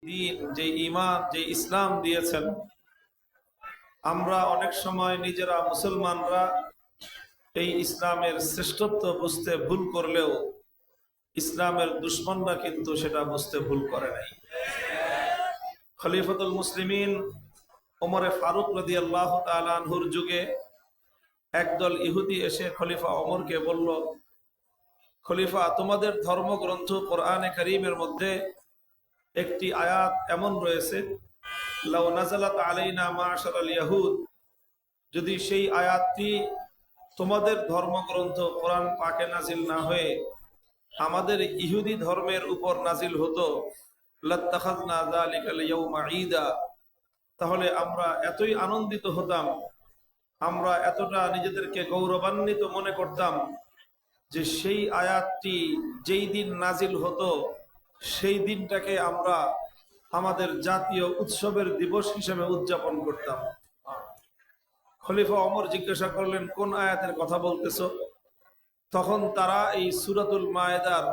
দিন, যে ঈমান, যে ইসলাম দিয়েছেন, আমরা অনেক সময় নিজেরা মুসলমানরা এই ইসলামের শ্রেষ্ঠত্ব বুঝতে ভুল করলেও ইসলামের দুশমনরা কিন্তু সেটা বুঝতে ভুল করে নাই। খলিফাতুল মুসলিমিন ওমরে ফারুক রাদিয়াল্লাহু তাআলা আনহুর যুগে একদল ইহুদি এসে খলিফা ওমরকে বলল, খলিফা, তোমাদের ধর্মগ্রন্থ কোরআনে কারীমের মধ্যে একটি আয়াত এমন রয়েছে, লাউ নাযালাত আলাইনা মা'শারাল ইয়াহুদ, যদি সেই আয়াতটি তোমাদের ধর্মগ্রন্থ কোরআন পাকে নাজিল না হয়ে আমাদের ইহুদি ধর্মের উপর নাজিল হতো, লাত্তাখাযনা যালিকাল ইয়াউমা ঈদা, তাহলে আমরা এতই আনন্দিত হতাম, আমরা এতটা নিজেদেরকে গৌরবান্বিত মনে করতাম যে সেই আয়াতটি যেই দিন নাজিল হতো সেই দিনটাকে আমরা আমাদের জাতীয় উৎসবের দিবস হিসেবে উদযাপন করতাম। খলিফা ওমর জিজ্ঞাসা করলেন, কোন আয়াতের কথা বলতেছো? তখন তারা এই সূরাতুল মায়েদার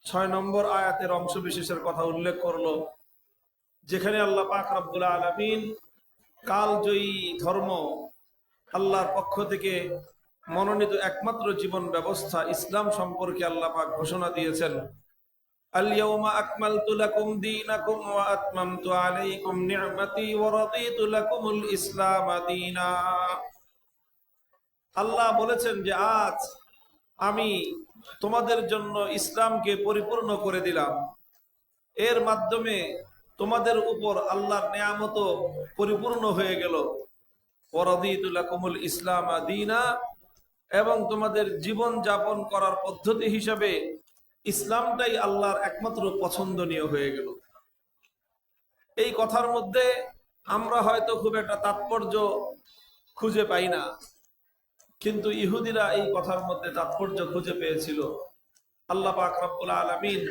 ৬ নম্বর আয়াতের অংশ বিশেষের কথা উল্লেখ করলো, যেখানে আল্লাহ পাক রব্বুল আলামিন কালজয়ী ধর্ম, আল্লাহর পক্ষ থেকে মনোনীত একমাত্র জীবন ব্যবস্থা ইসলাম সম্পর্কে আল্লাহ পাক ঘোষণা দিয়েছেন, আল ইয়াউমা আকমালতু লাকুম দীনাকুম ওয়া আতমামতু আলাইকুম নি'মাতি ওয়া রাদিতু লাকুমুল ইসলাম দীনা। আল্লাহ বলেছেন যে আজ আমি তোমাদের জন্য ইসলামকে পরিপূর্ণ করে দিলাম, এর মাধ্যমে তোমাদের উপর আল্লাহর নিয়ামত পরিপূর্ণ হয়ে গেল। ওয়া রাদিতু লাকুমুল ইসলাম দীনা, এবং তোমাদের জীবন যাপন করার পদ্ধতি হিসাবে ইসলামটাই আল্লাহর একমাত্র পছন্দনীয় হয়ে গেল। এই কথার মধ্যে আমরা হয়তো খুব একটা তাৎপর্য খুঁজে পাই না, কিন্তু ইহুদিরা এই কথার মধ্যে তাৎপর্য খুঁজে পেয়েছিল। আল্লাহ পাক রব্বুল আলামিন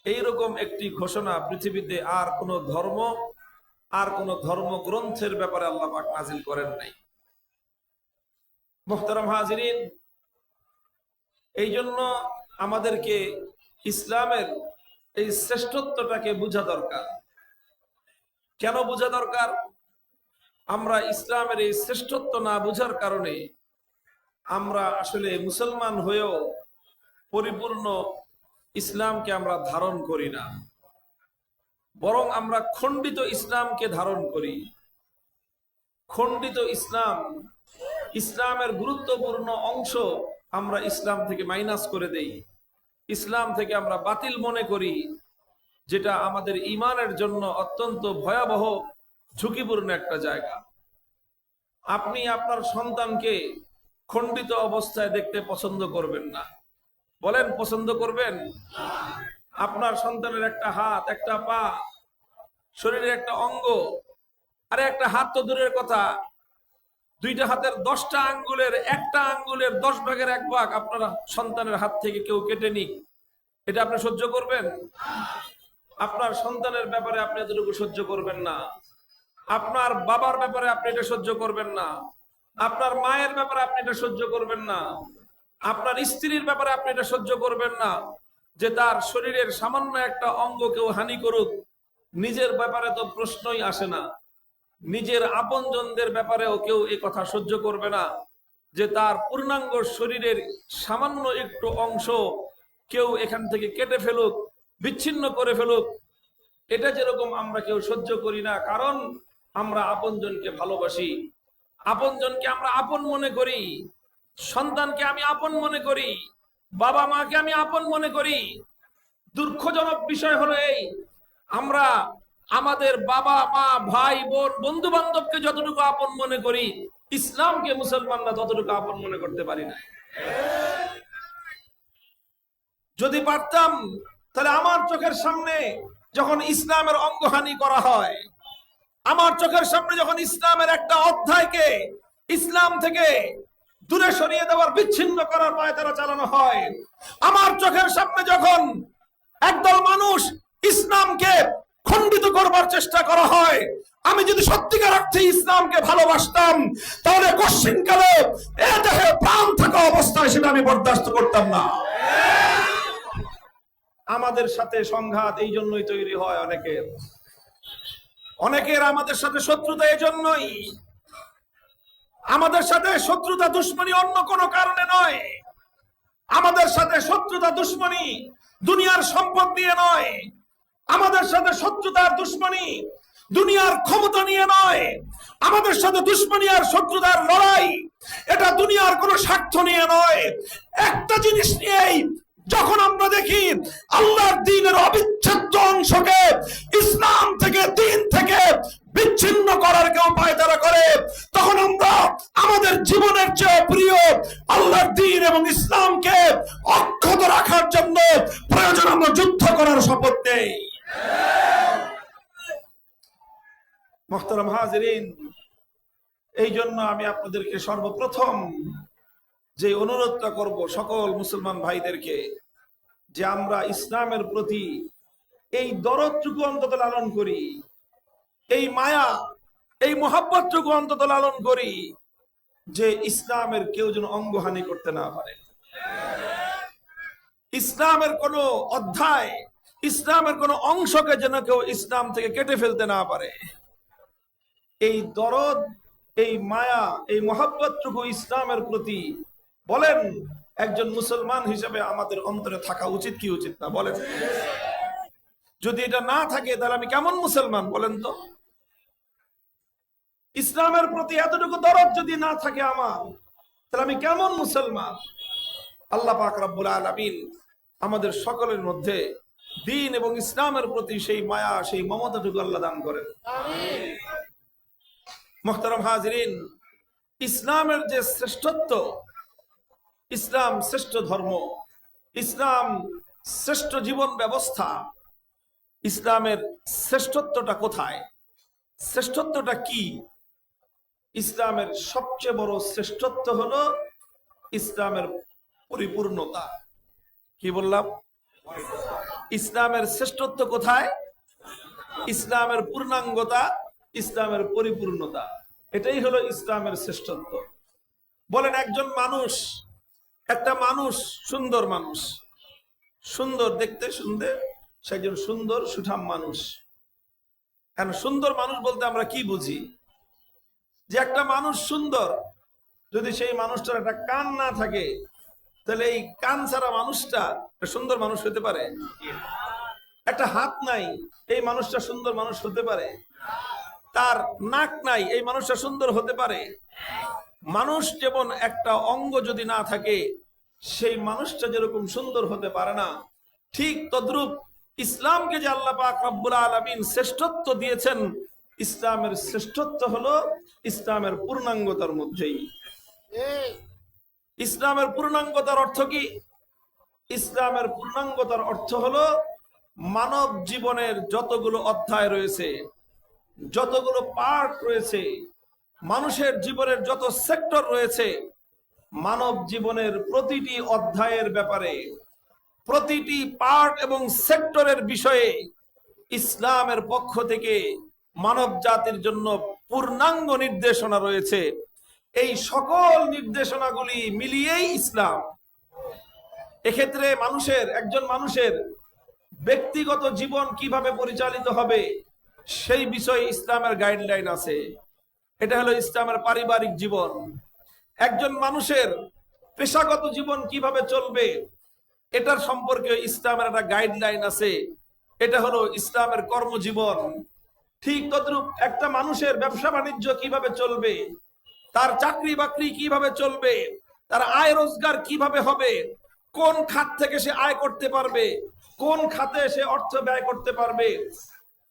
এইরকম একটি ঘোষণা পৃথিবীতে আর কোন ধর্ম, আর কোন ধর্মগ্রন্থের ব্যাপারে আল্লাহ পাক নাজিল করেন নাই। মুহতারাম হাজিরিন, এই জন্য আমাদেরকে ইসলামের এই শ্রেষ্ঠত্বটাকে বোঝা দরকার। কেন বোঝা দরকার? আমরা ইসলামের এই শ্রেষ্ঠত্ব না বোঝার কারণে আমরা আসলে মুসলমান হয়েও পরিপূর্ণ ইসলামকে আমরা ধারণ করি না, বরং আমরা খণ্ডিত ইসলামকে ধারণ করি। খণ্ডিত ইসলাম, ইসলামের গুরুত্বপূর্ণ অংশ আমরা ইসলাম থেকে মাইনাস করে দেই, ইসলাম থেকে আমরা বাতিল মনে করি, যেটা আমাদের ঈমানের জন্য অত্যন্ত ভয়াবহ ঝুঁকিপূর্ণ একটা জায়গা। আপনি আপনার সন্তানকে খণ্ডিত অবস্থায় দেখতে পছন্দ করবেন না, বলেন পছন্দ করবেন? আপনার সন্তানের একটা হাত, একটা পা, শরীরের একটা অঙ্গ, আরে একটা হাত তো দূরের কথা, দুইটা হাতের 10টা আঙ্গুলের একটা আঙ্গুলের 10 ভাগের 1 ভাগ আপনার সন্তানের হাত থেকে কেউ কেটে নিক, এটা আপনি সহ্য করবেন? আপনার সন্তানের ব্যাপারে আপনি এতটুকু সহ্য করবেন না, আপনার বাবার ব্যাপারে আপনি এটা সহ্য করবেন না, আপনার মায়ের ব্যাপারে আপনি এটা সহ্য করবেন না, আপনার স্ত্রীর ব্যাপারে আপনি এটা সহ্য করবেন না যে তার শরীরের সামান্য একটা অঙ্গ কেউ হানি করুক। নিজের ব্যাপারে তো প্রশ্নই আসে না, নিজের আপনজনদের ব্যাপারেও কেউ এই কথা সহ্য করবে না যে তার পূর্ণাঙ্গ শরীরের সামান্য একটু অংশ কেউ এখান থেকে কেটে ফেলুক, বিচ্ছিন্ন করে ফেলুক। এটা যেরকম আমরা কেউ সহ্য করি না, কারণ আমরা আপনজনকে ভালোবাসি, আপনজনকে আমরা আপন মনে করি, সন্তানকে আমি আপন মনে করি, বাবা মাকে আমি আপন মনে করি। দুঃখজনক বিষয় হলো এই, আমরা আমাদের বাবা মা, ভাই বোন, বন্ধু বান্ধবকে যতটুকু আপন মনে করি, ইসলামকে মুসলমানরা ততটুকু আপন মনে করতে পারি না। যদি পারতাম তাহলে আমার চোখের সামনে যখন ইসলামের অঙ্গহানি করা হয়, আমার চোখের সামনে যখন ইসলামের একটা অধ্যায়কে ইসলাম থেকে দূরে সরিয়ে দেওয়ার, বিচ্ছিন্ন করার পায়তারা চালানো হয়, আমার চোখের সামনে যখন একদল মানুষ ইসলামকে খণ্ডিত করবার চেষ্টা করা হয়, আমি যদি সত্যিকার অর্থে ইসলামকে ভালোবাসতাম তাহলে কশ্চিনকালে এ দেহে প্রাণ থাকা অবস্থায় সেটা আমি বরদাস্ত করতাম না। আমাদের সাথে সংঘাত এই জন্যই তৈরি হয়, অনেকের আমাদের সাথে শত্রুতা এই জন্যই। আমাদের সাথে শত্রুতা দুশ্মনী অন্য কোনো কারণে নয়। আমাদের সাথে শত্রুতা দুশ্মনী দুনিয়ার সম্পদ দিয়ে নয়। আমাদের সাথে শত্রুতার দুশ্মনী দুনিয়ার ক্ষমতা নিয়ে নয়। আমাদের সাথে দুশ্মনী আর শত্রুতার লড়াই এটা দুনিয়ার কোনো স্বার্থ নিয়ে নয়। একটা জিনিস নিয়েই যখন আমরা দেখি আল্লাহর দ্বীনের অবিচ্ছেদ্য অংশকে ইসলাম থেকে, দ্বীন থেকে বিচ্ছিন্ন করার কেউ পায়তারা করে, তখন আমরা আমাদের জীবনের চেয়ে প্রিয় আল্লাহর দ্বীন এবং ইসলামকে অক্ষত রাখার জন্য প্রয়োজন আমরা যুদ্ধ করার শপথ নেই। মুহতারাম হাজিরিন, এই জন্য আমি আপনাদেরকে সর্বপ্রথম যে অনুরোধটা করব সকল মুসলমান ভাইদেরকে, যে আমরা ইসলামের প্রতি এই দরদটুকু অন্তত লালন করি, এই মায়া, এই মোহাব্বতটুকু অন্তত লালন করি, যে ইসলামের কেউ যেন অঙ্গহানি করতে না পারে। ইসলামের কোন অধ্যায়, ইসলামের কোন অংশকে যেন কেউ ইসলাম থেকে কেটে ফেলতে না পারে। এই দরদ, এই মায়া, এই মোহাব্বতটুকু ইসলামের প্রতি বলেন একজন মুসলমান হিসেবে আমাদের অন্তরে থাকা উচিত কি উচিত না? বলেন। যদি এটা না থাকে তাহলে আমি কেমন মুসলমান বলেন তো? ইসলামের প্রতি এতটুকু দরদ যদি না থাকে আমার, তাহলে আমি কেমন মুসলমান? আল্লাহ পাক রব্বুল আলামিন আমাদের সকলের মধ্যে দ্বীন এবং ইসলামের প্রতি সেই মায়া, সেই মমতাটুকু আল্লাহ দান করেন। আমিন। মুহতারাম হাজিরিন, ইসলামের যে শ্রেষ্ঠত্ব, ইসলাম শ্রেষ্ঠ ধর্ম, ইসলাম শ্রেষ্ঠ জীবন ব্যবস্থা, ইসলামের শ্রেষ্ঠত্বটা কোথায়? শ্রেষ্ঠত্বটা কি? ইসলামের সবচেয়ে বড় শ্রেষ্ঠত্ব হলো ইসলামের পরিপূর্ণতা। কি বললাম? ইসলামের শ্রেষ্ঠত্ব কোথায়? ইসলামের পূর্ণাঙ্গতা, ইসলামের পরিপূর্ণতা, এটাই হলো ইসলামের শ্রেষ্ঠত্ব। বলেন একজন মানুষ, একটা মানুষ, সুন্দর মানুষ, সুন্দর দেখতে, সুন্দর, সে একজন সুন্দর সুঠাম মানুষ। কেন সুন্দর মানুষ বলতে আমরা কি বুঝি? যে একটা মানুষ সুন্দর, যদি সেই মানুষটার একটা কান না থাকে, তাহলে এই কান ছাড়া মানুষটা সুন্দর মানুষ হতে পারে? একটা হাত নাই, এই মানুষটা সুন্দর মানুষ হতে পারে? তার নাক নাই, এই মানুষটা সুন্দর হতে পারে? মানুষ যেমন একটা অঙ্গ যদি না থাকে, সেই মানুষটা যেরকম সুন্দর হতে পারে না, ঠিক তদ্রূপ ইসলামকে যে আল্লাহ পাক রব্বুল আলামিন শ্রেষ্ঠত্ব দিয়েছেন, ইসলামের শ্রেষ্ঠত্ব হলো ইসলামের পূর্ণাঙ্গতার মধ্যেই। ইসলামের পূর্ণাঙ্গতার অর্থ কি? ইসলামের পূর্ণাঙ্গতার অর্থ হলো মানব জীবনের যতগুলো অধ্যায় রয়েছে, যতগুলো পার্ট রয়েছে, মানুষের জীবনের যত সেক্টর রয়েছে, মানব জীবনের প্রতিটি অধ্যায়ের ব্যাপারে, প্রতিটি পার্ট এবং সেক্টরের বিষয়ে ইসলামের পক্ষ থেকে মানব জাতির জন্য পূর্ণাঙ্গ নির্দেশনা রয়েছে। এই সকল নির্দেশনাগুলি মিলিয়েই ইসলাম। এক্ষেত্রে মানুষের, একজন মানুষের ব্যক্তিগত জীবন কিভাবে পরিচালিত হবে সেই বিষয়ে ইসলামের গাইডলাইন আছে। এটা হলো ইসলামের পারিবারিক জীবন। একজন মানুষের পেশাগত জীবন কিভাবে চলবে এটার সম্পর্কে ইসলামের একটা গাইডলাইন আছে। এটা হলো ইসলামের কর্মজীবন। ঠিক তদ্রূপ একটা মানুষের ব্যবসা বাণিজ্য কিভাবে চলবে, তার চাকরি বাকরি কিভাবে চলবে, তার আয় রোজগার কিভাবে হবে, কোন খাত থেকে সে আয় করতে পারবে, কোন খাতে সে অর্থ ব্যয় করতে পারবে,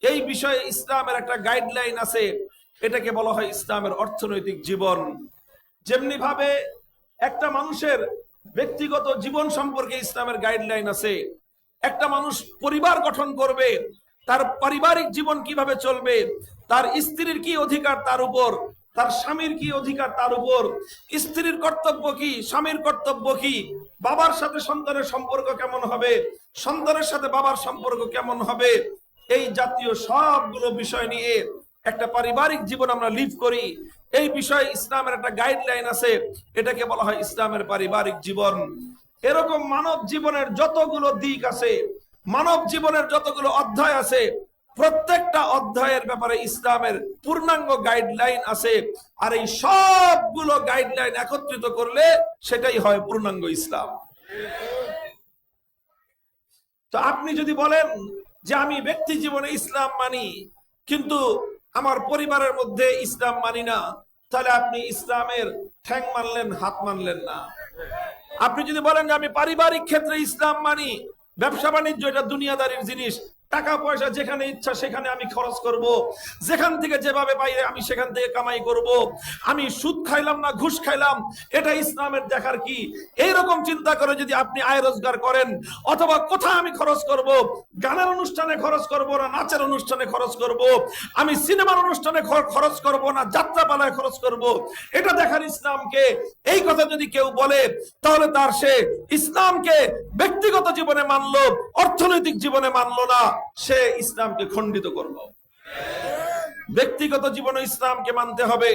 এই বিষয়ে ইসলামের একটা গাইডলাইন আছে। এটাকে বলা হয় ইসলামের অর্থনৈতিক জীবন। যেমনি ভাবে একটা মানুষের ব্যক্তিগত জীবন সম্পর্কে ইসলামের গাইডলাইন আছে। একটা মানুষ পরিবার গঠন করবে, তার পারিবারিক জীবন কিভাবে চলবে, তার স্ত্রীর কি অধিকার তার উপর, তার স্বামীর কি অধিকার তার উপর, স্ত্রীর কর্তব্য কি, স্বামীর কর্তব্য কি, বাবার সাথে সন্তানের সম্পর্ক কেমন হবে, সন্তানের সাথে বাবার সম্পর্ক কেমন হবে, এই জাতীয় সবগুলো বিষয় নিয়ে একটা পারিবারিক জীবন আমরা লিভ করি। এই বিষয়ে ইসলামের একটা গাইডলাইন আছে। এটাকে বলা হয় ইসলামের পারিবারিক জীবন। এরকম মানব জীবনের যতগুলো দিক আছে, মানব জীবনের যতগুলো অধ্যায় আছে প্রত্যেকটা অধ্যায়ের ব্যাপারে ইসলামের পূর্ণাঙ্গ গাইডলাইন আছে, আর এই সবগুলো গাইডলাইন একত্রিত করলে সেটাই হয় পূর্ণাঙ্গ ইসলাম। তো আপনি যদি বলেন যে আমি ব্যক্তি জীবনে ইসলাম মানি কিন্তু আমার পরিবারের মধ্যে ইসলাম মানি না, তাহলে আপনি ইসলামের ঠ্যাং মানলেন, হাত মানলেন না। আপনি যদি বলেন যে আমি পারিবারিক ক্ষেত্রে ইসলাম মানি, ব্যবসা বাণিজ্য এটা দুনিয়াদারির জিনিস, টাকা পয়সা যেখানে ইচ্ছা সেখানে আমি খরচ করব, যেখান থেকে যেভাবে পাই আমি সেখান থেকে কামাই করব, আমি সুদ খাইলাম না ঘুষ খাইলাম, এটা ইসলামের দেখার কি? এইরকম চিন্তা করে যদি আপনি আয় রোজগার করেন, অথবা কোথায় আমি খরচ করব, গানের অনুষ্ঠানে খরচ করব না নাচের অনুষ্ঠানে খরচ করব, আমি সিনেমার অনুষ্ঠানে খরচ করব না যাত্রাপালায় খরচ করব, এটা দেখার ইসলামকে, এই কথা যদি কেউ বলে তাহলে তার সে ইসলামকে ব্যক্তিগত জীবনে মানলো, অর্থনৈতিক জীবনে মানলো না, সে ইসলামকে খণ্ডিত করলো। ব্যক্তিগত জীবনে ইসলামকে মানতে হবে,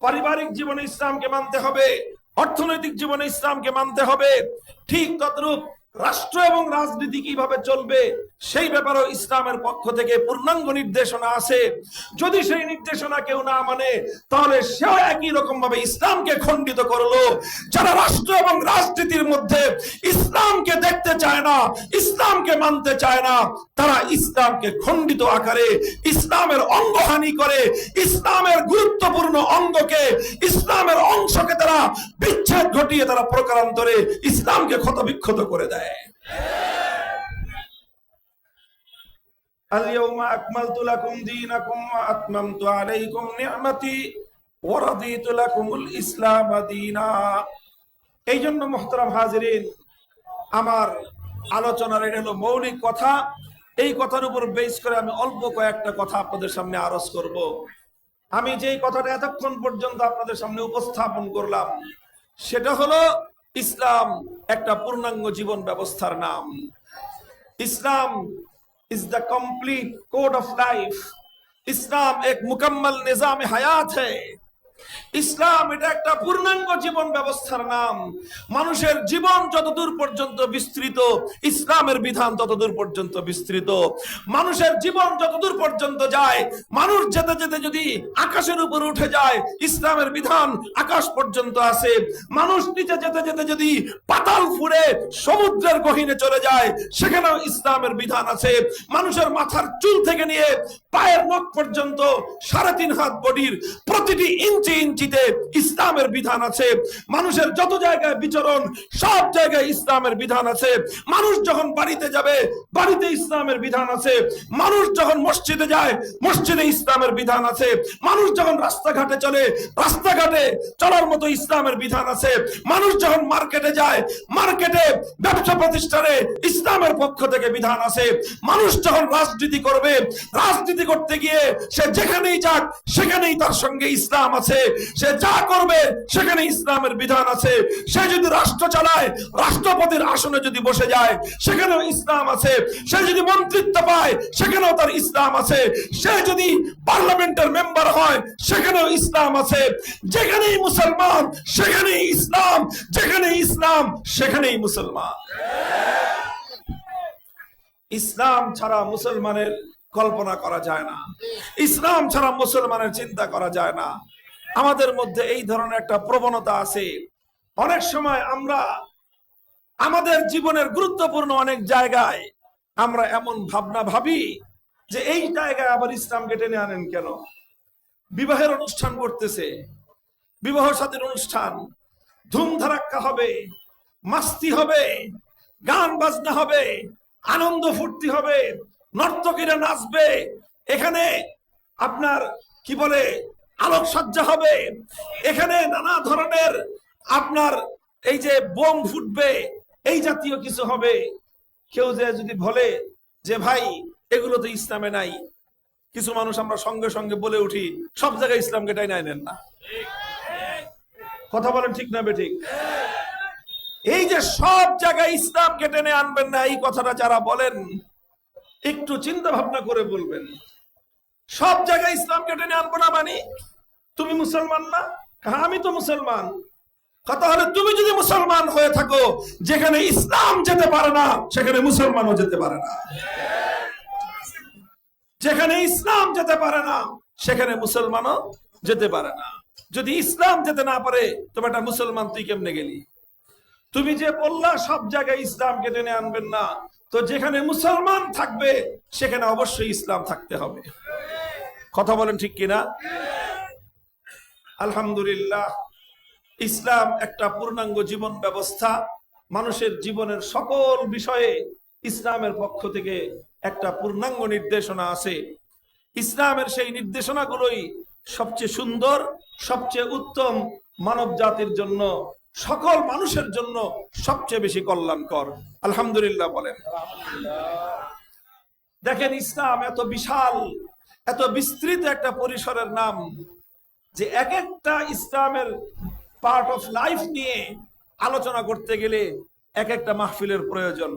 পারিবারিক জীবনে ইসলামকে মানতে হবে, অর্থনৈতিক জীবনে ইসলামকে মানতে হবে। ঠিক তদ্রূপ রাষ্ট্র এবং রাজনীতি কিভাবে চলবে সেই ব্যাপারেও ইসলামের পক্ষ থেকে পূর্ণাঙ্গ নির্দেশনা আছে। যদি সেই নির্দেশনা কেউ না মানে তাহলে সেও একই রকম ভাবে ইসলামকে খণ্ডিত করলো। যারা রাষ্ট্র এবং রাজনীতির মধ্যে ইসলামকে দেখতে চায় না, ইসলামকে মানতে চায় না, তারা ইসলামকে খণ্ডিত আকারে ইসলামের অঙ্গহানি করে, ইসলামের গুরুত্বপূর্ণ অঙ্গকে, ইসলামের অংশকে তারা বিচ্ছেদ ঘটিয়ে তারা প্রকারান্তরে ইসলামকে ক্ষতবিক্ষত করে দেয়। আল-ইয়াওমা আকমালতু লাকুম দীনাকুম ওয়া আতমামতু আলাইকুম নি'মাতি ওয়া রাদিতু লাকুমুল ইসলাম দীনা। এই জন্য মুহতারাম হাজিরিন, আমার আলোচনার এটা হলো মৌলিক কথা। এই কথার উপর বেস করে আমি অল্প কয়েকটা কথা আপনাদের সামনে আরজ করব। আমি যেই কথাটা এতক্ষণ পর্যন্ত আপনাদের সামনে উপস্থাপন করলাম সেটা হলো ইসলাম একটা পূর্ণাঙ্গ জীবন ব্যবস্থার নাম। ইসলাম is the complete code of life. ইসলাম এক মুকম্মল নিজাম হায়াত है। ইসলাম এটা একটা পূর্ণাঙ্গ জীবন ব্যবস্থার নাম। মানুষের জীবন যতদূর পর্যন্ত বিস্তৃত, ইসলামের বিধান ততদূর পর্যন্ত বিস্তৃত। মানুষের জীবন যতদূর পর্যন্ত যায়, মানুষ যেতে যেতে যদি আকাশের উপর উঠে যায়, ইসলামের বিধান আকাশ পর্যন্ত আছে। মানুষ নিচে যেতে যেতে যদি পাতাল ফুঁড়ে সমুদ্রের গহীনে চলে যায়, সেখানেও ইসলামের বিধান আছে। মানুষের মাথার চুল থেকে নিয়ে পায়ের নখ পর্যন্ত 3.5 হাত বডির প্রতিটি ইঞ্চি ইঞ্চিতে ইসলামের বিধান আছে। মানুষের যত জায়গায় বিচরণ সব জায়গায় ইসলামের বিধান আছে। মানুষ যখন বাড়িতে যাবে, বাড়িতে ইসলামের বিধান আছে। মানুষ যখন মসজিদে যায়, মসজিদে ইসলামের বিধান আছে। মানুষ যখন রাস্তাঘাটে চলে, রাস্তাঘাটে চলার মতো ইসলামের বিধান আছে। মানুষ যখন মার্কেটে যায়, মার্কেটে ব্যবসা প্রতিষ্ঠানে ইসলামের পক্ষ থেকে বিধান আছে। মানুষ যখন রাজনীতি করবে, রাজনীতি করতে গিয়ে সে যেখানেই যাক সেখানেই তার সঙ্গে ইসলাম আছে। সে যা করবে সেখানে ইসলামের বিধান আছে। সে যদি রাষ্ট্র চালায়, রাষ্ট্রপতির আসনে যদি বসে যায়, সেখানেও ইসলাম আছে। সে যদি মন্ত্রিত্ব পায়, সেখানেও তার ইসলাম আছে। সে যদি পার্লামেন্টের মেম্বার হয়, সেখানেও ইসলাম আছে। যেখানেই মুসলমান সেখানেই ইসলাম, যেখানেই ইসলাম সেখানেই মুসলমান। ইসলাম ছাড়া মুসলমানের কল্পনা করা যায় না, ইসলাম ছাড়া মুসলমানের চিন্তা করা যায় না। আমাদের মধ্যে এই ধরনের একটা প্রবণতা আছে। অনেক সময় আমরা আমাদের জীবনের গুরুত্বপূর্ণ অনেক জায়গায় আমরা এমন ভাবনা ভাবি যে এই জায়গায় আবার ইসলামকে টেনে আনেন কেন? বিবাহের অনুষ্ঠান করতেছে, বিবাহ সাথীর অনুষ্ঠান, ধুমধারাক্কা হবে, মাস্তি হবে, গান বাজনা হবে, আনন্দ ফুর্তি হবে, নর্তকীরা নাচবে, এখানে আপনার কি বলে আলোকসজ্জা হবে, এখানে নানা ধরনের আপনার এই যে বোম ফুটবে, এই জাতীয় কিছু হবে। কেউ যে যদি বলে যে ভাই এগুলো তো ইসলামে নাই, কিছু মানুষ আমরা সঙ্গে সঙ্গে বলে উঠি সব জায়গায় ইসলামকে টাইনে আনেন না। কথা বলেন ঠিক না বেঠিক? এই যে সব জায়গায় ইসলামকে টেনে আনবেন না, এই কথাটা যারা বলেন একটু চিন্তা ভাবনা করে বলবেন। সব জায়গায় ইসলামকে টেনে আনবো না মানে তুমি মুসলমান না? হ্যাঁ আমি তো মুসলমান। তাহলে তুমি যদি মুসলমান হয়ে থাকো, যেখানে ইসলাম যেতে পারে না সেখানে মুসলমানও যেতে পারে না, যেখানে ইসলাম যেতে পারে না সেখানে মুসলমানও যেতে পারে না। যদি ইসলাম যেতে না পারে তবে একটা মুসলমান তুই কেমনে গেলি? তুমি যে বললা সব জায়গায় ইসলামকে টেনে আনবেন না, তো যেখানে মুসলমান থাকবে সেখানে অবশ্যই ইসলাম থাকতে হবে। কথা বলেন ঠিক কিনা? আলহামদুলিল্লাহ, ইসলাম একটা পূর্ণাঙ্গ জীবন ব্যবস্থা। মানুষের জীবনের সকল বিষয়ে ইসলামের পক্ষ থেকে একটা পূর্ণাঙ্গ নির্দেশনা আছে। ইসলামের সেই নির্দেশনাগুলোই সবচেয়ে সুন্দর, সবচেয়ে উত্তম, মানব জাতির জন্য, সকল মানুষের জন্য সবচেয়ে বেশি কল্যাণকর। আলহামদুলিল্লাহ বলেন। দেখেন, ইসলাম এত বিশাল, এত বিস্তৃত একটা পরিসরের নাম যে এক একটা ইসলামের পার্ট অফ লাইফ নিয়ে আলোচনা করতে গেলে এক একটা মাহফিলের প্রয়োজন।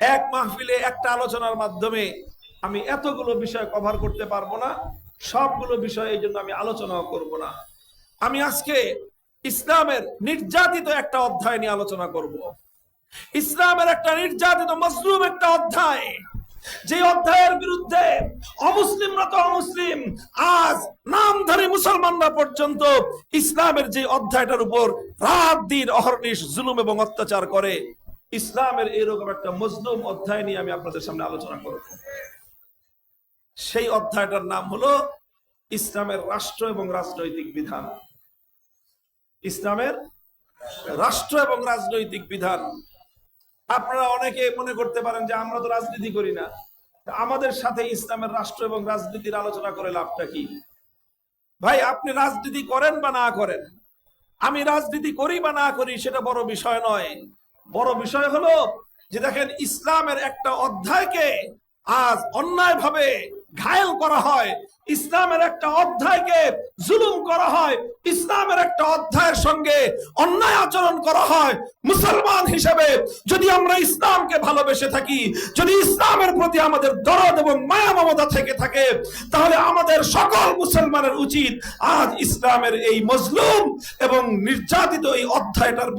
এক মাহফিলে একটা আলোচনার মাধ্যমে আমি এতগুলো বিষয় কভার করতে পারবো না, সবগুলো বিষয় এই জন্য আমি আলোচনাও করব না। আমি আজকে ইসলামের নির্যাতিত একটা অধ্যায় নিয়ে আলোচনা করব। ইসলামের একটা নির্যাতিত মজলুম একটা অধ্যায়, যে অধ্যায়ের বিরুদ্ধে অমুসলিমরা তো অমুসলিম, আজ নামধারী মুসলমানরা পর্যন্ত ইসলামের যে অধ্যায়টার উপর রাত দিন অহর্নিশ জুলুম এবং অত্যাচার করে, ইসলামের এরকম একটা মজলুম অধ্যায় নিয়ে আমি আপনাদের সামনে আলোচনা করব। সেই অধ্যায়টার নাম হলো ইসলামের রাষ্ট্র এবং রাজনৈতিক বিধান। ইসলামের রাষ্ট্র এবং রাজনৈতিক বিধান। আপনারা অনেকে মনে করতে পারেন যে আমরা তো রাজনীতি করি না, আমাদের সাথে ইসলামের রাষ্ট্র এবং রাজনীতির আলোচনা করে লাভটা কি? ভাই, আপনি রাজনীতি করেন বা না করেন, আমি রাজনীতি করি বা না করি, সেটা বড় বিষয় নয়। বড় বিষয় হলো যে দেখেন, ইসলামের একটা অধ্যায়কে আজ অন্যায়ভাবে ঘায়েল করা হয়, ইসলামের একটা অধ্যায়কে জুলুম করা হয়, ইসলামের একটা অধ্যায়ের সঙ্গে অন্যায় আচরণ করা হয়। মুসলমান হিসেবে যদি আমরা ইসলামকে ভালোবেসে থাকি, যদি ইসলামের প্রতি আমাদের দরদ এবং মায়া মমতা থেকে থাকে, তাহলে আমাদের সকল মুসলমানের উচিত আজ ইসলামের এই মজলুম এবং নির্যাতিত এই অধ্যায়টার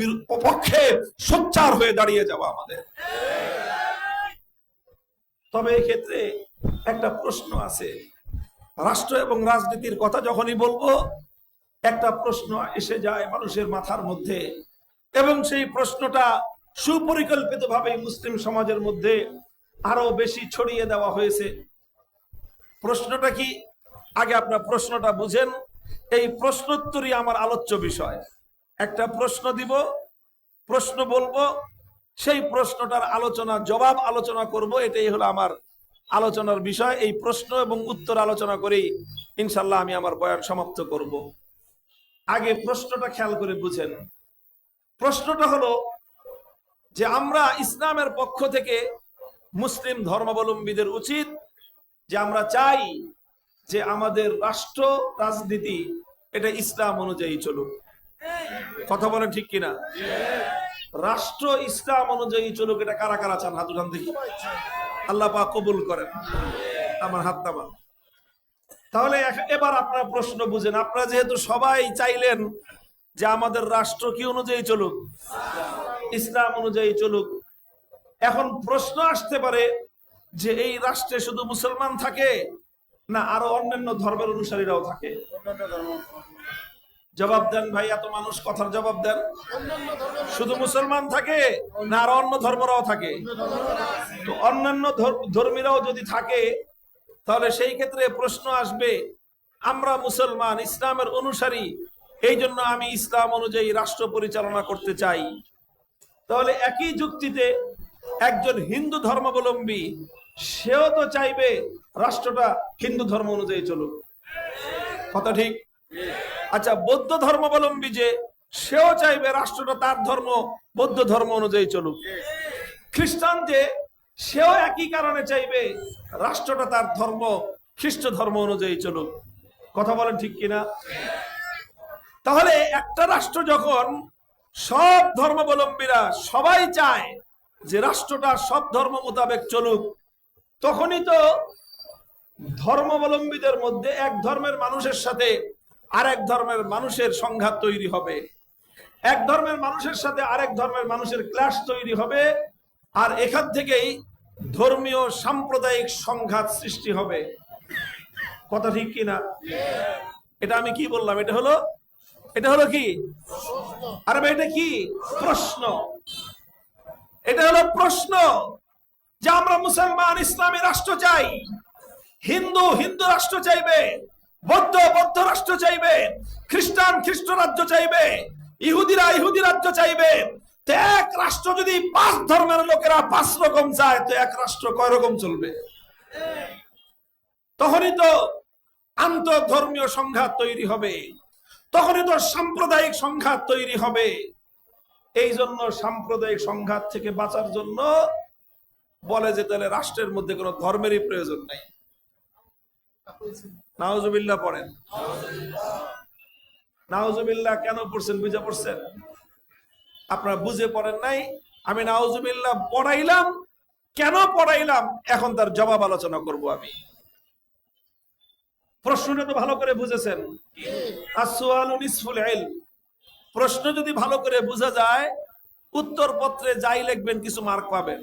পক্ষে সোচ্চার হয়ে দাঁড়িয়ে যাওয়া আমাদের। তবে এই ক্ষেত্রে একটা প্রশ্ন আছে। রাষ্ট্র এবং রাজনীতির কথা যখনই বলবো, একটা প্রশ্ন এসে যায় মানুষের মাথার মধ্যে, এবং সেই প্রশ্নটা সুপরিকল্পিতভাবে মুসলিম সমাজের মধ্যে আরো বেশি ছড়িয়ে দেওয়া হয়েছে। প্রশ্নটা কি? আগে আপনার প্রশ্নটা বুঝেন। এই প্রশ্নোত্তরই আমার আলোচ্য বিষয়। একটা প্রশ্ন দিব, প্রশ্ন বলবো, সেই প্রশ্নটার আলোচনা জবাব আলোচনা করব, এটাই হলো আমার আলোচনার বিষয়। এই প্রশ্ন এবং উত্তর আলোচনা করেই ইনশাল্লাহ আমি আমার বয়ান সমাপ্ত করব। আগে প্রশ্নটা খেয়াল করে বুঝেন। প্রশ্নটা হলো যে আমরা ইসলামের পক্ষ থেকে মুসলিম ধর্মাবলম্বীদের উচিত যে আমরা চাই যে আমাদের রাষ্ট্র রাজনীতি এটা ইসলাম অনুযায়ী চলুক। কথা বলেন ঠিক কিনা? রাষ্ট্র ইসলাম অনুযায়ী চলুক, এটা কারা কারা চান? হাত উঠান দেখি। আল্লাহ পাক কবুল করেন। আমার হাত নামান। তাহলে এবার আপনারা প্রশ্ন বুঝেন। আপনারা যেহেতু সবাই চাইলেন যে আমাদের রাষ্ট্র কি অনুযায়ী চলুক, ইসলাম অনুযায়ী চলুক, এখন প্রশ্ন আসতে পারে যে এই রাষ্ট্রে শুধু মুসলমান থাকে না আরো অন্যান্য ধর্মের অনুসারীরাও থাকে? জবাব দেন ভাই, এত মানুষ, কথার জবাব দেন। শুধু মুসলমান থাকে না আরো অন্য ধর্মরাও থাকে? তো অন্যান্য ধর্মীরাও যদি থাকে, তাহলে সেই ক্ষেত্রে প্রশ্ন আসবে, আমরা মুসলমান, ইসলামের অনুসারী, এই জন্য আমি ইসলাম অনুযায়ী রাষ্ট্র পরিচালনা করতে চাই। তাহলে একই যুক্তিতে একজন হিন্দু ধর্মাবলম্বী সেও তো চাইবে রাষ্ট্রটা হিন্দু ধর্ম অনুযায়ী চলুক। কথা ঠিক? আচ্ছা, বৌদ্ধ ধর্মাবলম্বী যে সেও চাইবে রাষ্ট্রটা তার ধর্ম বৌদ্ধ ধর্ম অনুযায়ী চলুক। খ্রিস্টান যে সেও একই কারণে চাইবে রাষ্ট্রটা তার ধর্ম খ্রিস্ট ধর্ম অনুযায়ী চলুক। কথা বলেন ঠিক কিনা? তাহলে একটা রাষ্ট্র যখন সব ধর্মাবলম্বীরা সবাই চায় যে রাষ্ট্রটা সব ধর্ম মোতাবেক চলুক, তখনই তো ধর্মাবলম্বীদের মধ্যে এক ধর্মের মানুষের সাথে আর এক ধর্মের মানুষের সংঘাত তৈরি হবে। এক ধর্মের মানুষের সাথে আরেক ধর্মের মানুষের ক্লাশ তৈরি হবে, আর এখান থেকেই ধর্মীয় সাম্প্রদায়িক সংঘাত সৃষ্টি হবে। কথা ঠিক কিনা? এটা আমি কি বললাম? এটা হলো কি? আরে ভাই, এটা কি প্রশ্ন? এটা হলো প্রশ্ন যে আমরা মুসলমান ইসলামী রাষ্ট্র চাই, হিন্দু হিন্দু রাষ্ট্র চাইবে, বৌদ্ধ বৌদ্ধ রাষ্ট্র চাইবে, খ্রিস্টান খ্রিস্ট রাজ্য চাইবে, ইহুদিরা ইহুদি রাজ্য চাইবে। তো এক রাষ্ট্র যদি 5 ধর্মের লোকেরা 5 রকম চায়, তো এক রাষ্ট্র কয় রকম চলবে? তখনই তো আন্তঃধর্মীয় সংঘাত তৈরি হবে, তখনই তো সাম্প্রদায়িক সংঘাত তৈরি হবে। এই জন্য সাম্প্রদায়িক সংঘাত থেকে বাঁচার জন্য বলে যে তাহলে রাষ্ট্রের মধ্যে কোনো ধর্মেরই প্রয়োজন নাই। নাউজুবিল্লাহ পড়েন। নাউজুবিল্লাহ কেন পড়ছেন? বুঝে পড়ছেন? আপনারা বুঝে পড়েন নাই। আমি নাউজুবিল্লাহ পড়াইলাম, কেন পড়াইলাম এখন তার জবাব আলোচনা করব আমি। প্রশ্নটা তো ভালো করে বুঝেছেন। আসওয়ালু নিসফুল ইলম। প্রশ্ন যদি ভালো করে বোঝা যায়, উত্তর পত্রে যাই লিখবেন কিছু মার্ক পাবেন।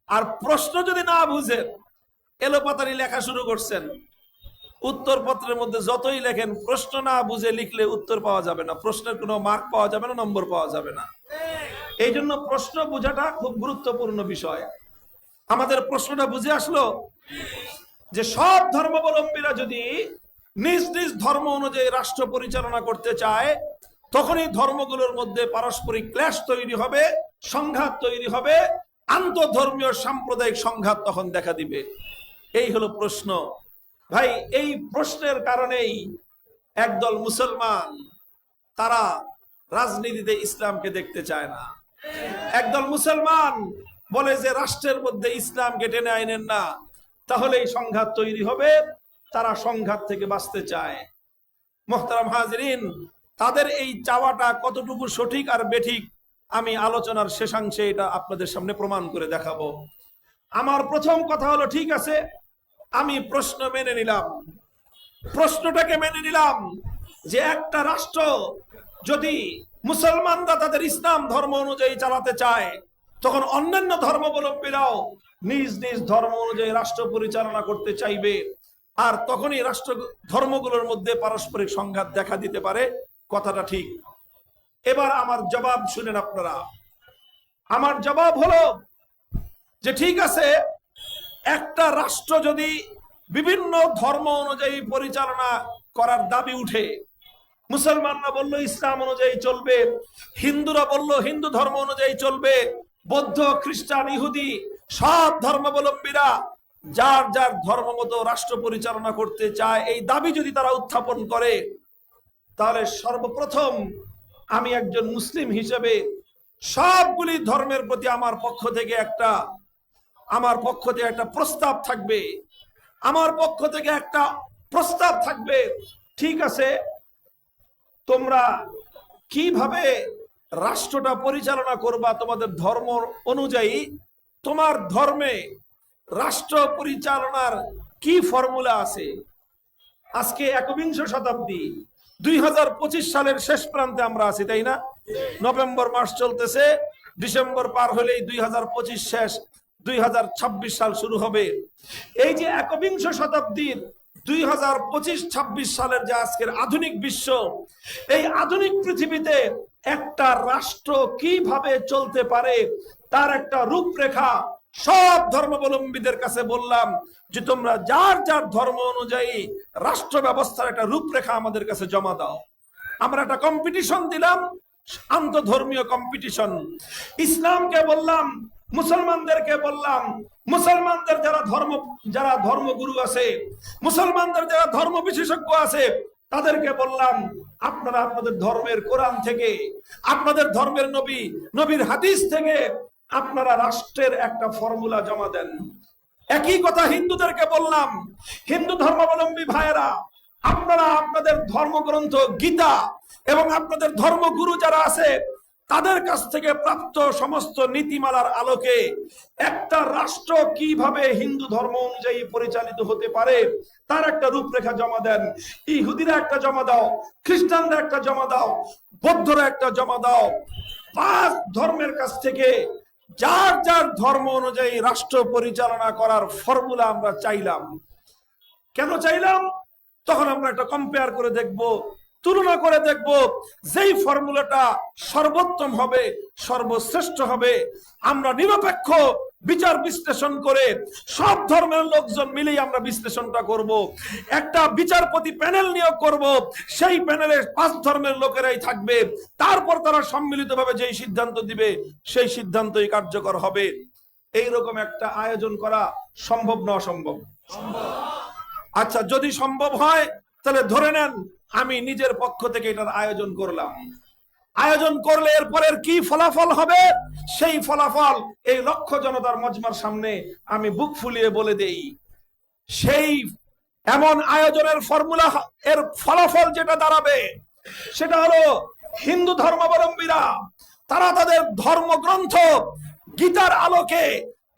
আর প্রশ্ন যদি না বুঝেন, এলোপাতারি লেখা শুরু করছেন, উত্তর পত্রের মধ্যে যতই লেখেন, প্রশ্ন না বুঝে লিখলে উত্তর পাওয়া যাবে না, প্রশ্নের কোনো মার্ক পাওয়া যাবে না, নম্বর পাওয়া যাবে না। এই জন্য প্রশ্ন বোঝাটা খুব গুরুত্বপূর্ণ বিষয়। আমাদের প্রশ্নটা বুঝে আসলো যে সব ধর্মাবলম্বীরা যদি নিজ নিজ ধর্ম অনুযায়ী রাষ্ট্র পরিচালনা করতে চায়, তখনই ধর্মগুলোর মধ্যে পারস্পরিক ক্লেশ তৈরি হবে, সংঘাত তৈরি হবে, আন্তঃধর্মীয় সাম্প্রদায়িক সংঘাত তখন দেখা দিবে। এই হলো প্রশ্ন। ভাই, এই প্রশ্নের কারণেই একদল মুসলমান তারা রাজনীতিতে ইসলামকে দেখতে চায় না। একদল মুসলমান বলে যে রাষ্ট্রের মধ্যে ইসলামকে টেনে আইনেন না, তাহলেই সংঘাত তৈরি হবে। তারা সংঘাত থেকে বাঁচতে চায়। মুহতারাম হাজিরিন, তাদের এই চাওয়াটা কতটুকু সঠিক আর বেঠিক আমি আলোচনার শেষাংশে এটা আপনাদের সামনে প্রমাণ করে দেখাবো। আমার প্রথম কথা হলো, ঠিক আছে, আমি প্রশ্ন মেনে নিলাম, প্রশ্নটাকে মেনে নিলাম যে একটা রাষ্ট্র যদি মুসলমানরা তাদের ইসলাম ধর্ম অনুযায়ী চালাতে চায়, তখন অন্যান্য ধর্মাবলম্বীরাও নিজ নিজ ধর্ম অনুযায়ী রাষ্ট্র পরিচালনা করতে চাইবে, আর তখনই রাষ্ট্র ধর্মগুলোর মধ্যে পারস্পরিক সংঘাত দেখা দিতে পারে। কথাটা ঠিক। এবার আমার জবাব শুনেন আপনারা। আমার জবাব হলো যে ঠিক আছে, একটা রাষ্ট্র যদি বিভিন্ন ধর্ম অনুযায়ী পরিচালনা করার দাবি উঠে, মুসলমানরা বলল ইসলাম অনুযায়ী চলবে, হিন্দুরা বলল হিন্দু ধর্ম অনুযায়ী চলবে, বৌদ্ধ খ্রিস্টান ইহুদি সব ধর্মাবলম্বীরা যার যার ধর্ম মতো রাষ্ট্র পরিচালনা করতে চায়, এই দাবি যদি তারা উত্থাপন করে, তাহলে সর্বপ্রথম আমি একজন মুসলিম হিসেবে সবগুলি ধর্মের প্রতি আমার পক্ষ থেকে একটা প্রস্তাব থাকবে। আমার পক্ষ থেকে একটা প্রস্তাব থাকবে, ঠিক আছে, তোমরা কিভাবে রাষ্ট্রটা পরিচালনা করবা তোমাদের ধর্ম অনুযায়ী, তোমার ধর্মে রাষ্ট্র পরিচালনার কি ফর্মুলা আছে? আজকে 21 শতাব্দী, 2025 সালের শেষ প্রান্তে আমরা আছি, তাই না? নভেম্বর মাস চলতেছে, ডিসেম্বর পার হলেই 2025 শেষ, 2026 সাল শুরু হবে। এই যে 21 শতাব্দীর 2025-26 সালের যে আজকের আধুনিক বিশ্ব, এই আধুনিক পৃথিবীতে একটা রাষ্ট্র কিভাবে চলতে পারে তার একটা রূপরেখা সব ধর্মাবলম্বীদের কাছে বললাম যে তোমরা যার যার ধর্ম অনুযায়ী রাষ্ট্র ব্যবস্থার একটা রূপরেখা আমাদের কাছে জমা দাও। আমরা একটা কম্পিটিশন দিলাম, আন্তঃধর্মীয় কম্পিটিশন। ইসলামকে বললাম, মুসলমানদেরকে বললাম, মুসলমানদের যারা ধর্মগুরু আছে, মুসলমানদের যারা ধর্ম বিশেষজ্ঞ আছে, তাদেরকে বললাম আপনারা আপনাদের ধর্মের কোরআন থেকে, আপনাদের ধর্মের নবীর হাদিস থেকে আপনারা রাষ্ট্রের একটা ফর্মুলা জমা দেন। একই কথা হিন্দুদেরকে বললাম, হিন্দু ধর্মাবলম্বী ভাইয়েরা, আপনারা আপনাদের ধর্মগ্রন্থ গীতা এবং আপনাদের ধর্মগুরু যারা আছে তাদের কাছ থেকে প্রাপ্ত সমস্ত নীতিমালার আলোকে একটা রাষ্ট্র কিভাবে হিন্দু ধর্ম অনুযায়ী পরিচালিত হতে পারে তার একটা রূপরেখা জমা দেন। ইহুদিরা একটা জমা দাও, খ্রিস্টানরা একটা জমা দাও, বৌদ্ধরা একটা জমা দাও। 5 ধর্মের কাছ থেকে যার যার ধর্ম অনুযায়ী রাষ্ট্র পরিচালনা করার ফর্মুলা আমরা চাইলাম। কেন চাইলাম? তখন আমরা একটা কম্পেয়ার করে দেখব, তুলনা করে দেখব, যেই ফর্মুলাটা সর্বোত্তম হবে, সর্বশ্রেষ্ঠ হবে, আমরা নিরপেক্ষ বিচার বিশ্লেষণ করে সব ধর্মের লোকজন মিলেই আমরা বিশ্লেষণটা করব। একটা বিচারপতি প্যানেল নিয়োগ করব, সেই প্যানেলে 5 ধর্মের লোকেরাই থাকবে, তারপর তারা সম্মিলিতভাবে যেই সিদ্ধান্ত দিবে সেই সিদ্ধান্তই কার্যকর হবে। এইরকম একটা আয়োজন করা সম্ভব না অসম্ভব? আচ্ছা, যদি সম্ভব হয় তাহলে ধরে নেন আমি নিজের পক্ষ থেকে এটার আয়োজন করলাম। আয়োজন করলে এরপরের কি ফলাফল হবে সেই ফলাফল এই লক্ষ জনতার মজমার সামনে আমি বুক ফুলিয়ে বলে দেই। সেই এমন আয়োজনের ফর্মুলা, এর ফলাফল যেটা দাঁড়াবে সেটা হলো হিন্দু ধর্মাবলম্বীরা তারা তাদের ধর্মগ্রন্থ গীতার আলোকে,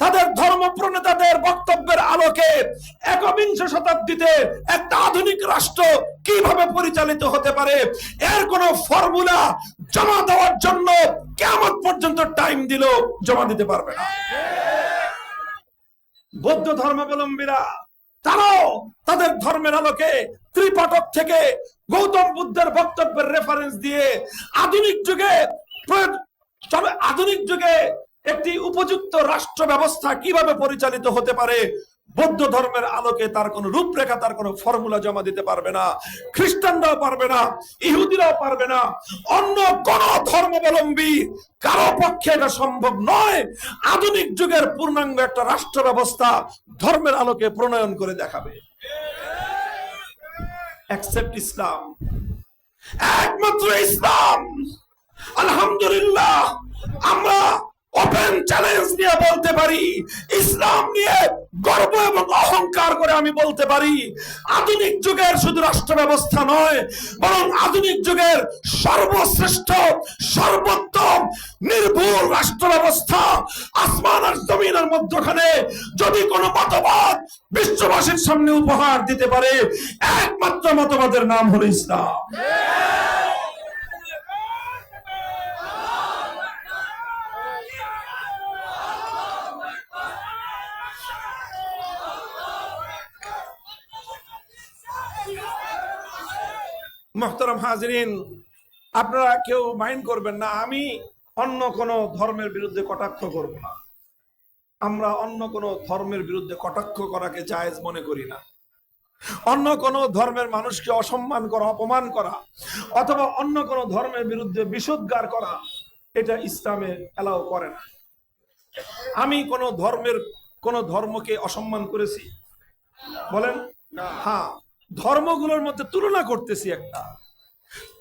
তাদের ধর্ম প্রণেতাদের বক্তব্যের আলোকে একবিংশ শতাব্দীতে একটা আধুনিক রাষ্ট্র কিভাবে পরিচালিত হতে পারে এর কোন ফর্মুলা জমা দেওয়ার জন্য কিয়ামত পর্যন্ত টাইম দিল জমা দিতে পারবে না। বৌদ্ধ ধর্মাবলম্বীরা তারাও তাদের ধর্মের আলোকে ত্রিপাঠক থেকে গৌতম বুদ্ধের বক্তব্যের রেফারেন্স দিয়ে আধুনিক যুগে একটি উপযুক্ত রাষ্ট্র ব্যবস্থা কিভাবে পরিচালিত হতে পারে বৌদ্ধ ধর্মের আলোকে তার কোন রূপরেখা, তার কোন ফর্মুলা জমা দিতে পারবে না। খ্রিস্টানরাও পারবে না, ইহুদিরাও পারবে না, অন্য কোন ধর্মাবলম্বী কারো পক্ষে এটা সম্ভব নয় আধুনিক যুগের পূর্ণাঙ্গ একটা রাষ্ট্র ব্যবস্থা ধর্মের আলোকে প্রণয়ন করে দেখাবে। এক্সেপ্ট ইসলাম, একমাত্র ইসলাম। আলহামদুলিল্লাহ, আমরা ওপেন চ্যালেঞ্জ নিয়ে বলতে পারি, ইসলাম নিয়ে গর্ব এবং অহংকার করে আমি বলতে পারি, আধুনিক যুগের শুধু রাষ্ট্র ব্যবস্থা নয়, বরং আধুনিক যুগের সর্বশ্রেষ্ঠ, সর্বোত্তম, নির্ভুল রাষ্ট্র ব্যবস্থা আসমান আর জমিনের মধ্যখানে যদি কোনো মতবাদ বিশ্ববাসীর সামনে উপহার দিতে পারে, একমাত্র মতবাদের নাম হলো ইসলাম। মুহতারাম হাজিরিন, আপনারা কেউ মাইন্ড করবেন না, আমি অন্য কোন ধর্মের বিরুদ্ধে কটাক্ষ করব না। আমরা অন্য কোন ধর্মের বিরুদ্ধে কটাক্ষ করাকে জায়েজ মনে করি না। অন্য কোন ধর্মের মানুষকে অসম্মান করা, অপমান করা, অথবা অন্য কোন ধর্মের বিরুদ্ধে বিষোদ্গার করা, এটা ইসলামে এলাও করে না। আমি কোন ধর্মকে অসম্মান করেছি বলেন? হ্যাঁ, ধর্মগুলোর মধ্যে তুলনা করতেছি, একটা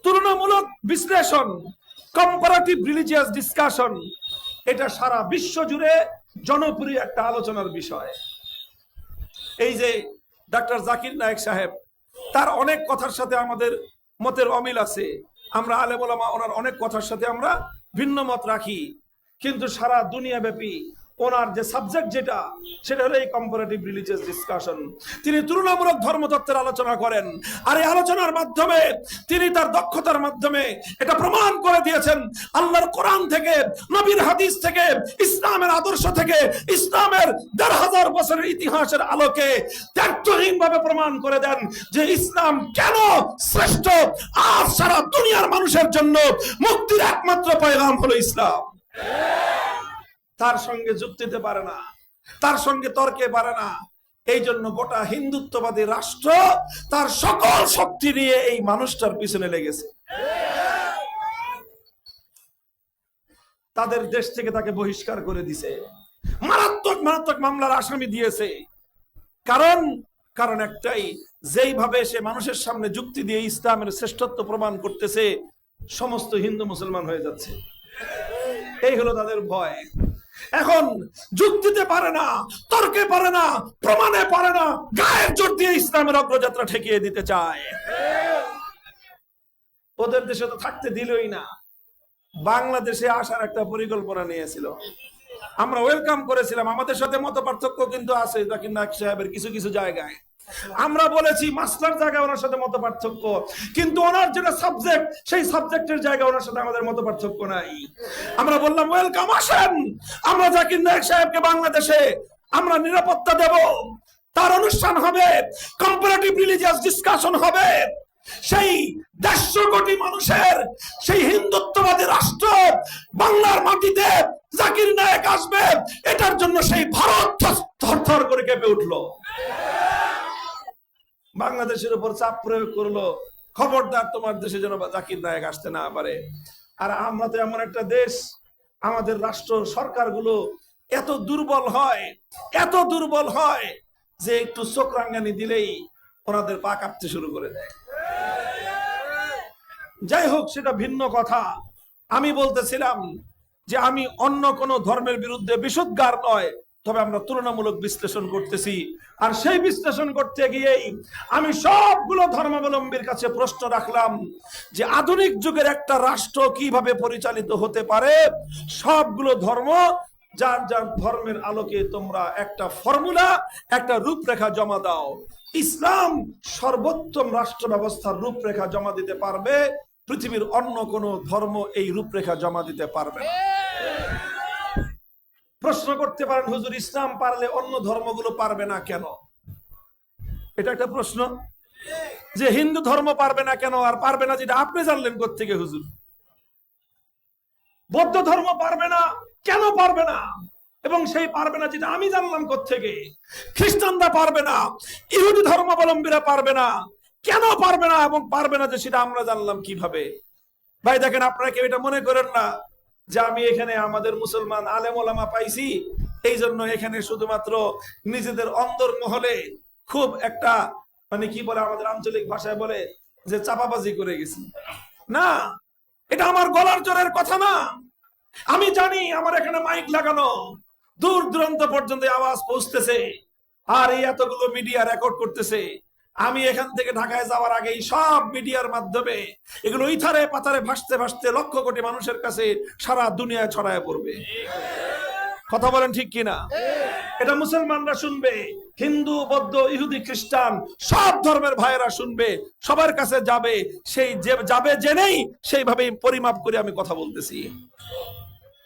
তুলনামূলক বিশ্লেষণ, কম্পারেটিভ রিলিজিয়াস ডিসকাশন। এটা সারা বিশ্ব জুড়ে জনপ্রিয় একটা আলোচনার বিষয়। এই যে ডক্টর জাকির নায়েক সাহেব, তার অনেক কথার সাথে আমাদের মতের অমিল আছে। আমরা আলেম ওলামা ওনার অনেক কথার সাথে আমরা ভিন্ন মত রাখি, কিন্তু সারা দুনিয়াব্যাপী ওনার যে সাবজেক্ট সেটা হলো এই কম্পারেটিভ রিলিজিয়াস ডিসকাশন। তিনি তুলনামূলক ধর্মতত্ত্বের আলোচনা করেন, আর এই আলোচনার মাধ্যমে তিনি তার দক্ষতার মাধ্যমে এটা প্রমাণ করে দিয়েছেন আল্লাহর কোরআন থেকে, নবীর হাদিস থেকে, ইসলামের আদর্শ থেকে, ইসলামের ১৫০০ বছরের ইতিহাসের আলোকে ত্যাগহীনভাবে প্রমাণ করে দেন যে ইসলাম কেন শ্রেষ্ঠ। আর সারা দুনিয়ার মানুষের জন্য মুক্তির একমাত্র পয়গাম হলো ইসলাম। তার সঙ্গে যুক্তিতে পারে না, তার সঙ্গে তর্কে পারে না। এই জন্য গোটা হিন্দুত্ববাদী রাষ্ট্র তার সকল শক্তি নিয়ে এই মানুষটার পিছনে লেগেছে। তাদের দেশ থেকে তাকে বহিষ্কার করে দিছে, মারাত্মক মারাত্মক মামলার আসামি দিয়েছে। কারণ একটাই, যেইভাবে সে মানুষের সামনে যুক্তি দিয়ে ইসলামের শ্রেষ্ঠত্ব প্রমাণ করতেছে, সমস্ত হিন্দু মুসলমান হয়ে যাচ্ছে। এই হলো তাদের ভয়। এখন যুক্তিতে পারে না, তর্কে পারে না, প্রমাণে পারে না, গায়ের জোর দিয়ে ইসলামের অগ্রযাত্রা ঠেকিয়ে দিতে চায়। ওদের দেশে তো থাকতে দিলই না। বাংলাদেশে আসার একটা পরিকল্পনা নিয়েছিল। আমরা ওয়েলকাম করেছিলাম। আমাদের সাথে মত পার্থক্য কিন্তু আছে জাকির নায়েক সাহেবের কিছু কিছু জায়গায়। আমরা বলেছি মাসলার জায়গায় ওনার সাথে মত পার্থক্য, কিন্তু ওনার যেটা সাবজেক্ট সেই সাবজেক্টের জায়গায় ওনার সাথে আমাদের মত পার্থক্য নাই। আমরা বললাম ওয়েলকাম, আসেন, আমরা জাকির নায়েক সাহেবকে বাংলাদেশে আমরা নিরাপত্তা দেব, তার অনুষ্ঠান হবে, কম্পারেটিভ রিলিজিয়াস ডিসকাশন হবে, সেই 150 কোটি মানুষের সেই হিন্দুত্ববাদী রাষ্ট্র বাংলার মাটিতে জাকির নায়েক আসবে, এটার জন্য সেই ভারত থরথর করে কেঁপে উঠলো। বাংলাদেশের উপর চাপ প্রয়োগ করলো, খবরদার তোমার দেশে যেন জাকির নায়েক আসতে না পারে। আর আমরা তো এমন একটা দেশ, আমাদের রাষ্ট্র সরকারগুলো এত দুর্বল হয়, এত দুর্বল হয় যে একটু চোখ রাঙ্গানি দিলেই ওনাদের পা কাঁপতে শুরু করে দেয়। যাই হোক, সেটা ভিন্ন কথা। আমি বলতেছিলাম যে আমি অন্য কোন ধর্মের বিরুদ্ধে বিশুদ্ধার নয়, তবে আমরা তুলনামূলক বিশ্লেষণ করতেছি। আর সেই বিশ্লেষণ করতে গিয়েই আমি সবগুলো ধর্মাবলম্বীর কাছে প্রশ্ন রাখলাম যে আধুনিক যুগের একটা রাষ্ট্র কিভাবে পরিচালিত হতে পারে। সবগুলো ধর্ম যার যার ধর্মের আলোকে তোমরা একটা ফর্মুলা, একটা রূপরেখা জমা দাও। ইসলাম সর্বোত্তম রাষ্ট্র ব্যবস্থার রূপরেখা জমা দিতে পারবে, পৃথিবীর অন্য কোন ধর্ম এই রূপরেখা জমা দিতে পারবে না। প্রশ্ন করতে পারেন, হুজুর ইসলাম পারলে অন্য ধর্মগুলো পারবে না কেন? এটা একটা প্রশ্ন, যে হিন্দু ধর্ম পারবে না কেন, আর পারবে না যেটা আপনি জানলেন কোত্থেকে হুজুর? বৌদ্ধ ধর্ম পারবে না কেন? পারবে না, এবং সেই পারবে না যেটা আমি জানলাম কোত্থেকে? খ্রিস্টানরা পারবে না, ইহুদি ধর্মাবলম্বীরা পারবে না, কেন পারবে না? এবং পারবে না যে সেটা আমরা জানলাম কিভাবে? ভাই দেখেন, আপনারা কেউ এটা মনে করেন না যে আমি এখানে আমাদের মুসলমান আলেম ওলামা পাইছি, এই জন্য এখানে শুধুমাত্র নিজেদের অন্তর মহলে খুব একটা মানে কি বলে, আমাদের আঞ্চলিক ভাষায় বলে যে চাপাবাজি করে গেছি। না, এটা আমার গলার জোরের কথা না। আমি জানি আমার এখানে মাইক লাগানো, দূর দূরান্ত পর্যন্ত আওয়াজ পৌঁছতেছে, আর এই এতগুলো মিডিয়া রেকর্ড করতেছে। আমি এখান থেকে ঢাকায় যাওয়ার আগেই সব মিডিয়ার মাধ্যমে এগুলো ইথারে পাথারে ভাসতে ভাসতে লক্ষ কোটি মানুষের কাছে সারা দুনিয়ায় ছড়ায় পড়বে। কথা বলেন ঠিক কিনা? এটা মুসলমানরা শুনবে, হিন্দু বৌদ্ধ ইহুদি খ্রিস্টান সব ধর্মের ভাইয়েরা শুনবে, সবার কাছে যাবে। সেই যে যাবে জেনেই সেইভাবেই পরিমাপ করে আমি কথা বলতেছি,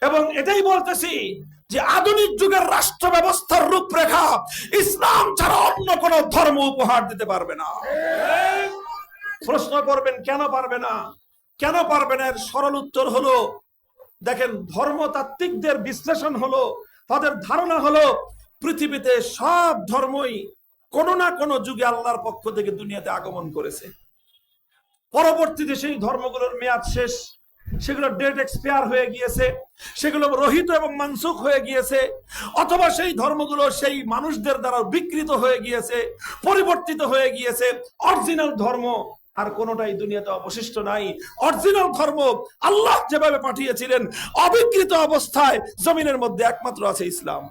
এবং এটাই বলতেছি যে আধুনিক যুগের রাষ্ট্র ব্যবস্থার রূপরেখা ইসলাম ছাড়া অন্য কোন ধর্ম উপহার দিতে পারবে না। প্রশ্ন করবেন কেন পারবে না? কেন পারবে না? এর সরল উত্তর হলো, দেখেন, ধর্মতাত্ত্বিকদের বিশ্লেষণ হলো, তাদের ধারণা হলো পৃথিবীতে সব ধর্মই কোন না কোন যুগে আল্লাহর পক্ষ থেকে দুনিয়াতে আগমন করেছে। পরবর্তীতে সেই ধর্মগুলোর মেয়াদ শেষ, সেগুলো ডেট এক্সপায়ার হয়ে গিয়েছে, সেগুলো রহিত এবং মানসুখ হয়ে গিয়েছে, অথবা সেই ধর্মগুলো সেই মানুষদের দ্বারা বিকৃত হয়ে গিয়েছে, পরিবর্তিত হয়ে গিয়েছে। অরিজিনাল ধর্ম আর কোনটাই দুনিয়াতে অবশিষ্ট নাই। অরিজিনাল ধর্ম আল্লাহ যেভাবে পাঠিয়েছিলেন অবিকৃত অবস্থায় জমিনের মধ্যে একমাত্র আছে ইসলাম।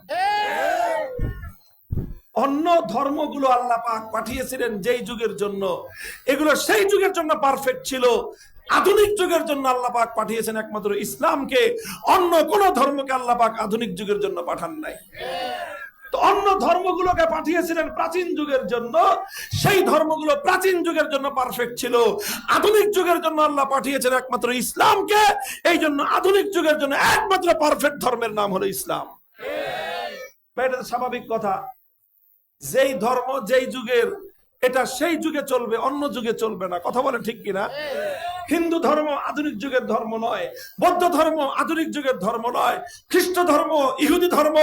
অন্য ধর্মগুলো আল্লাহ পাক পাঠিয়েছিলেন যেই যুগের জন্য, এগুলো সেই যুগের জন্য পারফেক্ট ছিল। আধুনিক যুগের জন্য আল্লাহ পাক পাঠিয়েছেন একমাত্র ইসলামকে, অন্য কোন ধর্মকে আল্লাহ পাক আধুনিক যুগের জন্য পাঠান নাই। তো অন্য ধর্মগুলোকে পাঠিয়েছিলেন প্রাচীন যুগের জন্য, সেই ধর্মগুলো প্রাচীন যুগের জন্য পারফেক্ট ছিল। আধুনিক যুগের জন্য আল্লাহ পাঠিয়েছেন একমাত্র ইসলামকে, এই জন্য আধুনিক যুগের জন্য একমাত্র পারফেক্ট ধর্মের নাম হলো ইসলাম। এটা তো স্বাভাবিক কথা, যেই ধর্ম যেই যুগের এটা সেই যুগে চলবে, অন্য যুগে চলবে না। কথা বলেন ঠিক কিনা? হিন্দু ধর্ম আধুনিক যুগের ধর্ম নয়, বৌদ্ধ ধর্ম আধুনিক যুগের ধর্ম নয়, খ্রিস্ট ধর্ম ইহুদি ধর্ম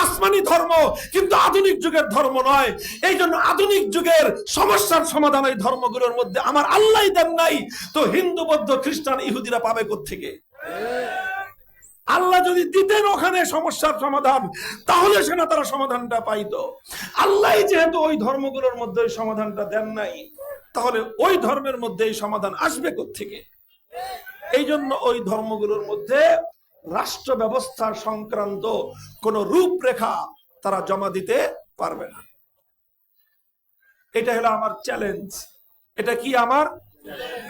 আসমানি ধর্ম কিন্তু আধুনিক যুগের ধর্ম নয়। এই জন্য আধুনিক যুগের সমস্যার সমাধান এই ধর্মগুলোর মধ্যে আমার আল্লাহ দেন নাই, তো হিন্দু বৌদ্ধ খ্রিস্টান ইহুদিরা পাবে কোত্থেকে? আল্লাহ যদি দিতেন ওখানে সমস্যার সমাধান, তাহলে সেনা তারা সমাধানটা পাইতো। আল্লাহ যেহেতু ওই ধর্মগুলোর মধ্যে সমাধানটা দেন নাই, তাহলে ওই ধর্মের মধ্যে সমাধান আসবে কোত্থেকে? এই জন্য ওই ধর্মগুলোর মধ্যে রাষ্ট্র ব্যবস্থা সংক্রান্ত কোন রূপরেখা তারা জমা দিতে পারবে না। এটা হলো আমার চ্যালেঞ্জ। এটা কি আমার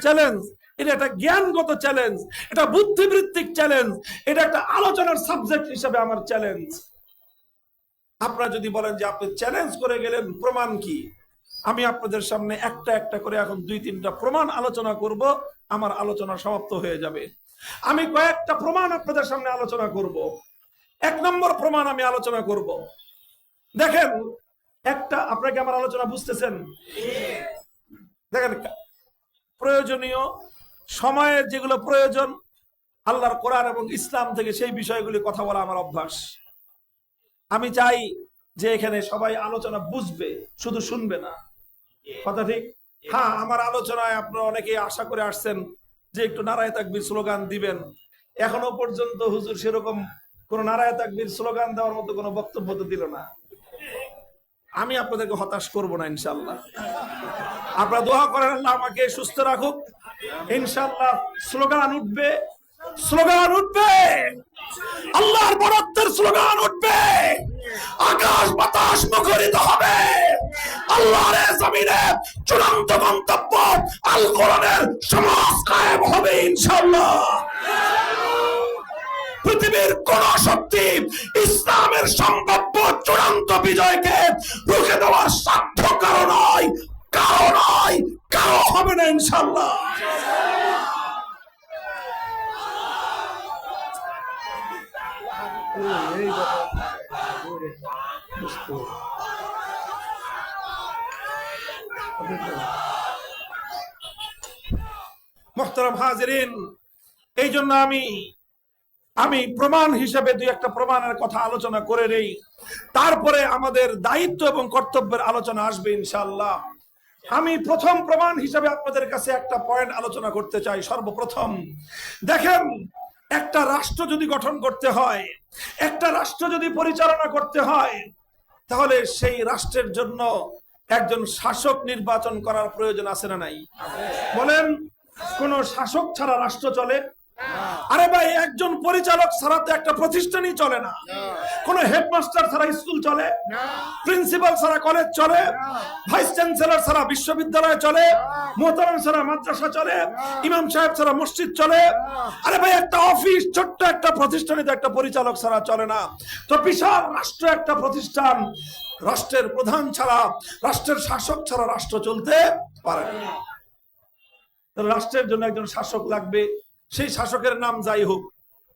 চ্যালেঞ্জ? এটা একটা জ্ঞানগত চ্যালেঞ্জ, এটা বুদ্ধিবৃত্তিক চ্যালেঞ্জ, এটা একটা আলোচনার সাবজেক্ট হিসেবে আমার চ্যালেঞ্জ। আপনারা যদি বলেন যে আপনি চ্যালেঞ্জ করে গেলেন, প্রমাণ কি? আমি আপনাদের সামনে একটা একটা করে এখন 2-3টা প্রমাণ আলোচনা করব, আমার আলোচনা সমাপ্ত হয়ে যাবে। আমি কয়েকটা প্রমাণ আপনাদের সামনে আলোচনা করব। 1 নম্বর প্রমাণ আমি আলোচনা করব। দেখেন, একটা, আপনাকে আমার আলোচনা বুঝতেছেন? দেখেন, প্রয়োজনীয় সময়ের যেগুলো প্রয়োজন আল্লাহর কোরআন এবং ইসলাম থেকে, সেই বিষয়গুলি কথা বলা আমার অভ্যাস। আমি চাই যে এখানে সবাই আলোচনা বুঝবে, শুধু শুনবে না। কথা ঠিক? হ্যাঁ, আমার আলোচনায় আপনারা অনেকেই আশা করে আসছেন যে একটু নারায়ে তাকবীর স্লোগান দিবেন। এখনো পর্যন্ত হুজুর সেরকম কোন নারায়ে তাকবীর স্লোগান দেওয়ার মতো কোনো বক্তব্য তো দিল না। আমি আপনাদেরকে হতাশ করব না ইনশাআল্লাহ। আপনারা দোয়া করেন আল্লাহ আমাকে সুস্থ রাখুক। ইনশাআল্লাহ স্লোগান উঠবে, স্লোগান উঠবে, আল্লাহর বরত্বের স্লোগান উঠবে, আকাশ বাতাস মুখরিত হবে, আল্লাহর জমিনে চূড়ান্ত গন্তব্য আল কোরআনের সমাজ কায়েম হবে ইনশাআল্লাহ। পৃথিবীর কোন শক্তি ইসলামের সম্ভাব্য চূড়ান্ত বিজয়কে রুখে দেওয়ার সাধ্য কারো নয়, কারো নয়, কারো হবে না ইনশাআল্লাহ। মুহতারাম হাজিরিন, এই জন্য আমি প্রমাণ হিসেবে 2-1টা প্রমাণের কথা আলোচনা করে নেই, তারপরে আমাদের দায়িত্ব এবং কর্তব্যের আলোচনা আসবে ইনশাআল্লাহ। আমি প্রথম প্রমাণ হিসেবে আপনাদের কাছে একটা পয়েন্ট আলোচনা করতে চাই। সর্বপ্রথম দেখেন, একটা রাষ্ট্র যদি গঠন করতে হয়, একটা রাষ্ট্র যদি পরিচালনা করতে হয়, তাহলে সেই রাষ্ট্রের জন্য একজন শাসক নির্বাচন করার প্রয়োজন আছে না নাই? বলেন, কোন শাসক ছাড়া রাষ্ট্র চলে? আরে ভাই, একজন পরিচালক ছাড়া তো একটা প্রতিষ্ঠানই চলে না। কোন হেডমাস্টার ছাড়া স্কুল চলে? প্রিন্সিপাল ছাড়া কলেজ চলে? ভাইস চ্যান্সেলর ছাড়া বিশ্ববিদ্যালয় চলে? মোহতারাম ছাড়া মাদ্রাসা চলে? ইমাম সাহেব ছাড়া মসজিদ চলে? আরে ভাই, একটা অফিস, ছোট্ট একটা প্রতিষ্ঠানে তো একটা পরিচালক ছাড়া চলে না। তো বিশাল রাষ্ট্র একটা প্রতিষ্ঠান, রাষ্ট্রের প্রধান ছাড়া, রাষ্ট্রের শাসক ছাড়া রাষ্ট্র চলতে পারে না। রাষ্ট্রের জন্য একজন শাসক লাগবে। সেই শাসকের নাম যাই হোক,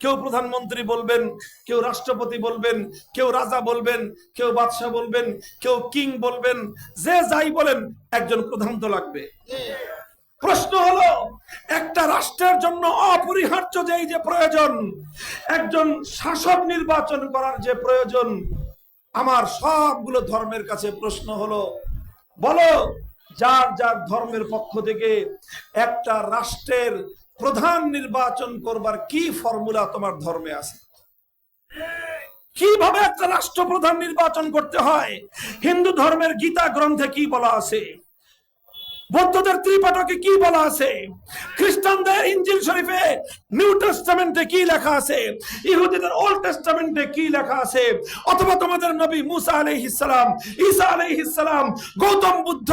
কেউ প্রধানমন্ত্রী বলবেন, কেউ রাষ্ট্রপতি বলবেন, কেউ রাজা বলবেন, কেউ বাদশাহ বলবেন, কেউ কিং বলবেন, যে যাই বলেন, একজন প্রধান তো লাগবে। প্রশ্ন হলো, একটা রাষ্ট্রের জন্য অপরিহার্য যে প্রয়োজন, একজন শাসক নির্বাচন করার যে প্রয়োজন, আমার সবগুলো ধর্মের কাছে প্রশ্ন হলো, বলো যার যার ধর্মের পক্ষ থেকে একটা রাষ্ট্রের প্রধান নির্বাচন করবার কি ফর্মুলা তোমার ধর্মে আছে? কিভাবে একটা রাষ্ট্রপ্রধান নির্বাচন করতে হয়? হিন্দু ধর্মের গীতা গ্রন্থে কি বলা আছে? বৌদ্ধদের ত্রিপিটকে কি বলা আছে? খ্রিস্টানদের ইনজিল শরীফে, নিউ টেস্টামেন্টে কি লেখা আছে? ইহুদিদের ওল্ড টেস্টামেন্টে কি লেখা আছে? অথবা তোমাদের নবী মুসা আলাইহিস সালাম, ঈসা আলাইহিস সালাম, গৌতম বুদ্ধ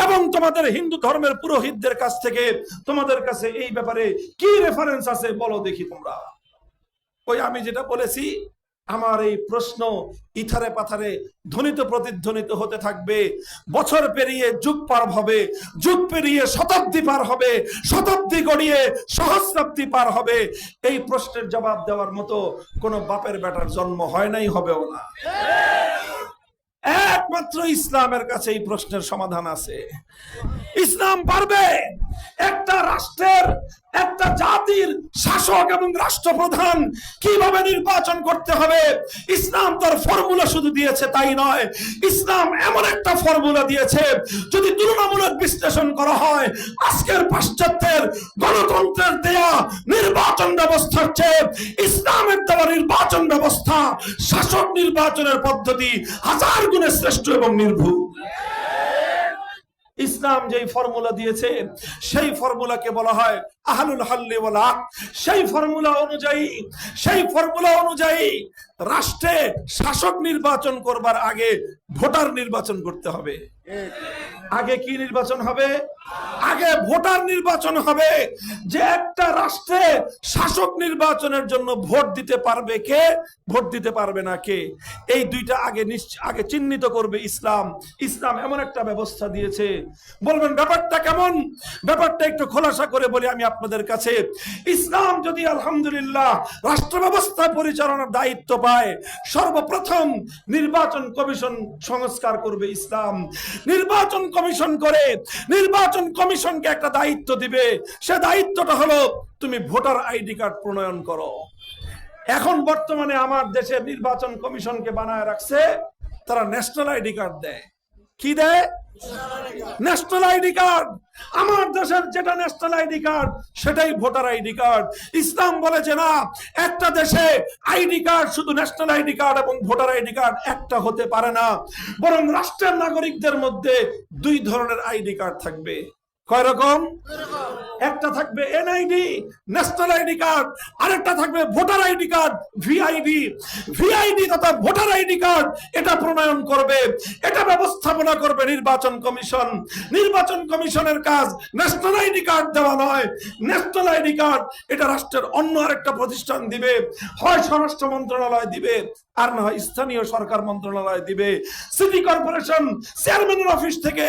এবং তোমাদের হিন্দু ধর্মের পুরোহিতদের কাছ থেকে তোমাদের কাছে এই ব্যাপারে কি রেফারেন্স আছে বলো দেখি তোমরা। ওই আমি যেটা বলেছি, আমার এই প্রশ্ন ইথারে পাথারে ধ্বনিত প্রতিধ্বনিত হতে থাকবে। বছর পেরিয়ে যুগ পার হবে, যুগ পেরিয়ে শতাব্দী পার হবে, শতাব্দী গড়িয়ে সহস্রাব্দী পার হবে। এই প্রশ্নের জবাব দেওয়ার মতো কোন বাপের বেটার জন্ম হয় নাই, হবেও না। একমাত্র ইসলামের কাছে এই প্রশ্নের সমাধান আছে। ইসলাম পারবে একটা রাষ্ট্রের, একটা জাতির শাসক এবং রাষ্ট্রপ্রধান কিভাবে নির্বাচন করতে হবে। ইসলাম তার ফর্মুলা শুধু দিয়েছে তাই নয়, ইসলাম এমন একটা ফর্মুলা দিয়েছে, যদি তুলনামূলক বিশ্লেষণ করা হয়, আজকের পাশ্চাত্যের গণতন্ত্রের দেয়া নির্বাচন ব্যবস্থার চেয়ে ইসলামের দেওয়া নির্বাচন ব্যবস্থা, শাসক নির্বাচনের পদ্ধতি 1000 গুণে শ্রেষ্ঠ এবং নির্ভুল। ইসলাম যেই ফর্মুলা দিয়েছে, সেই ফর্মুলাকে বলা হয় আহলুল হাল্লি ওয়াল আকদ। সেই ফর্মুলা অনুযায়ী রাষ্ট্রে শাসক নির্বাচন করবার আগে ভোটার নির্বাচন করতে হবে। আগে কি নির্বাচন হবে? আগে ভোটার নির্বাচন হবে, যে একটা রাষ্ট্রে শাসক নির্বাচনের জন্য ভোট দিতে পারবে কে, ভোট দিতে পারবে না কে, এই দুইটা আগে চিহ্নিত করবে ইসলাম। ইসলাম এমন একটা ব্যবস্থা দিয়েছে। বলবেন ব্যাপারটা কেমন? ব্যাপারটা একটু খোলাসা করে বলি আমি আপনাদের কাছে। ইসলাম যদি আলহামদুলিল্লাহ রাষ্ট্র ব্যবস্থা পরিচালনার দায়িত্ব পায়, সর্বপ্রথম নির্বাচন কমিশন সংস্কার করবে ইসলাম। নির্বাচন কমিশন করে নির্বাচন কমিশনকে একটা দায়িত্ব দিবে। সে দায়িত্বটা হলো তুমি ভোটার আইডি কার্ড প্রণয়ন করো। এখন বর্তমানে আমার দেশের নির্বাচন কমিশনকে বানায় রাখছে, তারা ন্যাশনাল আইডি কার্ড দেয়। কি দেয়? National ID card. আমার দেশের যেটা ন্যাশনাল আইডি কার্ড সেটাই ভোটার আইডি কার্ড। ইসলাম বলে যে না, একটা দেশে আইডি কার্ড শুধু ন্যাশনাল আইডি কার্ড এবং ভোটার আইডি কার্ড একটা হতে পারে না, বরং রাষ্ট্রের নাগরিকদের মধ্যে দুই ধরনের আইডি কার্ড থাকবে। কয় রকম? একটা থাকবে এনআইডি ন্যাশনাল আইডি কার্ড, আরেকটা থাকবে voter ID card VID. VID তথা ভোটার আইডি কার্ড এটা প্রণয়ন করবে, এটা ব্যবস্থাপনা করবে নির্বাচন কমিশন। নির্বাচন কমিশনের কাজ ন্যাশনাল আইডি কার্ড দেওয়া নয়। ন্যাশনাল আইডি কার্ড এটা রাষ্ট্রের অন্য আরেকটা প্রতিষ্ঠান দিবে, হয় স্বরাষ্ট্র মন্ত্রণালয় দিবে, আর না হয় স্থানীয় সরকার মন্ত্রণালয় দিবে। সিটি কর্পোরেশন চেয়ারম্যানের অফিস থেকে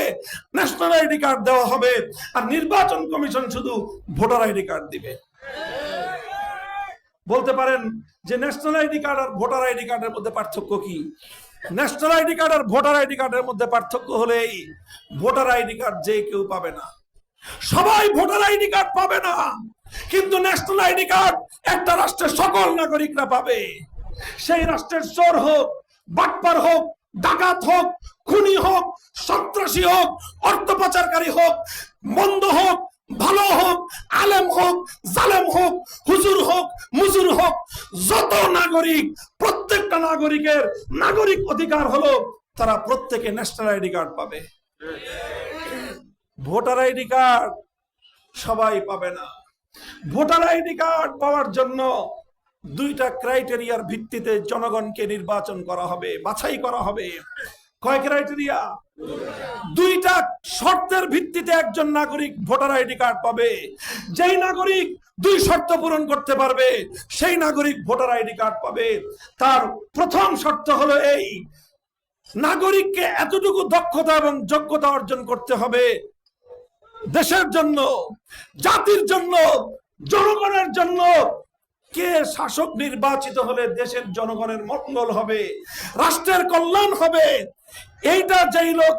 ন্যাশনাল আইডি কার্ড দেওয়া হবে, আর নির্বাচন কমিশন শুধু ভোটার আইডি কার্ড দিবে। বলতে পারেন যে ন্যাশনাল আইডি কার্ড আর ভোটার আইডি কার্ডের মধ্যে পার্থক্য কি? ন্যাশনাল আইডি কার্ড আর ভোটার আইডি কার্ডের মধ্যে পার্থক্য হলো এই, ভোটার আইডি কার্ড যে কেউ পাবে না, সবাই ভোটার আইডি কার্ড পাবে না, কিন্তু ন্যাশনাল আইডি কার্ড একটা রাষ্ট্রের সকল নাগরিকরা পাবে। সেই রাষ্ট্রের চোর হোক, বাটপার হোক, ডাকাত হোক, খুনি হোক, সন্ত্রাসী হোক, অর্থ পাচারকারী হোক, মন্দ হোক, ভালো হোক, আলেম হোক, জালেম হোক, হুজুর হোক, মুজুর হোক, যত নাগরিক, প্রত্যেকটা নাগরিকের নাগরিক অধিকার হলো তারা প্রত্যেকে ন্যাশনাল আইডি কার্ড পাবে। ভোটার আইডি কার্ড সবাই পাবে না। ভোটার আইডি কার্ড পাওয়ার জন্য দুইটা ক্রাইটেরিয়ার ভিত্তিতে জনগণকে নির্বাচন করা হবে, বাছাই করা হবে। কয় ক্রাইটেরিয়া? দুইটা শর্তের ভিত্তিতে একজন নাগরিক ভোটার আইডি কার্ড পাবে। যেই নাগরিক দুই শর্ত পূরণ করতে পারবে সেই নাগরিক ভোটার আইডি কার্ড পাবে। তার প্রথম শর্ত হলো এই, নাগরিককে এতটুকু দক্ষতা এবং যোগ্যতা অর্জন করতে হবে দেশের জন্য, জাতির জন্য, জনগণের জন্য। কে শাসক নির্বাচিত হলে দেশের জনগণের মঙ্গল হবে, রাষ্ট্রের কল্যাণ হবে, এইটা যেই লোক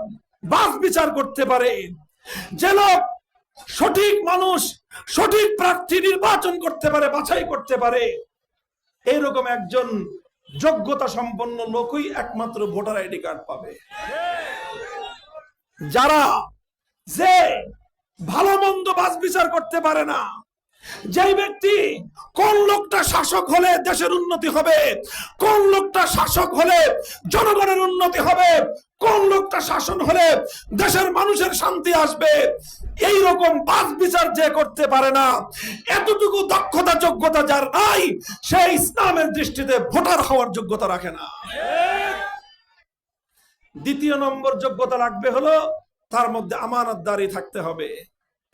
বাছ বিচার করতে পারে, যে লোক সঠিক মানুষ, সঠিক প্রার্থী নির্বাচন করতে পারে, বাছাই করতে পারে, এইরকম একজন যোগ্যতা সম্পন্ন লোকই একমাত্র ভোটার আইডি কার্ড পাবে। যারা যে ভালো মন্দ বাছ বিচার করতে পারে না, যেই ব্যক্তি কোন লোকটা শাসক হলে দেশের উন্নতি হবে, কোন লোকটা শাসক হলে জনগণের উন্নতি হবে, কোন লোকটা শাসন হলে দেশের মানুষের শান্তি আসবে, এই রকম বাছ বিচার যে করতে পারে না, এতটুকু দক্ষতা যোগ্যতা যার নাই, সে ইসলামের দৃষ্টিতে ভোটার হওয়ার যোগ্যতা রাখে না। দ্বিতীয় নম্বর যোগ্যতা লাগবে হলো তার মধ্যে আমানতদারি থাকতে হবে।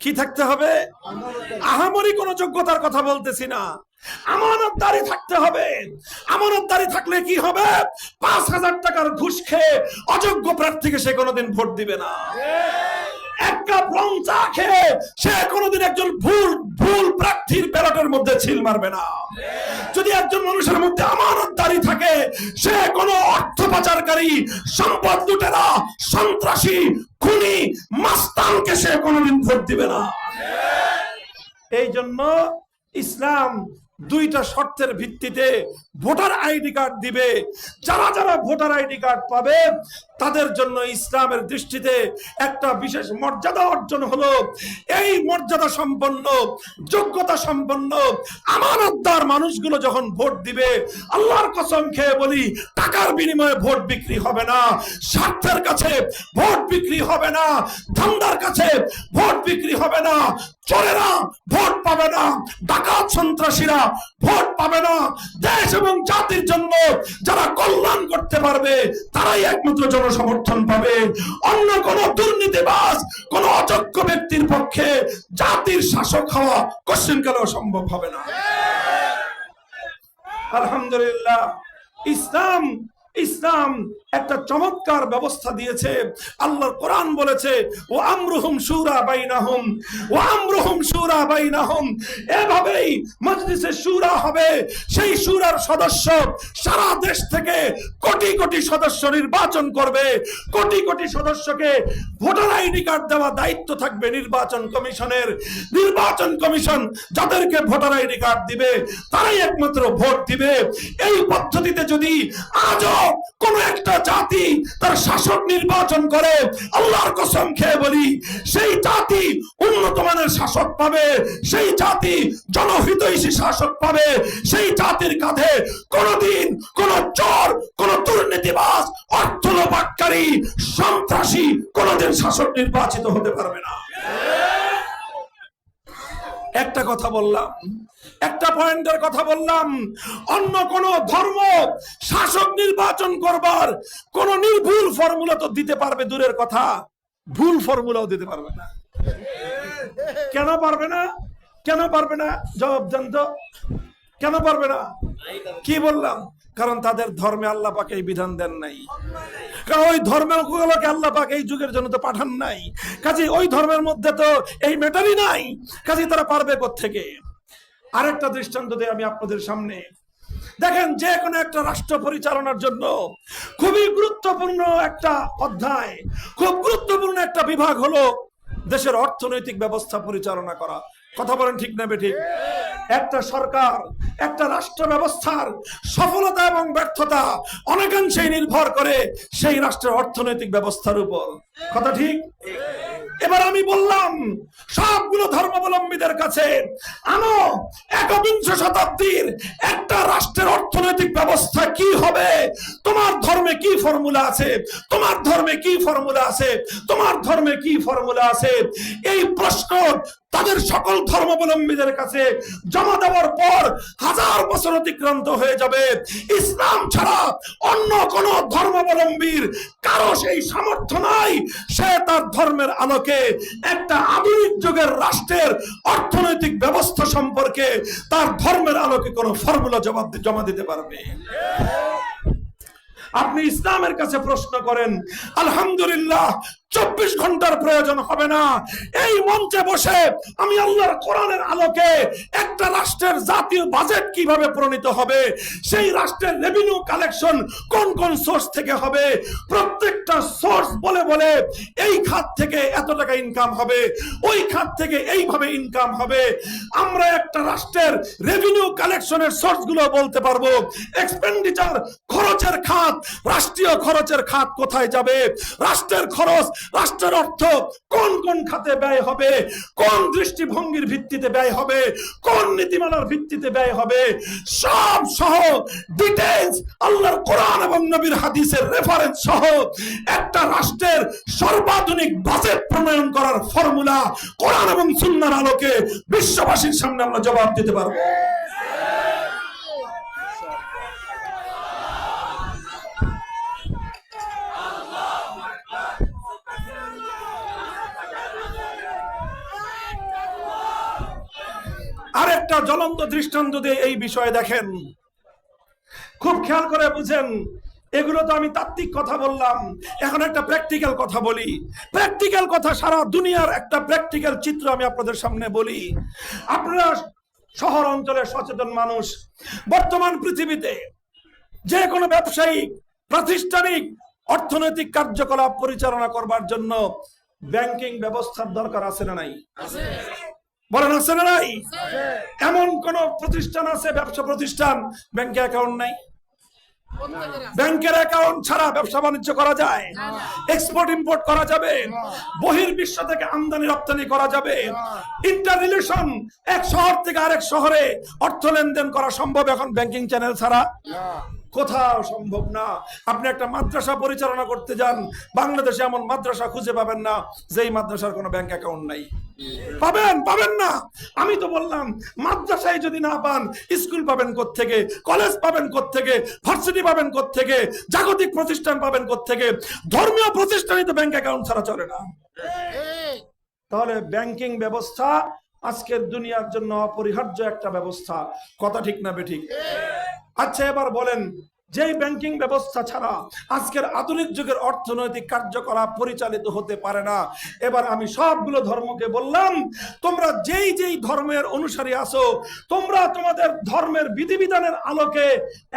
কি থাকতে হবে? আহামরি কোন যোগ্যতার কথা বলতেছি না, আমানতদারি থাকতে হবে। আমানতদারি থাকলে কি হবে? ৫,০০০ টাকার ঘুষ খেয়ে অযোগ্য প্রার্থীকে সে কোনোদিন ভোট দিবে না। এক কাপ রং চা খেয়ে সে কোনোদিন একজন ভুল প্রার্থীর ব্যালটের মধ্যে ছিল মারবে না। যদি একজন মানুষের মধ্যে আমানতদারি থাকে, সে কোনো অর্থ পাচারকারী, সম্পদ লুটেরা, সন্ত্রাসী, খুনি, মাস্তানকে সে কোনোদিন ভোট দিবে না। এই জন্য ইসলাম দুইটা শর্তের ভিত্তিতে ভোটার আইডি কার্ড দিবে। যারা যারা ভোটার আইডি কার্ড পাবে তাদের জন্য ইসলামের দৃষ্টিতে একটা বিশেষ মর্যাদা অর্জন হলো। এই মর্যাদা সম্পন্ন, যোগ্যতা সম্পন্ন, আমানতদার মানুষগুলো যখন ভোট দিবে, আল্লাহর কসম খেয়ে বলি, টাকার বিনিময়ে ভোট বিক্রি হবে না, স্বার্থের কাছে ভোট বিক্রি হবে না, ধান্দার কাছে ভোট বিক্রি হবে না, চোরেরা ভোট পাবে না, ডাকাত সন্ত্রাসীরা ভোট পাবে না। দেশ এবং জাতির জন্য যারা কল্যাণ করতে পারবে তারাই একমাত্র জনসমর্থন পাবে। অন্য কোন দুর্নীতিবাজ, কোন অযোগ্য ব্যক্তির জাতির শাসক হওয়া কোশ্চেন কালেও সম্ভব হবে না। আলহামদুলিল্লাহ, ইসলাম ইসলাম একটা চমৎকার ব্যবস্থা দিয়েছে। আল্লাহর কোরআন বলেছে, ও আমরুহুম শুরা বাইনাহুম, ও আমরুহুম শুরা বাইনাহুম। এভাবেই মজলিসে শুরা হবে। সেই শুরার সদস্য সারা দেশ থেকে কোটি কোটি সদস্য নির্বাচন করবে। কোটি কোটি সদস্যকে ভোটার আইডি কার্ড দেওয়া দায়িত্ব থাকবে নির্বাচন কমিশনের। নির্বাচন কমিশন যাদেরকে ভোটার আইডি কার্ড দিবে তারাই একমাত্র ভোট দিবে। এই পদ্ধতিতে যদি আজও কোন একটা জাতি তার শাসক নির্বাচন করে, আল্লাহর কসম খেয়ে বলি, সেই জাতি উন্নত মানের শাসক পাবে, সেই জাতি জনহিতৈষী শাসক পাবে। সেই জাতির কাঁধে কোনদিন কোন চোর, কোন দুর্নীতিবাজ, অর্থ লোপাটকারী, সন্ত্রাসী কোনদিন শাসক নির্বাচিত হতে পারবে না। একটা কথা বললাম, একটা পয়েন্টের কথা বললাম, অন্য কোন ধর্ম শাসক নির্বাচন করবার কোন নির্ভুল ফর্মুলা তো দিতে পারবে দূরের কথা, ভুল ফর্মুলাও দিতে পারবে না। কেন পারবে না? কেন পারবে না? জবাব দেন তো, কেন পারবে না? কি বললাম? কারণ তাদের ধর্মে আল্লাহ পাক এই বিধান দেন নাই। কারণ ওই ধর্মগুলোকে আল্লাহ পাক এই যুগের জন্য তো পাঠান নাই। কাজে ওই ধর্মের মধ্যে তো এই ম্যাটারই নাই। কাজে তারা পারবে কোত্থেকে? আরেকটা দৃষ্টান্ত দিয়ে আমি আপনাদের সামনে, দেখেন, যে কোনো একটা রাষ্ট্র পরিচালনার জন্য খুবই গুরুত্বপূর্ণ একটা অধ্যায়, খুব গুরুত্বপূর্ণ একটা বিভাগ হলো দেশের অর্থনৈতিক ব্যবস্থা পরিচালনা করা। কথা বলেন ঠিক না বেঠিক? একটা সরকার, একটা রাষ্ট্র ব্যবস্থার সফলতা এবং ব্যর্থতা অনেকাংশেই নির্ভর করে সেই রাষ্ট্রের অর্থনৈতিক ব্যবস্থার উপর। কথা ঠিক? এবার আমি বললাম সবগুলো ধর্মাবলম্বীদের কাছে, আনো একবিংশ শতাব্দীর একটা রাষ্ট্রের অর্থনৈতিক ব্যবস্থা কি হবে? তোমার ধর্মে কি ফর্মুলা আছে? তোমার ধর্মে কি ফর্মুলা আছে? তোমার ধর্মে কি ফর্মুলা আছে? এই প্রশ্ন তাদের সকল ধর্মাবলম্বীদের কাছে জমা দেওয়ার পর 1000 বছর অতিক্রান্ত হয়ে যাবে। ইসলাম ছাড়া অন্য কোন ধর্মাবলম্বীর কারো সেই সামর্থ্য নাই সে তার ধর্মের আলোকে একটা আধুনিক যুগের রাষ্ট্রের অর্থনৈতিক ব্যবস্থা সম্পর্কে তার ধর্মের আলোকে কোন ফর্মুলা জমা দিতে পারবে। আপনি ইসলামের কাছে প্রশ্ন করেন, আলহামদুলিল্লাহ 24 ঘন্টার প্রয়োজন হবে না। এই মঞ্চে বসে আমি আল্লাহর কোরআনের আলোকে একটা রাষ্ট্রের জাতীয় বাজেট কিভাবে প্রণীত হবে, সেই রাষ্ট্রের রেভিনিউ কালেকশন কোন কোন সোর্স থেকে হবে, প্রত্যেকটা সোর্স বলে বলে এই খাত থেকে এত টাকা ইনকাম হবে, ওই খাত থেকে এইভাবে ইনকাম হবে। আমরা একটা রাষ্ট্রের রেভিনিউ কালেকশনের সোর্স গুলো বলতে পারবো। এক্সপেন্ডিচার, খরচের খাত, রাষ্ট্রীয় খরচের খাত কোথায় যাবে, রাষ্ট্রের খরচ, রাষ্ট্রের অর্থ কোন কোন খাতে ব্যয় হবে, কোন দৃষ্টিভঙ্গির ভিত্তিতে ব্যয় হবে, কোন নীতিমালার ভিত্তিতে ব্যয় হবে, সব সহ ডিটেইলস আল্লাহর কোরআন এবং নবীর হাদিসের রেফারেন্স সহ একটা রাষ্ট্রের সর্বাধুনিক বাজেট প্রণয়ন করার ফর্মুলা কোরআন এবং সুন্নাহর আলোকে বিশ্ববাসীর সামনে আমরা জবাব দিতে পারবো। আরেকটা জ্বলন্ত দৃষ্টান্ত দিয়ে এই বিষয়ে দেখেন, খুব খেয়াল করে বুঝেন। এগুলো তো আমি তাত্ত্বিক কথা বললাম, এখন একটা প্র্যাকটিক্যাল কথা বলি। প্র্যাকটিক্যাল কথা, সারা দুনিয়ার একটা প্র্যাকটিক্যাল চিত্র আমি আপনাদের সামনে বলি। আপনারা শহর অঞ্চলের সচেতন মানুষ, বর্তমান পৃথিবীতে যে কোনো ব্যবসায়িক, প্রাতিষ্ঠানিক, অর্থনৈতিক কার্যকলাপ পরিচালনা করবার জন্য ব্যাংকিং ব্যবস্থার দরকার আছে না নাই? বলেন আছে না নাই? এমন কোন প্রতিষ্ঠান আছে, ব্যবসা প্রতিষ্ঠান, ব্যাংকে অ্যাকাউন্ট নাই? ব্যাংকের অ্যাকাউন্ট ছাড়া ব্যবসা বাণিজ্য করা যায়? এক্সপোর্ট ইম্পোর্ট করা যাবে? বহির্বিশ্ব থেকে আমদানি রপ্তানি করা যাবে? ইন্টার রিলেশন, এক শহর থেকে আরেক শহরে অর্থ লেনদেন করা সম্ভব এখন ব্যাংকিং চ্যানেল ছাড়া? কোথাও সম্ভব না। আপনি একটা মাদ্রাসা পরিচালনা করতে যান, বাংলাদেশে এমন মাদ্রাসা খুঁজে পাবেন না যেই মাদ্রাসার কোনো ব্যাংক অ্যাকাউন্ট নাই। পাবেন না। আমি তো বললাম, মাদ্রাসায় যদি না পান, স্কুল পাবেন কোত্থেকে, কলেজ পাবেন কোত্থেকে, ভার্সিটি পাবেন কোত্থেকে, জাগতিক প্রতিষ্ঠান পাবেন কোত্থেকে? ধর্মীয় প্রতিষ্ঠানই তো ব্যাংক অ্যাকাউন্ট ছাড়া চলে না। তাহলে ব্যাংকিং ব্যবস্থা আজকের দুনিয়ার জন্য অপরিহার্য একটা ব্যবস্থা। কথা ঠিক না বেঠিক? আচ্ছা, এবার বলেন, যেই ব্যাংকিং ব্যবস্থা ছাড়া আজকের আধুনিক যুগের অর্থনৈতিক কার্যকলাপ পরিচালিত হতে পারে না। এবার আমি সবগুলো ধর্মকে বললাম, তোমরা যেই যেই ধর্মের অনুসারী আছো, তোমরা তোমাদের ধর্মের বিধিবিধানের আলোকে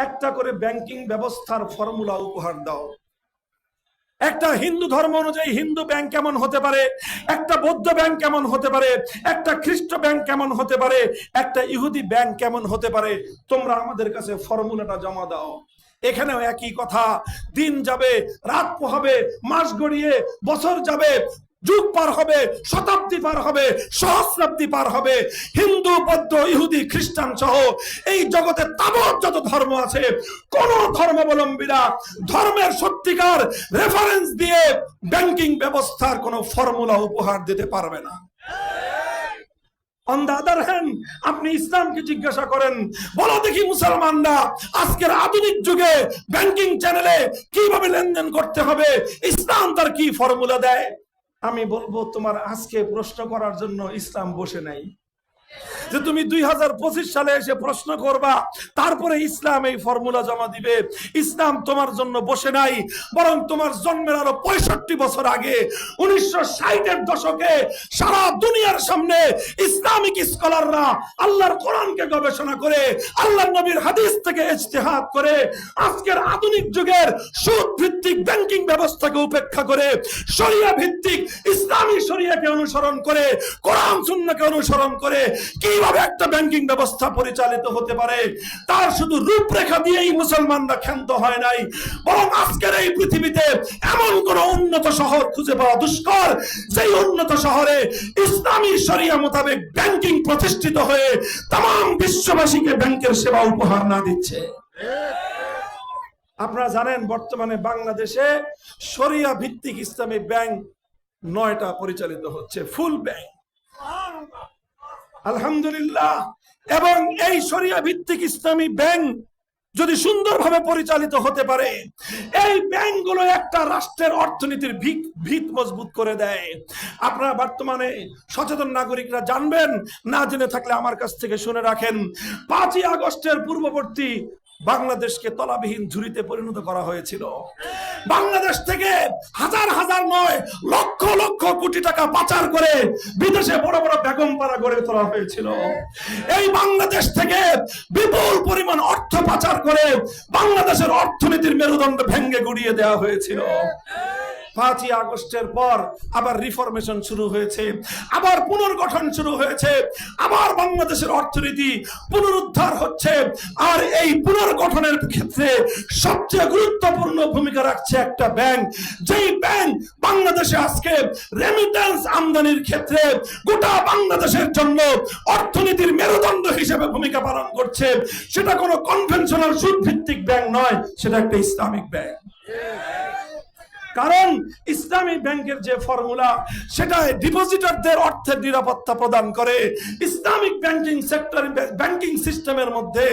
একটা করে ব্যাংকিং ব্যবস্থার ফর্মুলা উপহার দাও। একটা হিন্দু ধর্ম অনুযায়ী হিন্দু ব্যাংক কেমন হতে পারে, একটা বৌদ্ধ ব্যাংক কেমন হতে পারে, একটা খ্রিস্ট ব্যাংক কেমন হতে পারে, একটা ইহুদি ব্যাংক কেমন হতে পারে, তোমরা আমাদের কাছে ফর্মুলাটা জমা দাও। এখানেও একই কথা। দিন যাবে, রাত পোহাবে, মাস গড়িয়ে বছর যাবে, যুগ পার হবে, শতাব্দী পার হবে, সহস্রাব্দী পার হবে, হিন্দু বৌদ্ধ ইহুদি খ্রিস্টান সহ এই জগতে তাবৎ যত ধর্ম আছে, কোন ধর্মাবলম্বীরা ধর্মের সত্যিকার রেফারেন্স দিয়ে ব্যাংকিং ব্যবস্থার কোন ফর্মুলা উপহার দিতে পারবে না। অন দ্য আদার হ্যান্ড, আপনি ইসলামকে জিজ্ঞাসা করেন, বলো দেখি মুসলমানরা আজকের আধুনিক যুগে ব্যাংকিং চ্যানেলে কিভাবে লেনদেন করতে হবে, ইসলাম তার কি ফর্মুলা দেয়? আমি বলবো, তোমার আজকে প্রশ্ন করার জন্য ইসলাম বসে নাই। যে তুমি 2025 সালে এসে প্রশ্ন করবা, তারপরে ইসলাম এই ফর্মুলা জমা দিবে। ইসলাম তোমার জন্য বসে নাই, বরং তোমার জন্মের আরো 65 বছর আগে 1960-এর দশকে সারা দুনিয়ার সামনে ইসলামিক স্কলাররা আল্লাহর কোরআনকে গবেষণা করে, আল্লাহর নবীর হাদিস থেকে ইজতিহাদ করে আজকের আধুনিক যুগের সুদ ভিত্তিক ব্যাংকিং ব্যবস্থাকে উপেক্ষা করে শরিয়া ভিত্তিক ইসলামী শরিয়াকে অনুসরণ করে, কোরআন সুন্নাহকে অনুসরণ করে কিভাবে একটা ব্যাংকিং ব্যবস্থা পরিচালিত হতে পারে, তার শুধু রূপরেখা দিয়েই মুসলমানরা ক্ষান্ত হয় নাই, বরং আজকের এই পৃথিবীতে এমন কোন উন্নত শহর খুঁজে পাওয়া দুষ্কর যেই উন্নত শহরে ইসলামী শরিয়া মোতাবেক ব্যাংকিং প্রতিষ্ঠিত হয়ে তাম বিশ্ববাসীকে ব্যাংকের সেবা উপহার না দিচ্ছে। আপনারা জানেন, বর্তমানে বাংলাদেশে শরিয়া ভিত্তিক ইসলামী ব্যাংক 9টা পরিচালিত হচ্ছে, ফুল ব্যাংক, আলহামদুলিল্লাহ। এবং এই শরিয়া ভিত্তিক ইসলামী ব্যাংক যদি সুন্দরভাবে পরিচালিত হতে পারে, এই ব্যাংকগুলো একটা রাষ্ট্রের অর্থনীতির ভিত মজবুত করে দেয়। আপনারা বর্তমানে সচেতন নাগরিকরা জানবেন, না জেনে থাকলে আমার কাছ থেকে শুনে রাখেন, 5ই আগস্টের পূর্ববর্তী বাংলাদেশকে তলাবিহীন ঝুড়িতে পরিণত করা হয়েছিল। বাংলাদেশ থেকে হাজার হাজার নয়, লক্ষ লক্ষ কোটি টাকা পাচার করে বিদেশে বড় বড় বেগমপাড়া গড়ে তোলা হয়েছিল। এই বাংলাদেশ থেকে বিপুল পরিমাণ অর্থ পাচার করে বাংলাদেশের অর্থনীতির মেরুদণ্ড ভেঙে গুড়িয়ে দেওয়া হয়েছিল। 5ই আগস্টের পর আবার রিফরমেশন শুরু হয়েছে, আবার পুনর্গঠন শুরু হয়েছে, আবার বাংলাদেশের অর্থনীতি পুনরুদ্ধার হচ্ছে। আর এই পুনর্গঠনের ক্ষেত্রে সবচেয়ে গুরুত্বপূর্ণ ভূমিকা রাখছে একটা ব্যাংক, যেই ব্যাংক বাংলাদেশে আজকে রেমিটেন্স আমদানির ক্ষেত্রে গোটা বাংলাদেশের জন্য অর্থনীতির মেরুদণ্ড হিসেবে ভূমিকা পালন করছে। সেটা কোনো কনভেনশনাল সুদ ভিত্তিক ব্যাংক নয়, সেটা একটা ইসলামিক ব্যাংক। কারণ ইসলামী ব্যাংকের যে ফর্মুলা, সেটা ডিপোজিটরদের অর্থের নিরাপত্তা প্রদান করে। ইসলামিক ব্যাংকিং সেক্টর, ব্যাংকিং সিস্টেমের মধ্যে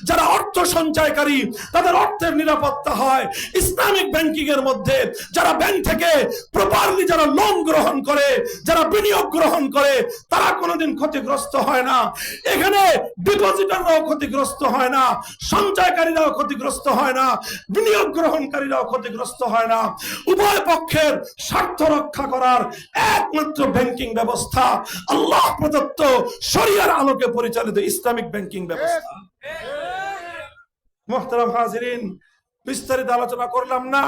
যারা অর্থ সঞ্চয়কারী তাদের অর্থের নিরাপত্তা হয়। ইসলামিক ব্যাংকিং এর মধ্যে যারা ব্যাংক থেকে প্রপারলি যারা লোন গ্রহণ করে, যারা বিনিয়োগ গ্রহণ করে, তারা কোনোদিন ক্ষতিগ্রস্ত হয় না। এখানে ডিপোজিটররাও ক্ষতিগ্রস্ত হয় না, সঞ্চয়কারীরাও ক্ষতিগ্রস্ত হয় না, বিনিয়োগ গ্রহণকারীরাও ক্ষতিগ্রস্ত হয় না। উভয় পক্ষের স্বার্থ রক্ষা করার একমাত্র ব্যাংকিং ব্যবস্থা আল্লাহ প্রদত্ত শরিয়ার আলোকে পরিচালিত ইসলামিক ব্যাংকিং ব্যবস্থা। মুহতারাম হাজিরিন, বিস্তারিত আলোচনা করলাম না,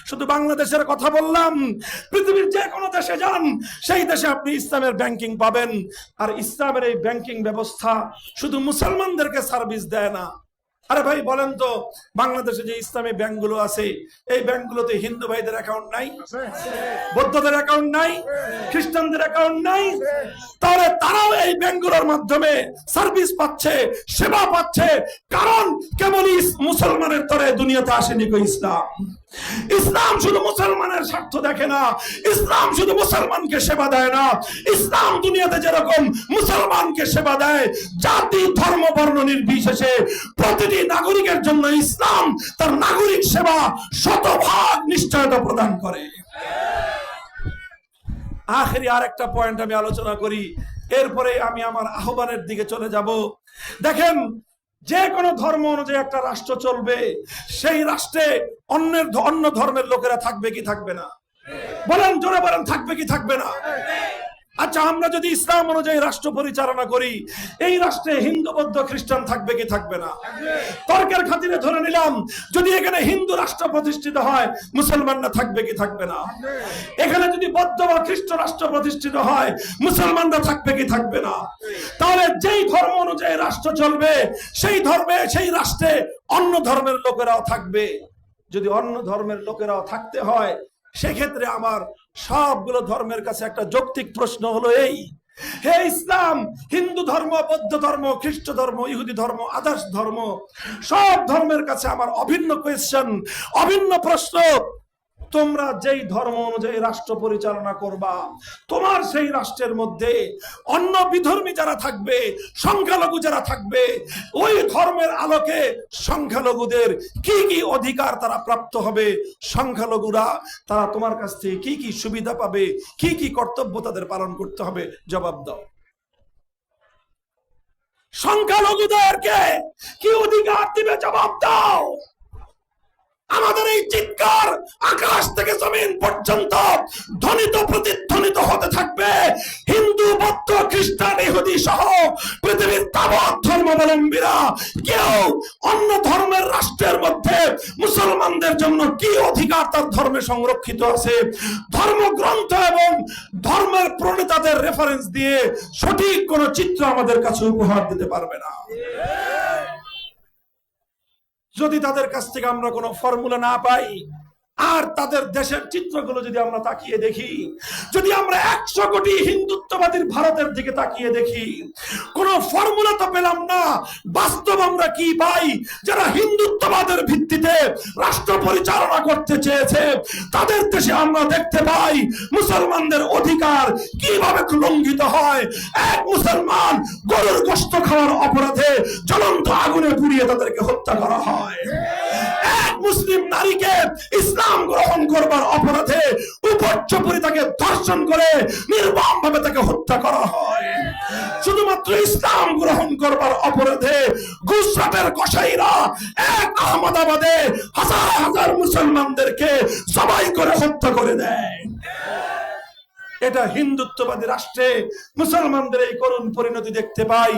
শুধু বাংলাদেশের কথা বললাম। পৃথিবীর যে কোনো দেশে যান, সেই দেশে আপনি ইসলামের ব্যাংকিং পাবেন। আর ইসলামের এই ব্যাংকিং ব্যবস্থা শুধু মুসলমানদেরকে সার্ভিস দেয় না। আরে ভাই বলেন তো, বাংলাদেশে যে ইসলামী ব্যাংকগুলো আছে, এই ব্যাংকগুলোতে হিন্দু ভাইদের অ্যাকাউন্ট নাই, বৌদ্ধদের অ্যাকাউন্ট নাই, খ্রিস্টানদের অ্যাকাউন্ট নাই? তাহলে তারাও এই ব্যাংকগুলোর মাধ্যমে সার্ভিস পাচ্ছে, সেবা পাচ্ছে। কারণ কেবলই মুসলমানের তরে দুনিয়াতে আসেনি কো ইসলাম। ইসলাম শুধু মুসলমানের স্বার্থ দেখে না, ইসলাম শুধু মুসলমানকে সেবা দেয় না। ইসলাম দুনিয়াতে যেরকম মুসলমানকে সেবা দেয়, জাতি ধর্ম বর্ণ নির্বিশেষে প্রতিটি নাগরিকের জন্য ইসলাম তার নাগরিক সেবা শতভাগ নিশ্চয়তা প্রদান করে। আখেরি আর একটা পয়েন্ট আমি আলোচনা করি, এরপরে আমি আমার আহ্বানের দিকে চলে যাব। দেখেন, যে কোনো ধর্ম অনুযায়ী একটা রাষ্ট্র চলবে, সেই রাষ্ট্রে অন্য ধর্মের লোকেরা থাকবে কি থাকবে না? বলেন, জোরে বলেন, থাকবে কি থাকবে না? আচ্ছা, আমরা যদি ইসলাম অনুযায়ী রাষ্ট্র পরিচালনা করি, এই রাষ্ট্রে হিন্দু বৌদ্ধ খ্রিস্টান থাকবে কি থাকবে না? তর্কের খাতিরে ধরে নিলাম, যদি এখানে হিন্দু রাষ্ট্র প্রতিষ্ঠিত হয়, মুসলমানরা থাকবে কি থাকবে না? এখানে যদি বৌদ্ধ বা খ্রিস্ট রাষ্ট্র প্রতিষ্ঠিত হয়, মুসলমানরা থাকবে কি থাকবে না? তাহলে যেই ধর্ম অনুযায়ী রাষ্ট্র চলবে, সেই ধর্মে সেই রাষ্ট্রে অন্য ধর্মের লোকেরাও থাকবে। যদি অন্য ধর্মের লোকেরাও থাকতে হয়, সেক্ষেত্রে আমার সবগুলো ধর্মের কাছে একটা যৌক্তিক প্রশ্ন হলো এই, হে ইসলাম, হিন্দু ধর্ম, বৌদ্ধ ধর্ম, খ্রিস্ট ধর্ম, ইহুদি ধর্ম, আদার্স ধর্ম, সব ধর্মের কাছে আমার অভিন্ন কোয়েশ্চেন, অভিন্ন প্রশ্ন, তোমরা যেই ধর্ম অনুযায়ী রাষ্ট্র পরিচালনা করবা, তোমার সেই রাষ্ট্রের মধ্যে অন্য বিধর্মী যারা থাকবে, সংখ্যালঘু যারা থাকবে, ওই ধর্মের আলোকে সংখ্যালঘুদের কি কি অধিকার তারা প্রাপ্ত হবে, সংখ্যালঘুরা তারা তোমার কাছ থেকে কি কি সুবিধা পাবে, কি কি কর্তব্য তাদের পালন করতে হবে, জবাব দাও। সংখ্যালঘুদেরকে কি অধিকার দিবে, জবাব দাও। আমাদের এই চিৎকার আকাশ থেকে জমিন পর্যন্ত ধ্বনিত প্রতিধ্বনিত হতে থাকবে। হিন্দু, বৌদ্ধ, খ্রিস্টান, ইহুদি সহ পৃথিবীর তাবৎ ধর্মাবলম্বীরা কেউ অন্য ধর্মের রাষ্ট্রের মধ্যে মুসলমানদের জন্য কি অধিকার তার ধর্মে সংরক্ষিত আছে, ধর্মগ্রন্থ এবং ধর্মের প্রণেতাদের রেফারেন্স দিয়ে সঠিক কোন চিত্র আমাদের কাছে উপহার দিতে পারবে না। যদি তাদের কাছ থেকে আমরা কোনো ফর্মুলা না পাই, আর তাদের দেশের চিত্রগুলো যদি আমরা তাকিয়ে দেখি, যদি আমরা 100 কোটি হিন্দুত্ববাদীর ভারতের দিকে তাকিয়ে দেখি, কোন ফর্মুলা তো পেলাম না। বাস্তব আমরা কি পাই? যারা হিন্দুত্ববাদের ভিত্তিতে রাষ্ট্র পরিচালনা করতে চেয়েছে, তাদের দেশে আমরা দেখতে পাই মুসলমানদের অধিকার কিভাবে লঙ্ঘিত হয়। এক মুসলমান গরুর গোশত খাওয়ার অপরাধে জ্বলন্ত আগুনে পুড়িয়ে তাদেরকে হত্যা করা হয়। এক মুসলিম নারীকে ইসলাম গ্রহণ করবার অপরাধে উপর্যুপরি তাকে ধর্ষণ করে নির্মমভাবে তাকে হত্যা করা হয়। শুধুমাত্র ইসলাম গ্রহণ করবার অপরাধে গুজরাটের কসাইরা এক আহমেদাবাদে হাজার হাজার মুসলমানদেরকে জবাই করে হত্যা করে দেয়। এটা হিন্দুত্ববাদী রাষ্ট্রে মুসলমানদের এই করুণ পরিণতি দেখতে পাই।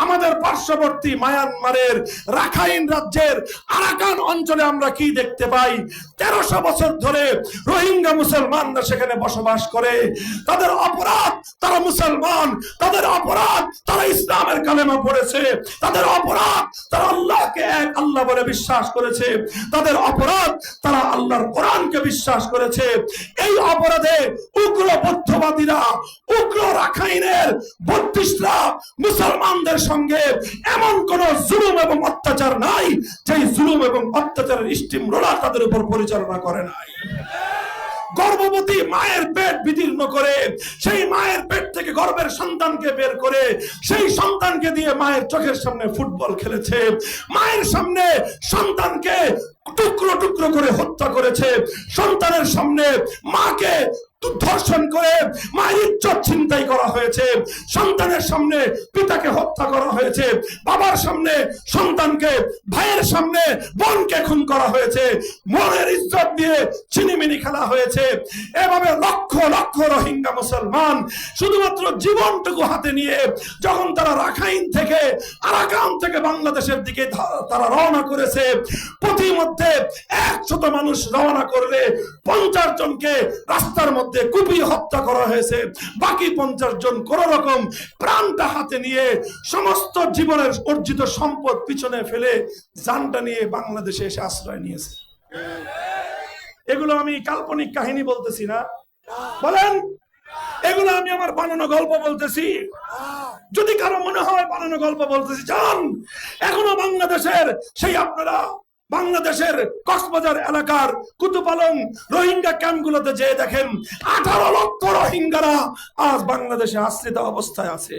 আমাদের পার্শ্ববর্তী মায়ানমারের রাখাইন রাজ্যের আরাকান অঞ্চলে আমরা কি দেখতে পাই? 1300 বছর ধরে রোহিঙ্গা মুসলমানরা সেখানে বসবাস করে। তাদের অপরাধ তারা মুসলমান, তাদের অপরাধ তারা ইসলামের কালেমা পড়েছে, তাদের অপরাধ তারা আল্লাহকে এক আল্লাহ বলে বিশ্বাস করেছে, তাদের অপরাধ তারা আল্লাহর কোরআনকে বিশ্বাস করেছে। এই অপরাধে উগ্র বৌদ্ধবাদীরা, উগ্র রাখাইনের বৌদ্ধিস্টরা মুসলমানদের সঙ্গে এমন কোন জুলুম এবং অত্যাচার নাই যে জুলুম এবং অত্যাচারের স্টিম রোলার তাদের উপর পরিচালনা করে নাই। গর্ভবতী মায়ের পেট বিদীর্ণ করে সেই মায়ের পেট থেকে গর্ভের সন্তানকে বের করে সেই সন্তানকে দিয়ে মায়ের চোখের সামনে ফুটবল খেলেছে, মায়ের সামনে সন্তানকে টুকরো টুকরো করে হত্যা করেছে, সন্তানের সামনে মাকে ধর্ষণ করে মায়ের ইজ্জত ছিনতাই করা হয়েছে, সন্তানের সামনে পিতাকে হত্যা করা হয়েছে, বাবার সামনে সন্তানকে, ভাইয়ের সামনে বোনকে খুন করা হয়েছে, মনের ইজ্জত দিয়ে ছিনিমিনি খেলা হয়েছে। এভাবে লক্ষ লক্ষ রোহিঙ্গা মুসলমান শুধুমাত্র জীবনটুকু হাতে নিয়ে যখন তারা রাখাইন থেকে, আরাকান থেকে বাংলাদেশের দিকে তারা রওনা করেছে, প্রতিমধ্যে 100 মানুষ রওনা করলে 50 জনকে রাস্তার মধ্যে কুপিয়ে হত্যা করা হয়েছে। বাকি 50 জন কোন রকম প্রাণটা হাতে নিয়ে সমস্ত জীবনের অর্জিত সম্পদ পিছনে ফেলে জানটা নিয়ে বাংলাদেশে এসে আশ্রয় নিয়েছে। এগুলো আমি কাল্পনিক কাহিনী বলতেছি না, বলেন এগুলো আমি আমার বানানো গল্প বলতেছি। যদি কারো মনে হয় বানানো গল্প বলতেছি, যান এখনো বাংলাদেশের সেই আপনারা বাংলাদেশের কক্সবাজার এলাকার কুতুপালং রোহিঙ্গা ক্যাম্পগুলোতে যেয়ে দেখেন 18 লক্ষ রোহিঙ্গারা আজ বাংলাদেশে আশ্রিত অবস্থায় আছে।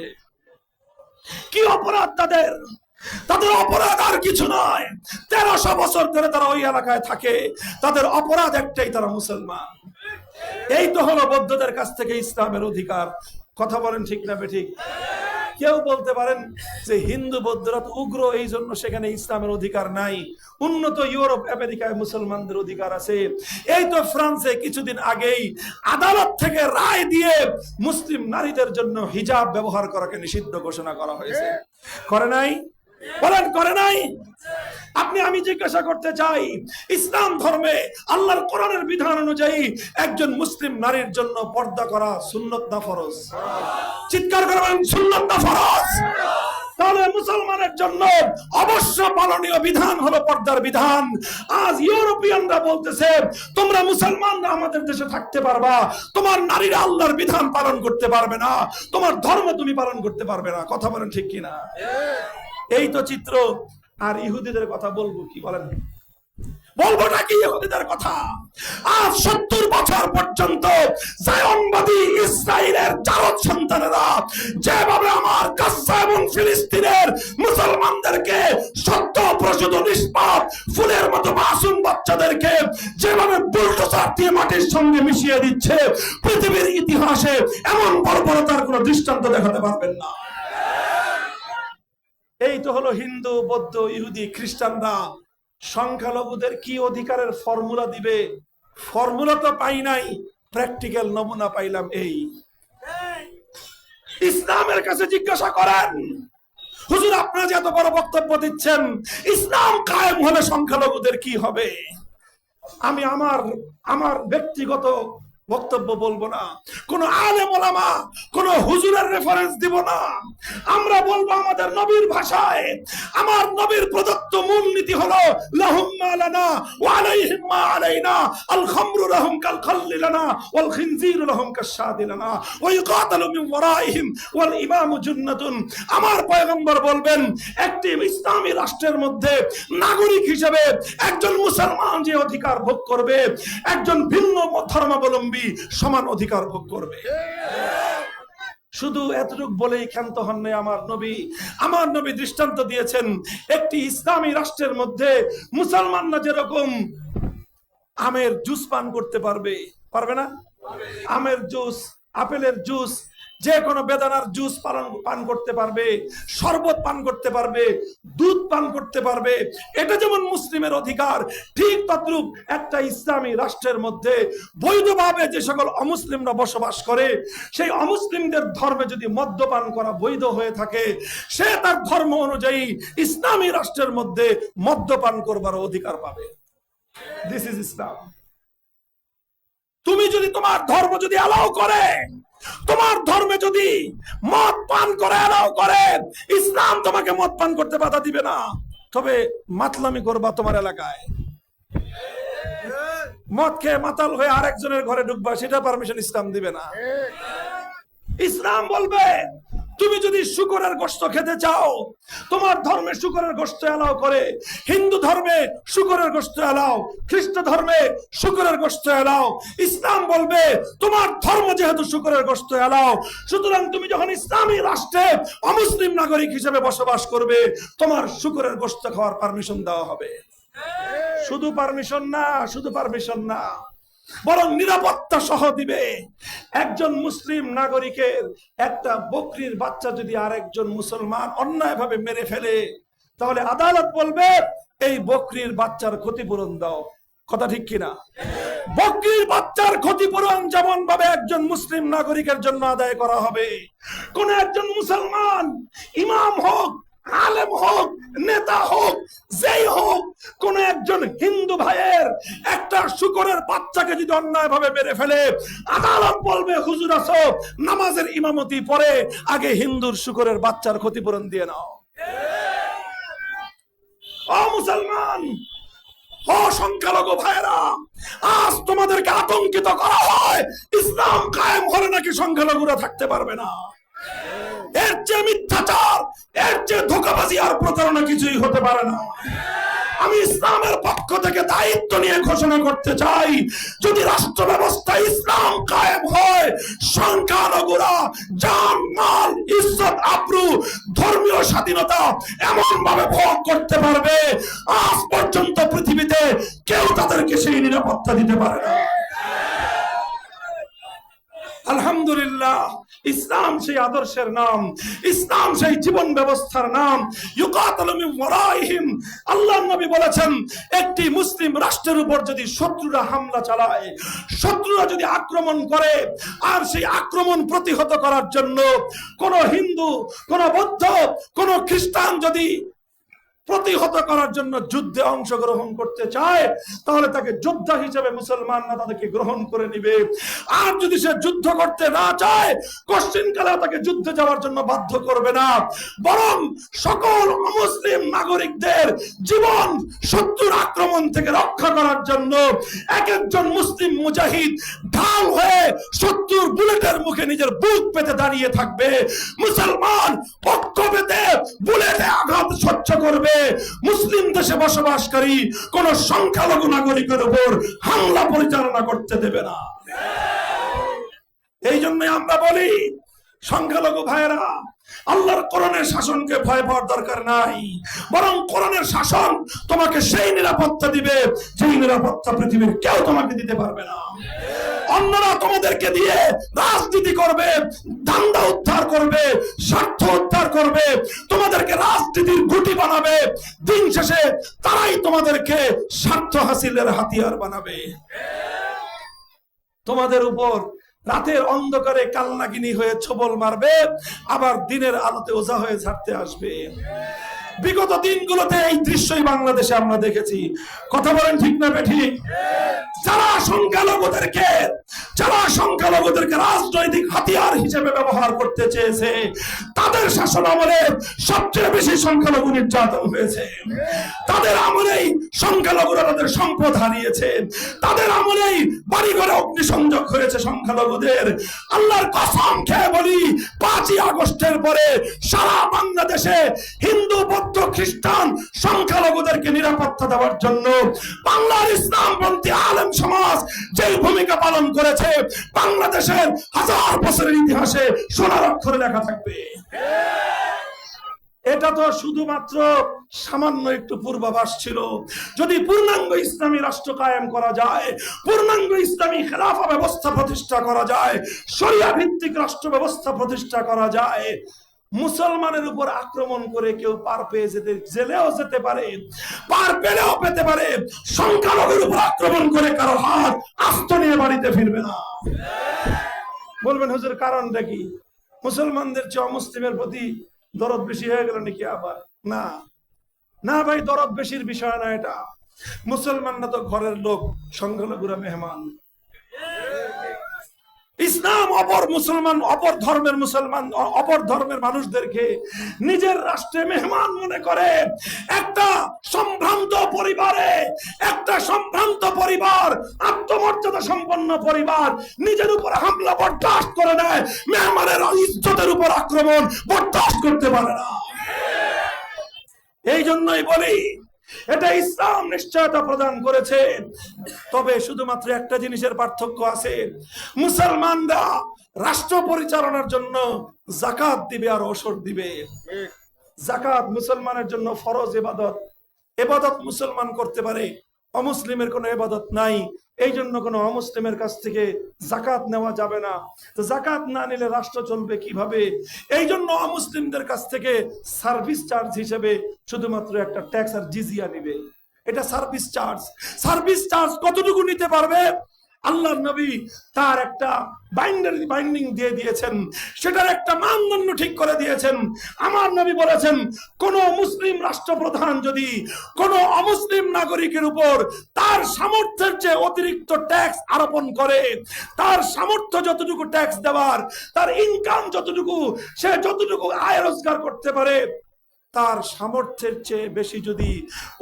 কি অপরাধ তাদের? তাদের অপরাধ আর কিছু নয়, 1300 বছর ধরে তারা ওই এলাকায় থাকে, তাদের অপরাধ একটাই, তারা মুসলমান। এই তো হলো বৌদ্ধদের কাছ থেকে ইসলামের অধিকার। কথা বলেন ঠিক না বেঠিক? কেউ বলতে পারেন যে হিন্দু বৌদ্ধরা তো উগ্র, এই জন্য সেখানে ইসলামের অধিকার নাই। উন্নত ইউরোপ আমেরিকায় মুসলমানদের অধিকার আছে। এই তো ফ্রান্সে কিছুদিন আগেই আদালত থেকে রায় দিয়ে মুসলিম নারীদের জন্য হিজাব ব্যবহার করাকে নিষিদ্ধ ঘোষণা করা হয়েছে। করে নাই? বলেন করে নাই? আমি জিজ্ঞাসা করতে চাই, ইসলাম ধর্মে আল্লাহর কোরআনের বিধান অনুযায়ী একজন মুসলিম নারীর জন্য পর্দা করা সুন্নত না ফরজ? চিৎকার করে বলেন সুন্নত না ফরজ? তাহলে মুসলমানের জন্য অবশ্য পালনীয় বিধান হলো পর্দার বিধান। আজ ইউরোপিয়ানরা বলতেছে তোমরা মুসলমানরা আমাদের দেশে থাকতে পারবা, তোমার নারীরা আল্লাহর বিধান পালন করতে পারবে না, তোমার ধর্ম তুমি পালন করতে পারবে না। কথা বলেন ঠিক কিনা? এই তো চিত্র। আর ইহুদিদের কথা বলবো কি? বলেন বলবো নাকি ইহুদিদের কথা? আজ 70 বছর পর্যন্ত জায়নবাদী ইসরায়েলের জারদ সন্তানেরা যেভাবে আমার গাজা এবং ফিলিস্তিনের মুসলমানদেরকে সত্য প্রসূত নিষ্পাপ ফুলের মতো মাসুম বাচ্চাদেরকে যেভাবে বুলডোজার দিয়ে মাটির সঙ্গে মিশিয়ে দিচ্ছে, পৃথিবীর ইতিহাসে এমন বর্বরতার কোনো দৃষ্টান্ত দেখাতে পারবেন না। এই তো হলো হিন্দু, বৌদ্ধ, ইহুদি, খ্রিস্টানরা সংখ্যালঘুদের কি অধিকারের ফর্মুলা দিবে। ফর্মুলা তো পাই নাই, প্র্যাকটিক্যাল নমুনা পাইলাম। এই ইসলামের কাছে জিজ্ঞাসা করেন, হুজুর আপনারা যে এত বড় বক্তব্য দিচ্ছেন, ইসলাম কায়েম হলে সংখ্যালঘুদের কি হবে? আমি আমার ব্যক্তিগত বক্তব্য বলবো না, কোন আলেম ওলামা, কোন হুজুরের রেফারেন্স দিব না। আমরা বলবো আমাদের নবীর ভাষায়। আমার নবীর প্রদত্ত মূল নীতি হলো লাহুম মা লানা ওয়া আলাইহিম মা আলাইনা, আল খামরু লাহুম কাল খাল্লি লানা ওয়াল খিনজিরু লাহুম কাশশাদি লানা ওয়া ইউকাতালু মিন ওয়ারাইহিম ওয়াল ইমামু জান্নাতুন। আমার পয়গম্বর বলবেন একটি ইসলামী রাষ্ট্রের মধ্যে নাগরিক হিসেবে একজন মুসলমান যে অধিকার ভোগ করবে, একজন ভিন্ন ধর্মাবলম্বী সমান অধিকার ভোগ করবে। শুধু এতটুকু বলেই ক্ষান্ত হন নাই আমার নবী দৃষ্টান্ত দিয়েছেন, একটি ইসলামী রাষ্ট্রের মধ্যে মুসলমানরা যেরকম আমের জুস পান করতে পারবে না? আমের জুস, আপেলের জুস, যে কোনো বেদানার জুস পান করতে পারবে, শরবত পান করতে পারবে, দুধ পান করতে পারবে। এটা যেমন মুসলিমের অধিকার, ঠিক তদ্রূপ একটা ইসলামী রাষ্ট্রের মধ্যে বৈধভাবে যে সকল অমুসলিমরা বসবাস করে, সেই অমুসলিমদের ধর্মে যদি মদ্যপান করা বৈধ হয়ে থাকে, সে তার ধর্ম অনুযায়ী ইসলামী রাষ্ট্রের মধ্যে মদ্যপান করবার অধিকার পাবে। দিস ইজ ইসলাম। তুমি যদি তোমার ধর্ম যদি অ্যালাউ করে, তোমার ধর্মে যদি মদ পান করে অ্যালাউ করে, ইসলাম তোমাকে মদ পান করতে বাধা দিবে না। তবে মাতলামি করবা তোমার এলাকায়, মদ খেয়ে মাতাল হয়ে আরেকজনের ঘরে ঢুকবা, সেটা পারমিশন ইসলাম দিবে না। ইসলাম বলবে তুমি যদি শুকরের গোশত খেতে চাও, তোমার ধর্মে শুকরের গোশত এলাও করে, হিন্দু ধর্মে শুকরের গোশত এলাও, খ্রিস্ট ধর্মে শুকরের গোশত এলাও। ইসলাম বলবে তোমার ধর্ম যেহেতু শুকরের গোশত এলাও, সুতরাং তুমি যখন ইসলামী রাষ্ট্রে অমুসলিম নাগরিক হিসেবে বসবাস করবে, তোমার শুকরের গোশত খাওয়ার পারমিশন দেওয়া হবে। শুধু পারমিশন না, বরং নিরাপত্তা সহ দিবে। একজন মুসলিম নাগরিকের একটা বকরির বাচ্চা যদি আরেকজন মুসলমান অন্যায়ভাবে মেরে ফেলে, তাহলে আদালত বলবে এই বকরির বাচ্চার ক্ষতিপূরণ দাও। কথা ঠিক কিনা? বকরির বাচ্চার ক্ষতিপূরণ যেমন ভাবে একজন মুসলিম নাগরিকের জন্য আদায় করা হবে, কোন একজন মুসলমান ইমাম হোক, আলেম হোক, নেতা হোক, যেই হোক, কোন একজন হিন্দু ভাইয়ের একটা শুকরের বাচ্চাকে যদি অন্যায় ভাবে মেরে ফেলে, আদালত বলবে হুজুর আছো, নামাজের ইমামতি পরে আগে হিন্দুর শুকরের বাচ্চার ক্ষতিপূরণ দিয়ে নাও। ও মুসলমান, ও সংখ্যালঘু ভাইরা, আজ তোমাদেরকে আতঙ্কিত করা হয় ইসলাম কায়েম হলে নাকি সংখ্যালঘুরা থাকতে পারবে না। এর চেয়ে মিথ্যাচার, এর চেয়ে ধোঁকাবাজি আর প্রতারণা কিছুই হতে পারে না। আমি ইসলামের পক্ষ থেকে দায়িত্ব নিয়ে ঘোষণা করতে চাই, যদি রাষ্ট্র ব্যবস্থা ইসলাম কায়েম হয়, সংখ্যালঘুরা জান, মাল, ইজ্জত, আবরু, ধর্মীয় স্বাধীনতা এমন ভাবে ভোগ করতে পারবে, আজ পর্যন্ত পৃথিবীতে কেউ তাদেরকে সেই নিরাপত্তা দিতে পারে না। আলহামদুলিল্লাহ, ইসলাম সেই আদর্শের নাম, ইসলাম সেই জীবন ব্যবস্থার নাম। ইউকাতালু মিন ওয়ারাইহিম, আল্লাহর নবী বলেছেন, একটি মুসলিম রাষ্ট্রের উপর যদি শত্রুরা হামলা চালায়, শত্রুরা যদি আক্রমণ করে, আর সেই আক্রমণ প্রতিহত করার জন্য কোন হিন্দু, কোন বৌদ্ধ, কোন খ্রিস্টান যদি প্রতিহত করার জন্য যুদ্ধে অংশগ্রহণ করতে চায়, তাহলে তাকে যোদ্ধা হিসেবে মুসলমানরা তাদেরকে গ্রহণ করে নিবে। আর যদি সে যুদ্ধ করতে না চায়, কোশ্চিনকালে তাকে যুদ্ধে যাওয়ার জন্য বাধ্য করবে না, বরং সকল অমুসলিম নাগরিকদের জীবন শত্রুর আক্রমণ থেকে রক্ষা করার জন্য এক একজন মুসলিম মুজাহিদ ঢাল হয়ে শত্রুর বুলেটের মুখে নিজের বুক পেতে দাঁড়িয়ে থাকবে। মুসলমান পক্ষ পেতে বুলেটে আঘাত সহ্য করবে। মুসলিম দেশে বসবাসকারী কোন সংখ্যালঘু নাগরিকের উপর হামলা পরিচালনা করতে দেবে না। এই জন্য আমরা বলি, সংখ্যালঘু ভাইরা, আল্লাহর কোরআনের শাসনকে ভয় পাওয়ার দরকার নাই, বরং কোরআনের শাসন তোমাকে সেই নিরাপত্তা দিবে যেই নিরাপত্তা পৃথিবীর কেউ তোমাকে দিতে পারবে না। অন্যরা তোমাদেরকে দিয়ে রাজনীতি করবে, ধান্দা উদ্ধার করবে, স্বার্থ উদ্ধার করবে, তোমাদেরকে রাজনীতির গুটি বানাবে, দিন শেষে তারাই তোমাদেরকে স্বার্থ হাসিলের হাতিয়ার বানাবে। তোমাদের উপর রাতের অন্ধকারে কালনাগিনী হয়ে ছবল মারবে, আবার দিনের আলোতে ওঝা হয়ে ছাড়তে আসবে। বিগত দিনগুলোতে এই দৃশ্যই বাংলাদেশে আমরা দেখেছি। কথা বলেন ঠিক না বেঠিক? যারা সংখ্যালঘুদেরকে রাজনৈতিক হাতিয়ার হিসেবে ব্যবহার করতে চেয়েছে, তাদের শাসন আমলে সবচেয়ে বেশি সংখ্যালঘু নির্যাতন হয়েছে। তাদের আমলেই সংখ্যালঘুরা তাদের সম্পদ হারিয়েছে, তাদের আমলেই বাড়িঘরে অগ্নিসংযোগ হয়েছে সংখ্যালঘুদের। আল্লাহর কসম খেয়ে বলি, 5ই আগস্টের পরে সারা বাংলাদেশে হিন্দু, বৌদ্ধ, খ্রিস্টান সংখ্যালঘুদেরকে নিরাপত্তা দেওয়ার জন্য বাংলার ইসলামপন্থী আলেম সমাজ যে ভূমিকা পালন করেছে, বাংলাদেশের 1000 বছরের ইতিহাসে সোনার অক্ষরে লেখা থাকবে। এটা তো শুধুমাত্র সামান্য একটু পূর্বাভাস ছিল। যদি পূর্ণাঙ্গ ইসলামী রাষ্ট্র কায়েম করা যায়, পূর্ণাঙ্গ ইসলামী খেলাফা ব্যবস্থা প্রতিষ্ঠা করা যায়, শরিয়া ভিত্তিক রাষ্ট্র ব্যবস্থা প্রতিষ্ঠা করা যায়, মুসলমানের উপর আক্রমণ করে কেউ পার পেয়ে যেতে, জেলেও যেতে পারে, পার পেলেও পেতে পারে। সংখ্যালঘুর উপর আক্রমণ করে কারো হাত আস্ত নিয়ে বাড়িতে ফিরবে না। বলবেন হুজুর কারণটা কি? মুসলমানদের চেয়ে অমুসলিমের প্রতি দরদ বেশি হয়ে গেল নাকি? আবার না না ভাই, দরদ বেশির বিষয় না এটা। মুসলমানরা তো ঘরের লোক, সংখ্যালঘুরা মেহমান। ইসলাম অপর ধর্মের মানুষদেরকে নিজের রাষ্ট্রে মেহমান মনে করে। একটা সম্ভ্রান্ত পরিবার, আত্মমর্যাদা সম্পন্ন পরিবার নিজের উপর হামলা বরদাস্ত করে নেয়, মেহমানের ইজ্জতের উপর আক্রমণ বরদাস্ত করতে পারে না। এই জন্যই বলি, এটা ইসলাম নিশ্চয়তা প্রদান করেছে। তবে শুধুমাত্র একটা জিনিসের পার্থক্য আছে, মুসলমানরা রাষ্ট্র পরিচালনার জন্য যাকাত দিবে আর ওসর দিবে। যাকাত মুসলমানের জন্য ফরজ ইবাদত, ইবাদত মুসলমান করতে পারে, অমুসলিমের কোনো ইবাদত নাই। এই জন্য কোনো অমুসলিমের কাছ থেকে যাকাত নেওয়া যাবে না। তো যাকাত না নিলে রাষ্ট্র চলবে কিভাবে? এই জন্য অমুসলিমদের কাছ থেকে সার্ভিস চার্জ হিসেবে শুধুমাত্র একটা ট্যাক্স আর জিজিয়া নিবে। এটা সার্ভিস চার্জ কতটুকু নিতে পারবে? আল্লাহর নবী তার একটা বাইন্ডিং দিয়ে দিয়েছেন, সেটার একটা মানদণ্ড ঠিক করে দিয়েছেন। আমার নবী বলেছেন, কোন মুসলিম রাষ্ট্রপ্রধান যদি কোন অমুসলিম নাগরিকের উপর তার সামর্থ্যের চেয়ে অতিরিক্ত ট্যাক্স আরোপণ করে, তার সামর্থ্য যতটুকু ট্যাক্স দেওয়ার, তার ইনকাম যতটুকু, সে যতটুকু আয় রোজগার করতে পারে, তার সামর্থ্যের চেয়ে বেশি যদি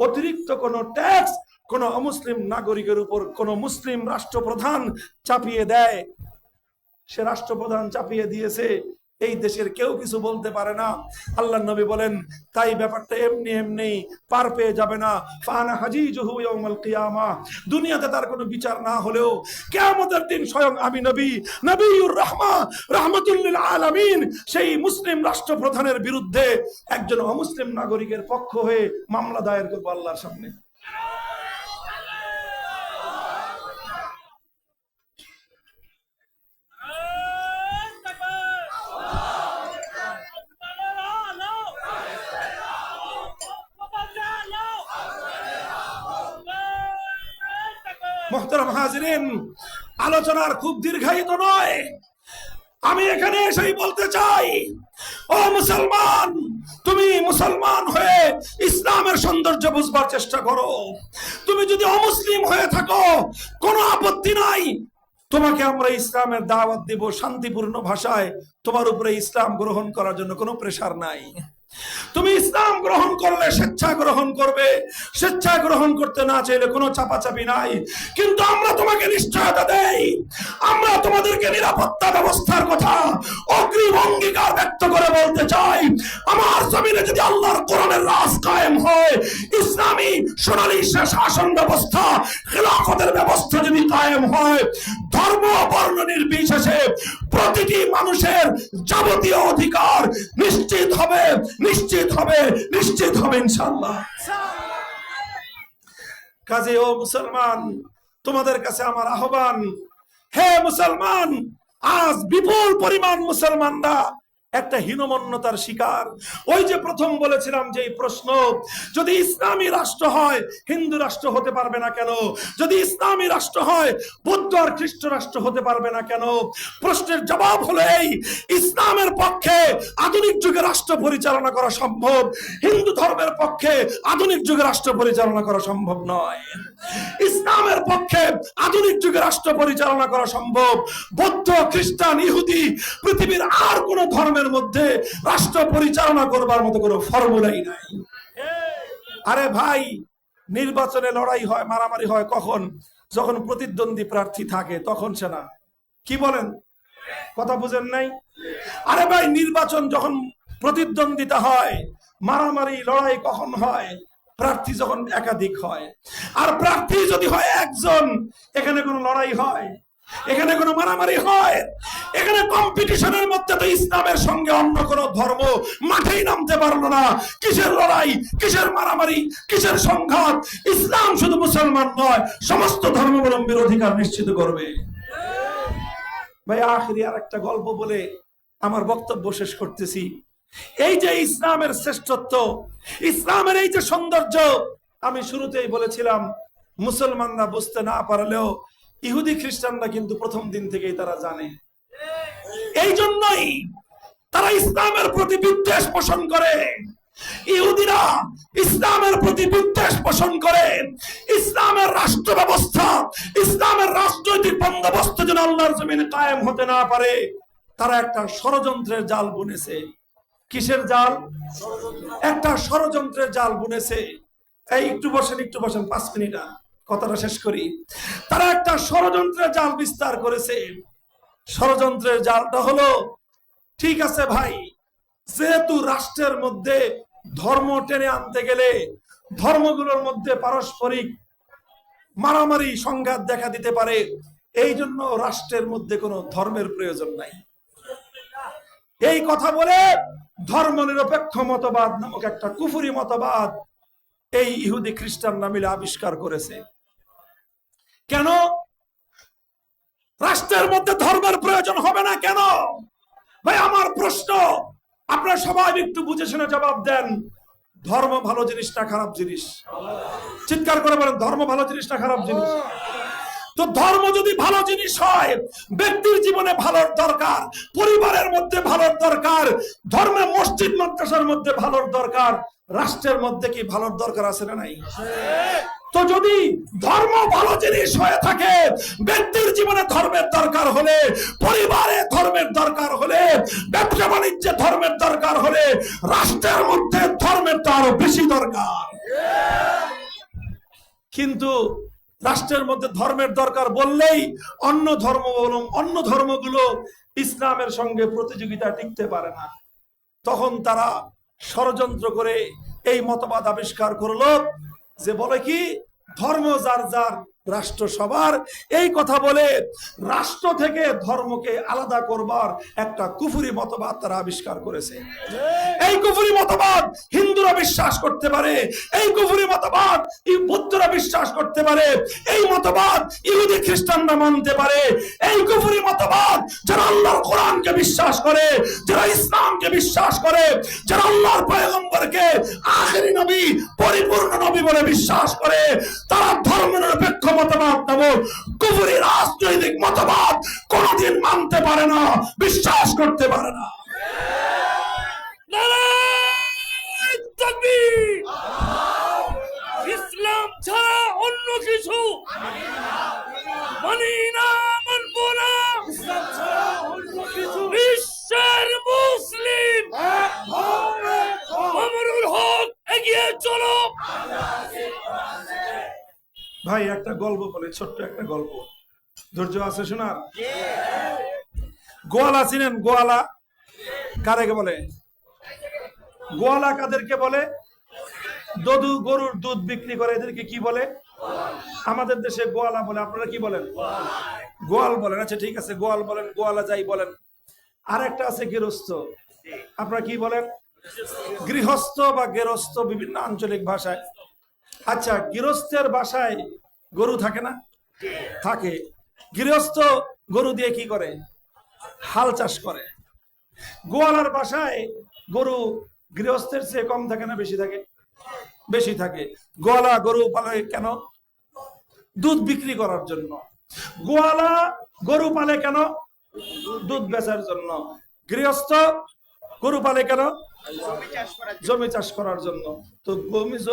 অতিরিক্ত কোনো ট্যাক্স কোন অমুসলিম নাগরিকের উপর কোন মুসলিম রাষ্ট্রপ্রধান চাপিয়ে দেয়, সে রাষ্ট্রপ্রধান চাপিয়ে দিয়েছে, এই দেশের কেউ কিছু বলতে পারে না। আল্লাহর নবী বলেন, তাই ব্যাপারটা এমনি পার পেয়ে যাবে না। ফানা হাজিজুহু ইয়াউমাল কিয়ামাহ, দুনিয়াতে তার কোনো বিচার না হলেও কিয়ামতের দিন স্বয়ং আমি নবিয়ুর রাহমা, রাহমাতুল লিল আলামিন, সেই মুসলিম রাষ্ট্রপ্রধানের বিরুদ্ধে একজন অমুসলিম নাগরিকের পক্ষ হয়ে মামলা দায়ের করব আল্লাহর সামনে। মুহতারাম হাজিরিন, আলোচনার খুব দীর্ঘায়িত নয়, আমি এখানে এসেই বলতে চাই, ও মুসলমান, তুমি মুসলমান হয়ে ইসলামের সৌন্দর্য বুঝবার চেষ্টা করো। তুমি যদি অমুসলিম হয়ে থাকো, কোনো আপত্তি নাই, তোমাকে আমরা ইসলামের দাওয়াত দিব শান্তিপূর্ণ ভাষায়। তোমার উপরে ইসলাম গ্রহণ করার জন্য কোনো প্রেসার নাই। তুমি ইসলাম গ্রহণ করলে স্বেচ্ছা গ্রহণ করবে, স্বেচ্ছা গ্রহণ করতে না চাইলে কোনো চাপাচাপি নাই। কিন্তু আমরা তোমাকে নিশ্চয়তা দেই, আমরা তোমাদেরকে নিরাপত্তা ব্যবস্থার কথা অগ্রিম অঙ্গীকার ব্যক্ত করে বলতে চাই, আমার জমিনে যদি আল্লাহর কোরআনের রাজ কায়েম হয়, ইসলামী সোনালী শাসন ব্যবস্থা, খেলাফতের ব্যবস্থা যদি কায়েম হয়, ধর্ম বর্ণ নির্বিশেষে প্রতিটি মানুষের যাবতীয় অধিকার নিশ্চিত হবে, নিশ্চিত হবে, নিশ্চিত হবে ইনশাআল্লাহ। কাজে ও মুসলমান, তোমাদের কাছে আমার আহ্বান, হে মুসলমান, আজ বিপুল পরিমাণ মুসলমানরা একটা হীনমন্যতার শিকার। ওই যে প্রথম বলেছিলাম যে এই প্রশ্ন, যদি ইসলামী রাষ্ট্র হয় হিন্দু রাষ্ট্র হতে পারবে না কেন? যদি ইসলামী রাষ্ট্র হয় বৌদ্ধ আর খ্রিস্ট রাষ্ট্র হতে পারবে না কেন? প্রশ্নের জবাব হলো এই, ইসলামের পক্ষে আধুনিক যুগে রাষ্ট্র পরিচালনা করা সম্ভব, হিন্দু ধর্মের পক্ষে আধুনিক যুগে রাষ্ট্র পরিচালনা করা সম্ভব নয়। ইসলামের পক্ষে আধুনিক যুগে রাষ্ট্র পরিচালনা করা সম্ভব, বৌদ্ধ, খ্রিস্টান, ইহুদি, পৃথিবীর আর কোন ধর্মের মধ্যে রাষ্ট্র পরিচালনা করবার মতো কোনো ফর্মুলাই নাই। আরে ভাই, নির্বাচনে লড়াই হয়, মারামারি হয় কখন? যখন প্রতিদ্বন্দ্বী প্রার্থী থাকে তখন সে না। কি বলেন, কথা বুঝেন নাই? আরে ভাই, নির্বাচন যখন প্রতিদ্বন্দ্বিতা হয়, মারামারি লড়াই কখন হয়? প্রার্থী যখন একাধিক হয়। আর প্রার্থী যদি হয় একজন, এখানে কোনো লড়াই হয়? এখানে কোনো মারামারি হয়? এখানে কম্পিটিশনের মধ্যে তো ইসলামের সঙ্গে অন্য কোনো ধর্ম মাঠেই নামতে পারলো না। কিসের লড়াই, কিসের মারামারি, কিসের সংঘাত? ইসলাম শুধু মুসলমান নয়, সমস্ত ধর্মাবলম্বীর অধিকার নিশ্চিত করবে। ভাই, আখেরি আর একটা গল্প বলে আমার বক্তব্য শেষ করতেছি। এই যে ইসলামের শ্রেষ্ঠত্ব, ইসলামের এই যে সৌন্দর্য, আমি শুরুতেই বলেছিলাম, মুসলমানরা বুঝতে না পারলেও ইহুদি খ্রিস্টানরা কিন্তু প্রথম দিন থেকেই তারা জানে। এই জন্যই তারা ইসলামের প্রতি বিদ্বেষ পোষণ করে। ইহুদিরা ইসলামের প্রতি বিদ্বেষ পোষণ করে। ইসলামের রাষ্ট্র ব্যবস্থা, ইসলামের রাজনৈতিক বন্দোবস্ত যেন আল্লাহর জমিনে কায়েম হতে না পারে, তারা একটা ষড়যন্ত্রের জাল বুনেছে। কিসের জাল? একটা ষড়যন্ত্রের জাল বুনেছে। এই একটু বসেন, একটু বসেন, 5 মিনিট কথাটা শেষ করি। তারা একটা ষড়যন্ত্রের জাল বিস্তার করেছে। ষড়যন্ত্রের জালটা হলো, ঠিক আছে ভাই, যেহেতু রাষ্ট্রের মধ্যে ধর্ম টেনে আনতে গেলে ধর্মগুলোর মধ্যে পারস্পরিক মারামারি সংঘাত দেখা দিতে পারে, এই জন্য রাষ্ট্রের মধ্যে কোনো ধর্মের প্রয়োজন নাই। এই কথা বলে ধর্ম নিরপেক্ষ মতবাদ নামক একটা কুফরি মতবাদ এই ইহুদি খ্রিস্টানরা মিলে আবিষ্কার করেছে। কেন রাষ্ট্রের মধ্যে ধর্মের প্রয়োজন হবে না কেন? ভাই, আমার প্রশ্ন, আপনারা সবাই একটু বুঝে শুনে জবাব দেন। ধর্ম ভালো জিনিস না খারাপ জিনিস? চিৎকার করে বলেন, ধর্ম ভালো জিনিস না খারাপ জিনিস? তো ধর্ম যদি ভালো জিনিস হয়, ব্যক্তির জীবনে ভালোর দরকার, পরিবারের মধ্যে ভালোর দরকার, ধর্মে মসজিদ মাদ্রাসার মধ্যে ভালোর দরকার, রাষ্ট্রের মধ্যে কি ভালোর দরকার আছে না নাই? তো যদি ধর্ম ভালো জিনিস হয়ে থাকে, ব্যক্তির জীবনে ধর্মের দরকার হলে, পরিবারে ধর্মের দরকার হলে, ব্যবসা বাণিজ্যে ধর্মের দরকার হলে, রাষ্ট্রের মধ্যে ধর্মের তো আরো বেশি দরকার। কিন্তু রাষ্ট্রের মধ্যে ধর্মের দরকার বললেই অন্য ধর্মগুলো ইসলামের সঙ্গে প্রতিযোগিতা টিকতে পারে না। তখন তারা ষড়যন্ত্র করে এই মতবাদ আবিষ্কার করলো যে বলে কি, ধর্ম যার যার, রাষ্ট্র সবার। এই কথা বলে রাষ্ট্র থেকে ধর্মকে আলাদা করবার একটা কুফরি মতবাদ তারা আবিষ্কার করেছে। এই কুফরি মতবাদ হিন্দুরা বিশ্বাস করতে পারে, এই কুফরি মতবাদ বৌদ্ধরা বিশ্বাস করতে পারে, এই মতবাদ ইহুদি খ্রিস্টানরা মানতে পারে। এই কুফরি মতবাদ যারা আল্লাহর কোরআনকে বিশ্বাস করে, যারা ইসলামকে বিশ্বাস করে, যারা আল্লাহর পয়গম্বরকে আখেরি নবী, পরিপূর্ণ নবী বলে বিশ্বাস করে, তারা ধর্ম নিরপেক্ষ মতবাদ নামক কুফরি রাজনৈতিক মতবাদ কোনদিন মানতে পারে না, বিশ্বাস করতে পারে না। নারায়ে তাকবীর! ইসলাম ছাড়া অন্য কিছু মানি না, মানবো না। বিশ্বের মুসলিম আমরুল হক, এগিয়ে চলো। ভাই একটা গল্প বলে, ছোট্ট একটা গল্প, ধৈর্য আছে শোনার? গোয়ালা চিনেন? গোয়ালা কারেকে বলে? গোয়ালা কাদেরকে বলে? দদু গরুর দুধ বিক্রি করে, এদেরকে কি বলে? আমাদের দেশে গোয়ালা বলে, আপনারা কি বলেন? গোয়াল বলেন। আচ্ছা ঠিক আছে, গোয়াল বলেন, গোয়ালা যাই বলেন। আর একটা আছে গৃহস্থ, আপনারা কি বলেন? গৃহস্থ বা গেরস্থ, বিভিন্ন আঞ্চলিক ভাষায়। আচ্ছা, গৃহস্থের বাসায় গরু থাকে না? থাকে। গৃহস্থ গরু দিয়ে কি করে? হাল চাষ করে। গোয়ালার বাসায় গরু গৃহস্থের চেয়ে কম থাকে না বেশি থাকে? বেশি থাকে। গোয়ালা গরু পালে কেন? দুধ বিক্রি করার জন্য। গোয়ালা গরু পালে কেন? দুধ বেচার জন্য। গৃহস্থ গরু পালে কেন? জমি চাষ করার জন্য। তো গমিজ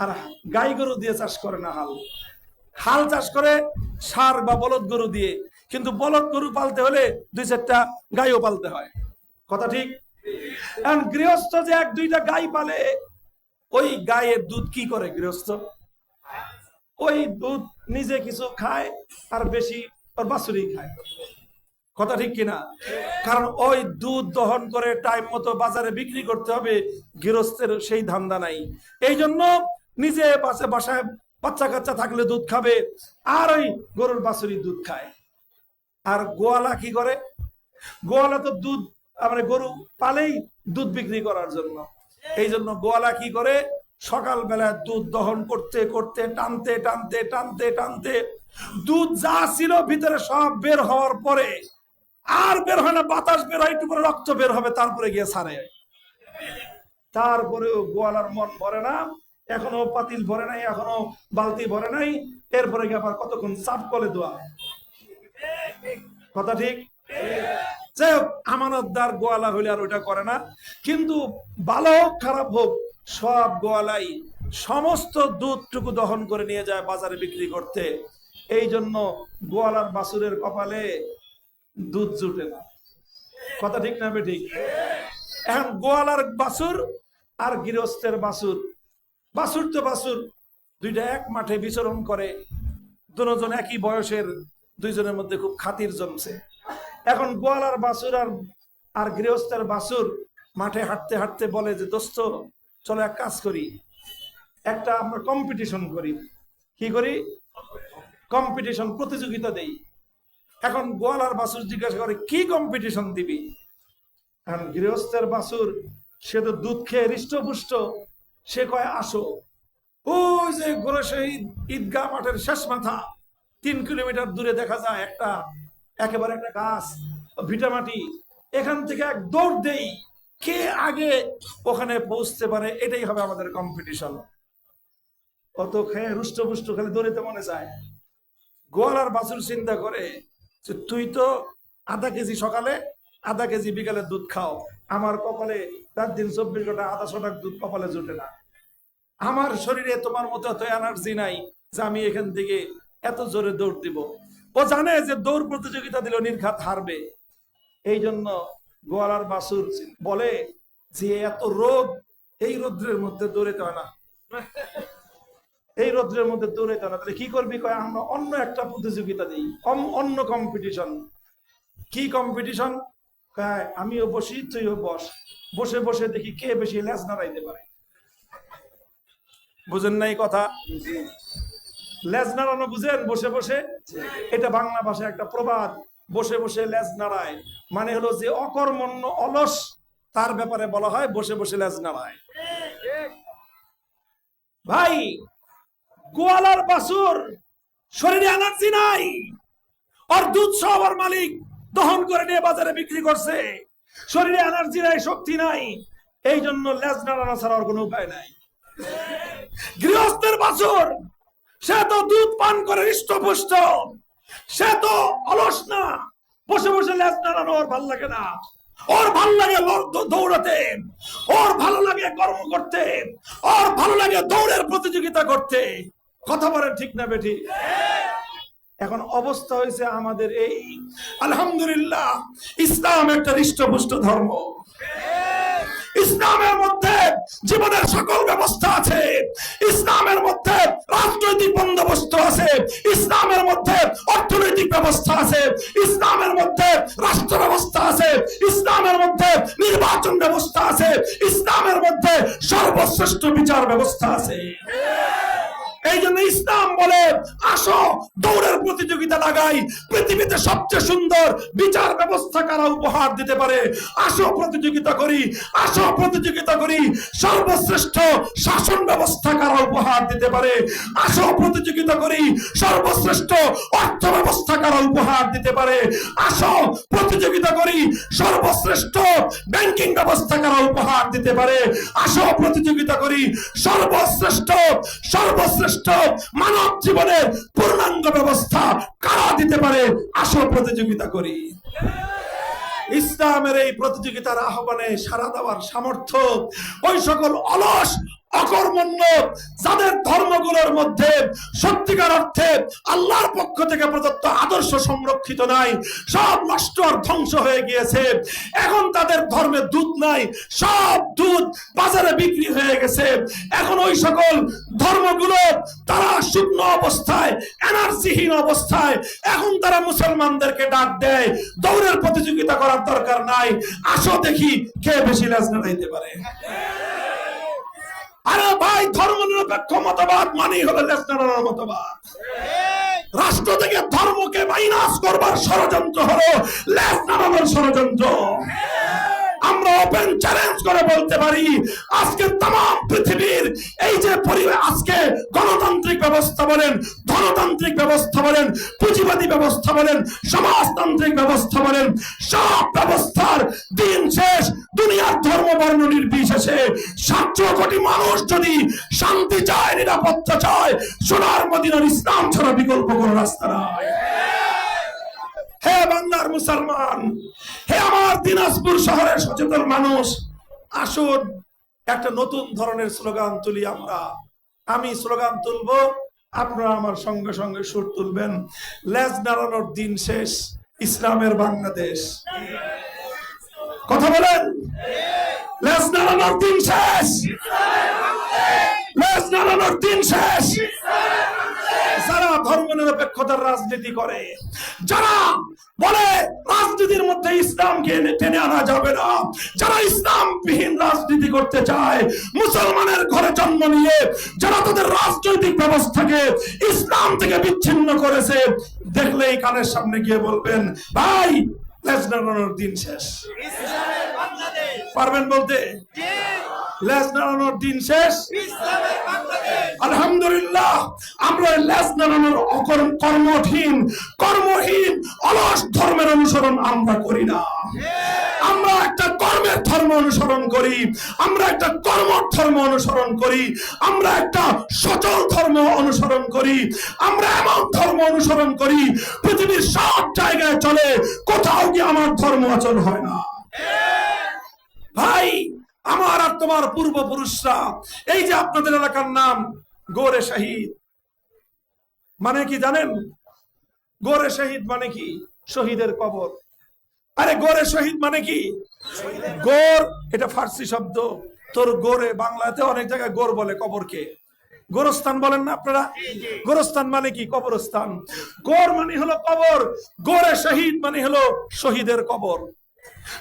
আর গাই গরু দিয়ে চাষ করে না, হাল হাল চাষ করে ষাঁড় বা বলদ গরু দিয়ে। কিন্তু বলদ গরু পালতে হলে 2-4টা গাইও পালতে হয়, কথা ঠিক? এখন গৃহস্থ যে 1-2টা গাই পালে, ওই গায়ের দুধ কি করে গৃহস্থ? ওই দুধ নিজে কিছু খায় আর বেশি ওর বাছুরি খায়, কথা ঠিক কিনা? কারণ ওই দুধ দহন করে টাইম মতো বাজারে বিক্রি করতে হবে, গৃহস্থের সেই ধান্দা নাই। এই জন্য নিজে বাসায় বাচ্চা কাচ্চা থাকলে দুধ খাবে, আর ওই গরুর বাছুরি দুধ খায়। আর গোয়ালা কি করে? গোয়ালা তো দুধ মানে গরু পালেই দুধ বিক্রি করার জন্য। এই জন্য গোয়ালা কি করে? সকালবেলা দুধ দহন করতে করতে টানতে টানতে টানতে টানতে দুধ যা ছিল ভিতরে সব বের হওয়ার পরে আর বের হয় না, বাতাস বের হয়, একটু পরে রক্ত বের হবে, তারপরে গিয়ে ছাড়ে। তারপরেও গোয়ালার মন ভরে না, এখনো পাতিল ভরে নাই, এখনো বালতি ভরে নাই। এরপরে গিয়ে আবার কতক্ষণ চাপ কলে দোয়া, কথা ঠিক? যাই হোক, আমানতদার গোয়ালা হইলে আর ওইটা করে না। কিন্তু ভালো হোক খারাপ হোক, সব গোয়ালাই সমস্ত দুধটুকু দহন করে নিয়ে যায় বাজারে বিক্রি করতে। এই জন্য গোয়ালার বাছুরের কপালে দুধ জুটে না, কথা ঠিক না বেঠিক? এখন গোয়ালার বাছুর আর গৃহস্থের বাছুর, বাছুর তো বাছুর, দুইটা এক মাঠে বিচরণ করে, দুজন একই বয়সের, দুইজনের মধ্যে খুব খাতির জমছে। এখন গোয়ালার বাছুর আর গৃহস্থের বাছুর মাঠে হাঁটতে হাঁটতে বলে যে, দোস্ত চলো এক কাজ করি, একটা আমরা কম্পিটিশন করি। কি করি? কম্পিটিশন, প্রতিযোগিতা দেই। এখন গোয়ালার বাছুর জিজ্ঞাসা করে, কি কম্পিটিশন দিবি? এখন গৃহস্থের বাছুর, সে তো দুধ খেয়ে হৃষ্টপুষ্ট, সে কয় আসো, ওই যে গোরসে ঈদগাহ মাঠের শেষ মাথা 3 কিলোমিটার দূরে দেখা যায় একটা একেবারে একটা গাছ, ভিটামাটি, এখান থেকে এক দৌড় দেই, কে আগে ওখানে পৌঁছতে পারে, এটাই হবে আমাদের কম্পিটিশন। অত খেয়ে রুষ্টপুষ্ট খালি দৌড়িতে মনে চায়। গোয়ালার বাছুর চিন্তা করে যে, তুই তো আধা কেজি সকালে আধা কেজি বিকালে দুধ খাও, আমার কপালে রাত দিন 24 ঘন্টা 1/2 টাকা দুধ কপালে জুটে না। আমার শরীরে তোমার মতো এত এনার্জি নাই যে আমি এখান থেকে এত জোরে দৌড় দিব। ও জানে যে দৌড় প্রতিযোগিতা দিলে নির্ঘাত হারবে। এই জন্য গোয়ালার বাছুর বলে যে, এত রোদ, এই রোদ্রের মধ্যে দৌড়াতে হয় না, এই রোদ্রের মধ্যে দৌড়াতে হয় না। তাহলে কি করবি? কয়, আমরা অন্য একটা প্রতিযোগিতা দিই, অন্য কম্পিটিশন। কি কম্পিটিশন? কয়, আমিও বসি, তুইও বস, বসে বসে দেখি কে বেশি লেজ নাড়াইতে পারে। বুঝেন নাই কথা? লেজ নাড়ানো বুঝেন? বসে বসে, এটা বাংলা ভাষায় একটা প্রবাদ, বসে বসে লেজ নাড়ায়, মানে হলো যে অকর্মণ্য অলস, তার ব্যাপারে বলা হয় বসে বসে লেজ নাড়ায়। ভাই, গোয়ালার বাছুর শরীরে এনার্জি নাই, আর দুধ সবার মালিক দহন করে নিয়ে বাজারে বিক্রি করছে, শরীরে এনার্জি নাই, শক্তি নাই, এই জন্য লেজ নাড়ানো ছাড়া আর কোনো উপায় নাই। গৃহস্থের বাছুর সে তো দুধ পান করে হৃষ্টপুষ্ট, সে তো অলস না, বসে বসে লেজ নাড়ানো ওর ভাল লাগে না। ওর ভাল লাগে দৌড়াতে, ওর ভালো লাগে কর্ম করতে, ওর ভালো লাগে দৌড়ের প্রতিযোগিতা করতে। কথা বলেন ঠিক না বেঠি? এখন অবস্থা হয়েছে আমাদের এই, আলহামদুলিল্লাহ ইসলাম একটা হৃষ্টপুষ্ট ধর্ম। ইসলামের মধ্যে জীবনের সকল ব্যবস্থা আছে, ইসলামের মধ্যে রাজনৈতিক বন্দোবস্ত আছে, ইসলামের মধ্যে অর্থনৈতিক ব্যবস্থা আছে, ইসলামের মধ্যে রাষ্ট্র ব্যবস্থা আছে, ইসলামের মধ্যে নির্বাচন ব্যবস্থা আছে, ইসলামের মধ্যে সর্বশ্রেষ্ঠ বিচার ব্যবস্থা আছে। এই জন্য ইসলাম বলে আসো দৌড়ের প্রতিযোগিতা লাগাই, পৃথিবীতে সবচেয়ে সুন্দর বিচার ব্যবস্থা কারা উপহার দিতে পারে আসো প্রতিযোগিতা করি, আসো প্রতিযোগিতা করি। সর্বশ্রেষ্ঠ শাসন ব্যবস্থা কারা উপহার দিতে পারে আসো প্রতিযোগিতা করি। সর্বশ্রেষ্ঠ অর্থ ব্যবস্থা কারা উপহার দিতে পারে আসো প্রতিযোগিতা করি। সর্বশ্রেষ্ঠ ব্যাংকিং ব্যবস্থা কারা উপহার দিতে পারে আসো প্রতিযোগিতা করি। সর্বশ্রেষ্ঠ মানব জীবনের পূর্ণাঙ্গ ব্যবস্থা কারা দিতে পারে আসো প্রতিযোগিতা করি। ইসলামের এই প্রতিযোগিতার আহ্বানে সাড়া দেওয়ার সামর্থ্য ওই সকল অলস অকর্মণ্য যাদের ধর্মগুলোর মধ্যে সত্যিকার অর্থে আল্লাহর পক্ষ থেকে প্রদত্ত আদর্শ সংরক্ষিত নাই, সব নষ্ট আর ধ্বংস হয়ে গিয়েছে। এখন তাদের ধর্মে দুধ নাই, সব দুধ বাজারে বিক্রি হয়ে গেছে। এখন ওই সকল ধর্মগুলো তারা শুকনো অবস্থায়, এনার্জিহীন অবস্থায়। এখন তারা মুসলমানদেরকে ডাক দেয় দৌড়ের প্রতিযোগিতা করার দরকার নাই, আসো দেখি কে বেশি লেজ নাড়াইতে পারে। আরে ভাই, ধর্মনিরপেক্ষ মতবাদ মানেই হলো লেজ নাড়ানোর মতবাদ। রাষ্ট্র থেকে ধর্মকে মাইনাস করবার ষড়যন্ত্র হলো লেজ নাড়ানোর ষড়যন্ত্র। আমরা ওপেন চ্যালেঞ্জ করে বলতে পারি আজকে तमाम পৃথিবীর এই যে পরিবেশ, আজকে গণতান্ত্রিক ব্যবস্থা বলেন, ধনতান্ত্রিক ব্যবস্থা বলেন, পুঁজিবাদী ব্যবস্থা বলেন, সমাজতান্ত্রিক ব্যবস্থা বলেন, সব ব্যবস্থার দিন শেষ। দুনিয়ার ধর্ম বর্ণ নির্বিশেষে 700 কোটি মানুষ যদি শান্তি চায়, নিরাপত্তা চায়, সোনার মদিনার ইসলাম ছাড়া বিকল্প কোনো রাস্তা নাই। হে বাংলার মুসলমান, হে আমার দিনাজপুর শহরের সচেতন মানুষ, আসুন একটা নতুন ধরনের স্লোগান তুলি আমরা। আমি স্লোগান তুলবো, আপনারা আমার সঙ্গে সঙ্গে সুর তুলবেন। লেজ নাড়ানোর দিন শেষ, ইসলামের বাংলাদেশ। কথা বলেন, লেজ নাড়ানোর দিন শেষ, লেজ নাড়ানোর দিন শেষ। যারা ধর্মনিরপেক্ষতার রাজনীতি করে, যারা বলে রাজনীতির মধ্যে ইসলামকে টেনে আনা যাবে না, যারা ইসলামবিহীন রাজনীতি করতে চায়, মুসলমানের ঘরে জন্ম নিয়ে যারা তাদের রাজনৈতিক ব্যবস্থাকে ইসলাম থেকে বিচ্ছিন্ন করেছে, দেখলেই কানের সামনে গিয়ে বলবেন ভাই লেজ নাড়ানোর দিন শেষ। পারবেন বলতে? লেজ নাড়ানোর দিন শেষ। আলহামদুলিল্লাহ, আমরা লেজ নাড়ানোর কর্মহীন অলস ধর্মের অনুসরণ আমরা করি না। আমরা একটা কর্মের ধর্ম অনুসরণ করি, আমরা একটা কর্মর ধর্ম অনুসরণ করি, আমরা একটা সচল ধর্ম অনুসরণ করি, আমরা এমন ধর্ম অনুসরণ করি পৃথিবীর সব জায়গায় চলে, কোথাও কি আমার ধর্ম আচরণ হয় না। ভাই, আমার আর তোমার পূর্বপুরুষরা, এই যে আপনাদের এলাকার নাম গোরে শহীদ, মানে কি জানেন? গোরে শহীদ মানে কি? শহীদের কবর। আরে গোরে শহীদ মানে কি? গোর এটা ফার্সি শব্দ, তোর গোরে বাংলাতে অনেক জায়গায় গোর বলে কবরকে। গোরস্থান বলেন না আপনারা? গোরস্থান মানে কি? কবরস্থান। গোর মানে হলো কবর, গোরে শহীদ মানে হলো শহীদের কবর।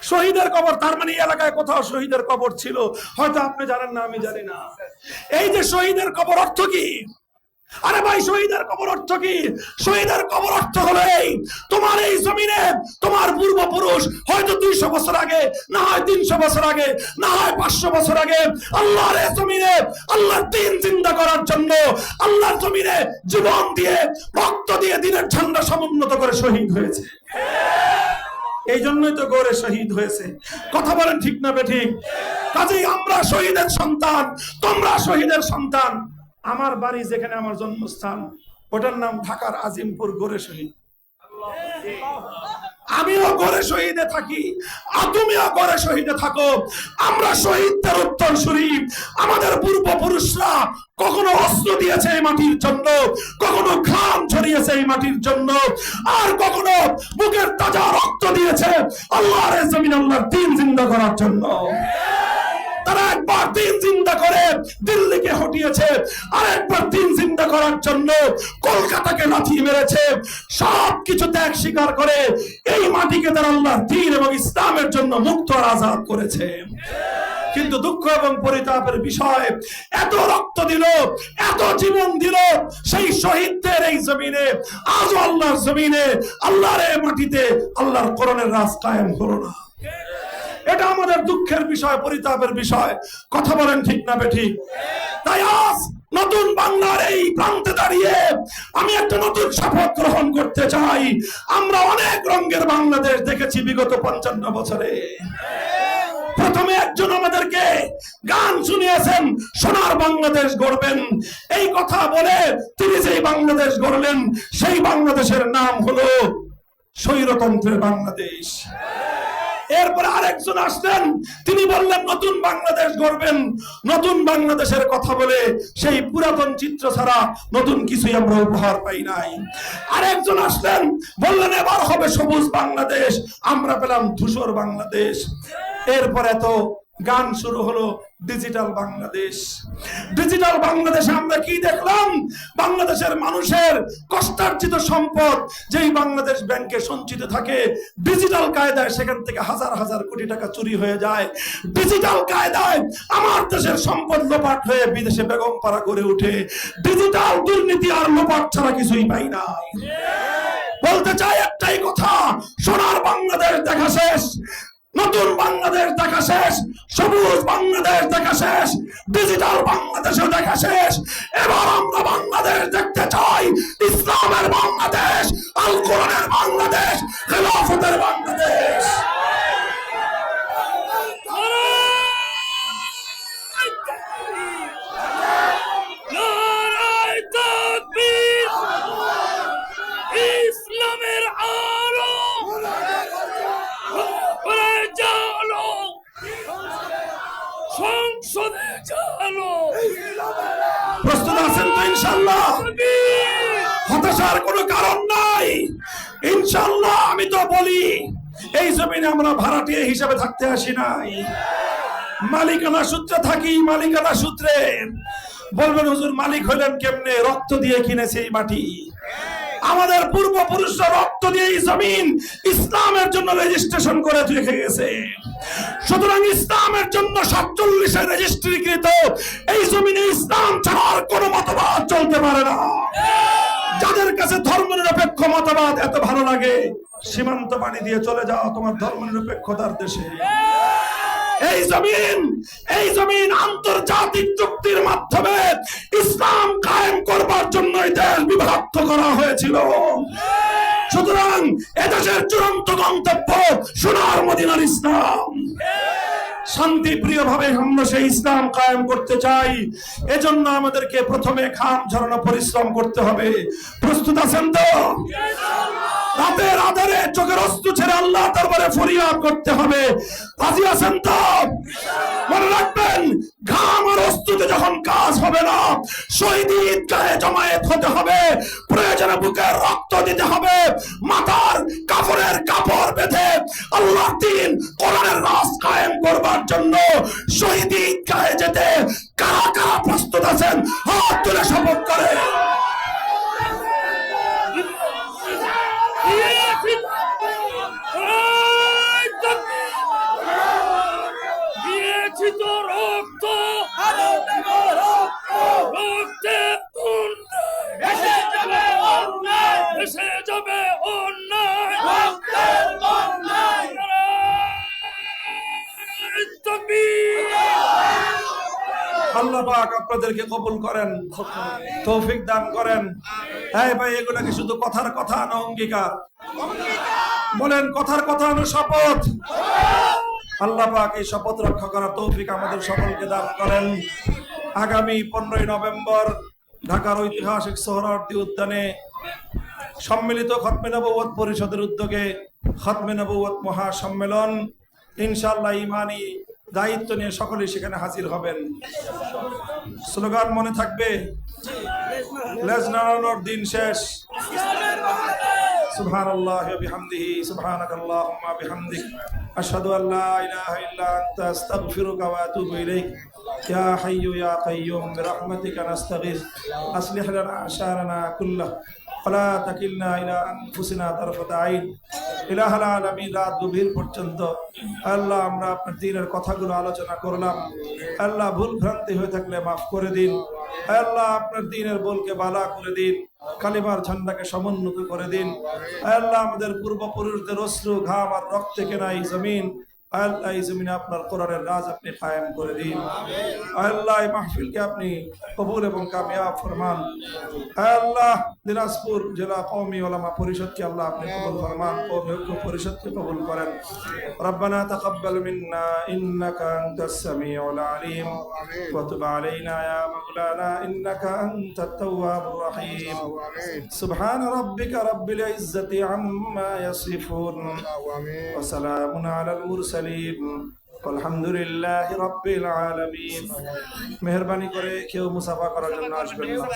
শহীদের কবর, তার মানে এলাকায় কোথাও শহীদের কবর ছিল, হয়তো আপনি জানেন না, আমি জানি না। এই যে শহীদের কবর অর্থ কি? আরে ভাই, শহীদের কবর অর্থ কি? শহীদের কবর অর্থ হলো এই, তোমার এই জমিনে তোমার পূর্বপুরুষ হয়তো 200 বছর আগে, না হয় 300 বছর আগে, না হয় 500 বছর আগে আল্লাহর এই জমিনে আল্লাহর দ্বীন জিন্দা করার জন্য আল্লাহর জমিনে জীবন দিয়ে, রক্ত দিয়ে দিনের ঝান্ডা সমুন্নত করে শহীদ হয়েছে। এই জন্যই তো গোরে শহীদ হয়েছে। কথা বলেন ঠিক না বেঠিক? কাজেই আমরা শহীদের সন্তান, তোমরা শহীদের সন্তান। আমার বাড়ি যেখানে আমার জন্মস্থান, ওটার নাম ঢাকার আজিমপুর গোরে শহীদ। আমিও গোরে শহীদে থাকি, আর তুমিও গোরে শহীদে থাকো। আমরা শহীদদের উত্তরসূরি। আমাদের পূর্বপুরুষরা কখনো অস্ত্র দিয়েছে এই মাটির জন্য, কখনো ঘাম ছড়িয়েছে এই মাটির জন্য, আর কখনো বুকের তাজা রক্ত দিয়েছে আল্লাহর জমিন, আল্লাহর দ্বীন জিন্দা করার জন্য। তারা একবার দিন জিন্দা করে দিল্লিকে হটিয়েছে, আর একবার দিন জিন্দা করার জন্য কলকাতাকে লাথি মেরেছে। সবকিছু ত্যাগ স্বীকার করে এই মাটিকে তারা আল্লাহর দ্বীন এবং ইসলামের জন্য মুক্ত আর আজাদ করেছে। কিন্তু দুঃখ এবং পরিতাপের বিষয়, এত রক্ত দিল, এত জীবন দিল সেই শহীদদের এই জমিনে, আজও আল্লাহর জমিনে, আল্লাহর এই মাটিতে আল্লাহর কোরআনের রাজ কায়েম হলো না। এটা আমাদের দুঃখের বিষয়, পরিতাপের বিষয়। কথা বলেন ঠিক না বেঠিক? তাই আজ নতুন বাংলার এই প্রান্তে দাঁড়িয়ে আমি একটা নতুন শপথ গ্রহণ করতে চাই। আমরা অনেক রঙের বাংলাদেশ দেখেছি বিগত 55 বছরে। প্রথমে একজন আমাদেরকে গান শুনিয়েছেন, সোনার বাংলাদেশ গড়বেন। এই কথা বলে তিনি যেই বাংলাদেশ গড়লেন, সেই বাংলাদেশের নাম হলো স্বৈরতন্ত্রের বাংলাদেশ। এরপরে আরেকজন আসলেন, তিনি বললেন নতুন বাংলাদেশ গড়বেন। নতুন বাংলাদেশের কথা বলে সেই পুরাতন চিত্র ছাড়া নতুন কিছুই আমরা উপহার পাই নাই। আরেকজন আসলেন, বললেন এবার হবে সবুজ বাংলাদেশ। আমরা পেলাম ধূসর বাংলাদেশ। এরপরে তো গান শুরু হলো ডিজিটাল বাংলাদেশ। ডিজিটাল বাংলাদেশে আমরা কি দেখলাম? বাংলাদেশের মানুষের কষ্টার্জিত সম্পদ যেই বাংলাদেশ ব্যাংকে সঞ্চিত থাকে, ডিজিটাল কায়দায় সেখান থেকে হাজার হাজার কোটি টাকা চুরি হয়ে যায়। ডিজিটাল কায়দায় আমার দেশের সম্পদ লোপাট হয়ে বিদেশে বেগম পাড়া গড়ে ওঠে। ডিজিটাল দুর্নীতি আর লোপাট ছাড়া কিছুই পাই নাই। বলতে চাই একটাই কথা, সোনার বাংলাদেশ দেখা শেষ, নতুন বাংলাদেশ দেখা শেষ, সবুজ বাংলাদেশ দেখা শেষ, ডিজিটাল বাংলাদেশও দেখা শেষ। এবার আমরা বাংলাদেশ দেখতে চাই ইসলামের বাংলাদেশ, আল কোরআনের বাংলাদেশ, খেলাফতের বাংলাদেশ। নারায়ে তাকবীর, ইসলামের আলো করে জালো, সংসদে জালো। প্রস্তুত আছেন তো ইনশাআল্লাহ? হতাশার কোনো কারণ নাই ইনশাআল্লাহ। আমি তো বলি এই জমিনে আমরা ভাড়াটিয়া হিসাবে থাকতে আসি নাই, মালিকানা সূত্রে থাকি। মালিকানা সূত্রে বলবেন হুজুর মালিক হলেন কেমনে? রক্ত দিয়ে কিনেছে এই মাটি। আমাদের পূর্বপুরুষরা রক্ত দিয়ে এই জমিন ইসলামের জন্য রেজিস্ট্রেশন করে রেখে গেছে। সুতরাং ইসলামের জন্য 47 রেজিস্ট্রিকৃত এই জমিনে ইসলাম ছাড়া আর কোনো মতবাদ চলতে পারে না। যাদের কাছে ধর্মনিরপেক্ষ মতবাদ এত ভালো লাগে, সীমান্ত পানি দিয়ে চলে যাও তোমার ধর্মনিরপেক্ষতার দেশে। এই জমিন আন্তর্জাতিক চুক্তির মাধ্যমে ইসলাম কায়েম করবার জন্য এই দেশ বিভক্ত করা হয়েছিল। সুতরাং এদেশের চূড়ান্ত গন্তব্য সোনার মদিনার ইসলাম। শান্তি প্রিয় ভাবে আমরা সেই ইসলাম কায়েম করতে চাই। এজন্য আমাদেরকে প্রথমে ঘাম ঝরানো পরিশ্রম করতে হবে। প্রস্তুত আছেন তো? রাতের আধারে চোখের অশ্রু ছেড়ে আল্লাহ দরবারে ফরিয়াদ করতে হবে। রাজি আছেন তো? মনে রাখবেন, ঘাম আর অশ্রুতে যখন কাজ হবে না, শহীদ ঈদগাহে জমায়েত হতে হবে। প্রয়োজনে বুকের রক্ত দিতে হবে। মাথার কাপড়ের কাপড় বেঁধে আল্লাহর দ্বীন কোরআনের রাজ কায়েম করবার জন্য শহীদ ঈদগাহে যেতে কারা কারা প্রস্তুত আছেন? হাত তুলে শপথ করে। দিয়েছি তো রক্ত, রক্তে এসে যাবে অন্যায়, এসে যাবে অন্যায়। নারায়ে তাকবীর। আল্লাহ পাক আপনাদেরকে কবুল করেন, তৌফিক দান করেন। হ্যাঁ ভাই, এগুলা কি শুধু কথার কথা না অঙ্গীকার? বলেন কথার কথা না শপথ? আল্লাহ পাক এই শপথ রক্ষা করার তৌফিক আমাদের সকলকে দান করেন। আগামী 15ই নভেম্বর ঢাকার ঐতিহাসিক সোহরাওয়ার্দী উদ্যানে সম্মিলিত খতমে নবুয়ত পরিষদের উদ্যোগে খতমে নবুয়ত মহাসম্মেলন, ইনশাআল্লাহ ইমানি দায়িত্ব নিয়ে সকলেই সেখানে হাজির হবেন। স্লোগান মনে থাকবে, লেজ নাড়ানোর দিন শেষ। সুবহানাল্লাহ ওয়া বিহামদিহি, সুবহানাকাল্লাহুম্মা বিহামদিক, আশহাদু আল্লা ইলাহা ইল্লা আনতা, আস্তাগফিরুকা ওয়া আতুবু ইলাইক। ইয়া হাইয়্যু ইয়া কাইয়্যুম বিরাহমাতিকা নাস্তাগীথ, আসলিহ লানা শা'রানা কুল্লাহ ওয়ালা তাকিলনা ইলা আনফুসিনা তারফাতা আইন। ইলাহুল আলামিন, রাত গভীর পর্যন্ত আল্লাহ আমরা আপনার দ্বীনের কথাগুলো আলোচনা করলাম। আল্লাহ ভুল ভ্রান্তি হয়ে থাকলে মাফ করে দিন। আল্লাহ আপনার দ্বীনের বলকে বালা করে দিন, কালিমার ঝান্ডাকে সমুন্নত করে দিন। আল্লাহ আমাদের পূর্বপুরুষদের অশ্রু ঘাম আর রক্তে কেনা এই জমিন, আল্লাহ এই জমিনে আপনার কোরআনের রাজ আপনি কায়েম করে দিন। আল্লাহ এই মাহফিলকে আপনি কবুল এবং কামিয়াব ফরমান। আল্লাহ দিনাজপুর জেলা কওমি উলামা পরিষদকে আল্লাহ আপনি কবুল ফরমান, কওমি ঐক্য পরিষদকে কবুল করেন। রব্বানা তাকাব্বাল মিন্না ইন্নাকা আনতাস সামিউল আলিম ওয়া তুব আলাইনা ইয়া মাওলানা ইন্নাকা আনতাত তাওয়াবুর রহিম। সুবহান রাব্বিকা রাব্বিল ইজ্জাতি আম্মা ইয়াসিফুন ওয়া সালামুন আলাল মুরসালিন আলহামদুলিল্লাহি রাব্বিল আলামিন। মেহেরবানি করে কেউ মুসাফা করার জন্য আসবেন না।